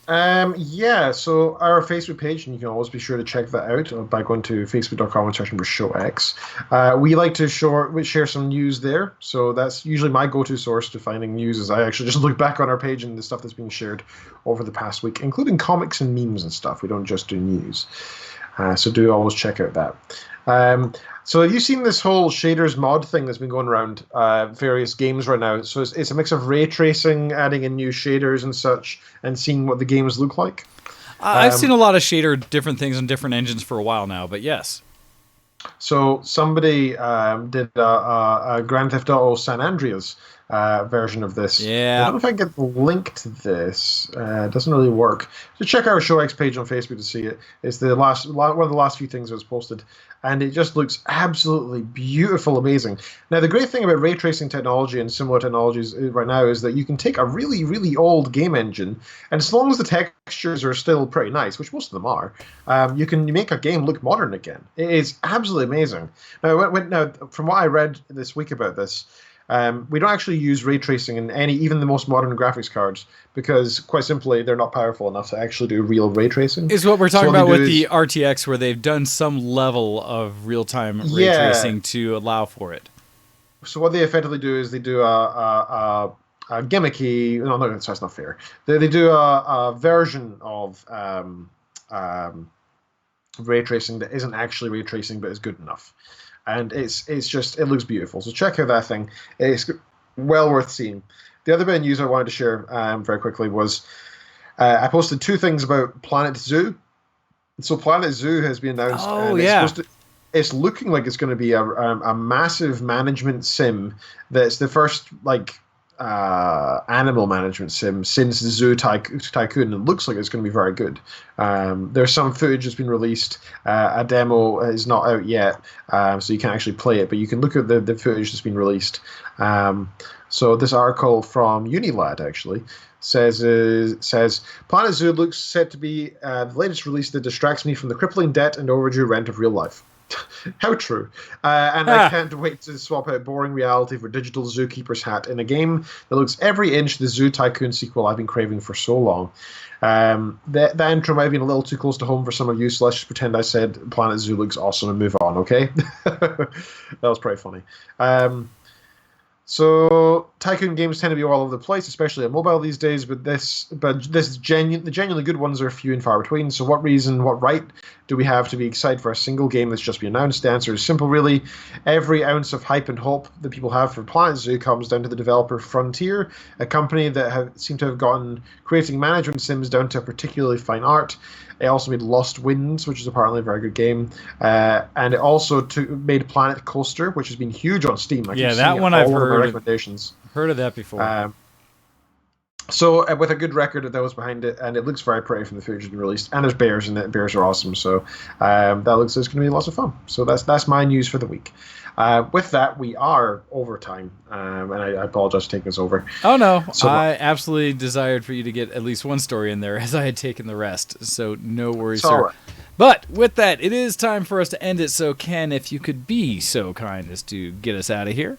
Yeah, so our Facebook page, and you can always be sure to check that out by going to facebook.com and searching for VtWShowX. We like to share some news there, so that's usually my go-to source to finding news, is I actually just look back on our page and the stuff that's being shared over the past week, including comics and memes and stuff. We don't just do news. So do always check out that. So have you seen this whole shaders mod thing that's been going around various games right now? So it's a mix of ray tracing, adding in new shaders and such, and seeing what the games look like. I've seen a lot of shader different things on different engines for a while now, but yes. So somebody did a Grand Theft Auto San Andreas version of this. Yeah. I don't know if I can get the link to this. It doesn't really work. So check our ShowX page on Facebook to see it. It's the one of the last few things that was posted, and it just looks absolutely beautiful, amazing. Now, the great thing about ray tracing technology and similar technologies right now is that you can take a really, really old game engine, and as long as the textures are still pretty nice, which most of them are, you can make a game look modern again. It is absolutely amazing. Now, from what I read this week about this, we don't actually use ray tracing in even the most modern graphics cards because, quite simply, they're not powerful enough to actually do real ray tracing. Is what we're talking about with the RTX, where they've done some level of real-time ray tracing to allow for it. So what they effectively do is they do a gimmicky. No, that's not fair. They do a version of ray tracing that isn't actually ray tracing, but is good enough. And it looks beautiful. So check out that thing. It's well worth seeing. The other bit of news I wanted to share very quickly was I posted 2 things about Planet Zoo. So Planet Zoo has been announced. Oh, yeah. It's looking like it's going to be a massive management sim that's the first animal management sim since the Zoo Tycoon. It looks like it's going to be very good. There's some footage that's been released. A demo is not out yet, so you can't actually play it, but you can look at the footage that's been released. So this article from Unilad actually says Planet Zoo looks set to be the latest release that distracts me from the crippling debt and overdue rent of real life. How true. And I can't wait to swap out boring reality for digital zookeeper's hat in a game that looks every inch the Zoo Tycoon sequel I've been craving for so long. That intro might have been a little too close to home for some of you, so let's just pretend I said Planet Zoo looks awesome and move on, okay? That was pretty funny. So Tycoon games tend to be all over the place, especially on mobile these days. But the genuinely good ones are few and far between. So what right do we have to be excited for a single game that's just been announced? The answer is simple, really. Every ounce of hype and hope that people have for Planet Zoo comes down to the developer Frontier, a company that seem to have gotten creating management sims down to a particularly fine art. It also made Lost Winds, which is apparently a very good game, and it also made Planet Coaster, which has been huge on Steam. That one I've heard. Recommendations. Heard of that before. So with a good record that was behind it, and it looks very pretty from the footage that's been released, and there's bears in it. Bears are awesome, so that looks like it's going to be lots of fun. So that's my news for the week. With that, we are over time, and I apologize for taking us over. Oh, no. So, I absolutely desired for you to get at least one story in there, as I had taken the rest, so no worries, sir. Right. But with that, it is time for us to end it, so Ken, if you could be so kind as to get us out of here.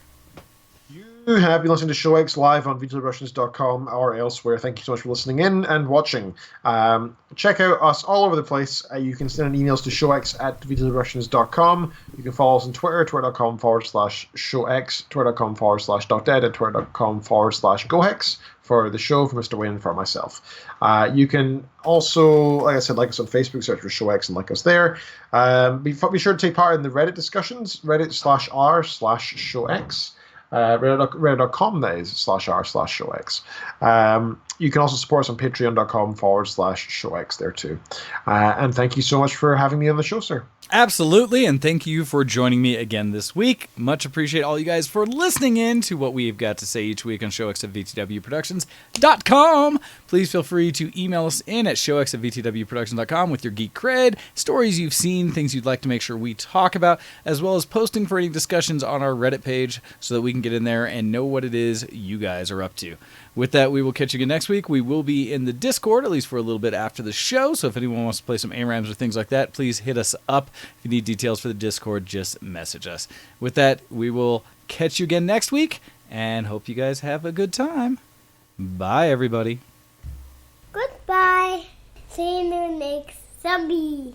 You have been listening to ShowX live on VtWShowX.com or elsewhere. Thank you so much for listening in and watching. Check out us all over the place. You can send emails to showx@VtWShowX.com. You can follow us on Twitter, twitter.com/showx, twitter.com/.dead, and twitter.com/gohex for the show, for Mr. Wayne, and for myself. You can also, like I said, like us on Facebook, search for ShowX and like us there. Be sure to take part in the Reddit discussions, reddit.r/ShowX. Reddit.com, that is, /r/ShowX. You can also support us on patreon.com/ShowX there too. And thank you so much for having me on the show, sir. Absolutely, and thank you for joining me again this week. Much appreciate all you guys for listening in to what we've got to say each week on showx@vtwproductions.com. Please feel free to email us in at showx@vtwproductions.com with your Geek Cred, stories you've seen, things you'd like to make sure we talk about, as well as posting for any discussions on our Reddit page so that we can get in there and know what it is you guys are up to. With that, we will catch you again next week. We will be in the Discord, at least for a little bit after the show, so if anyone wants to play some ARAMs or things like that, please hit us up. If you need details for the Discord, just message us. With that, we will catch you again next week, and hope you guys have a good time. Bye, everybody. Goodbye. See you next zombie.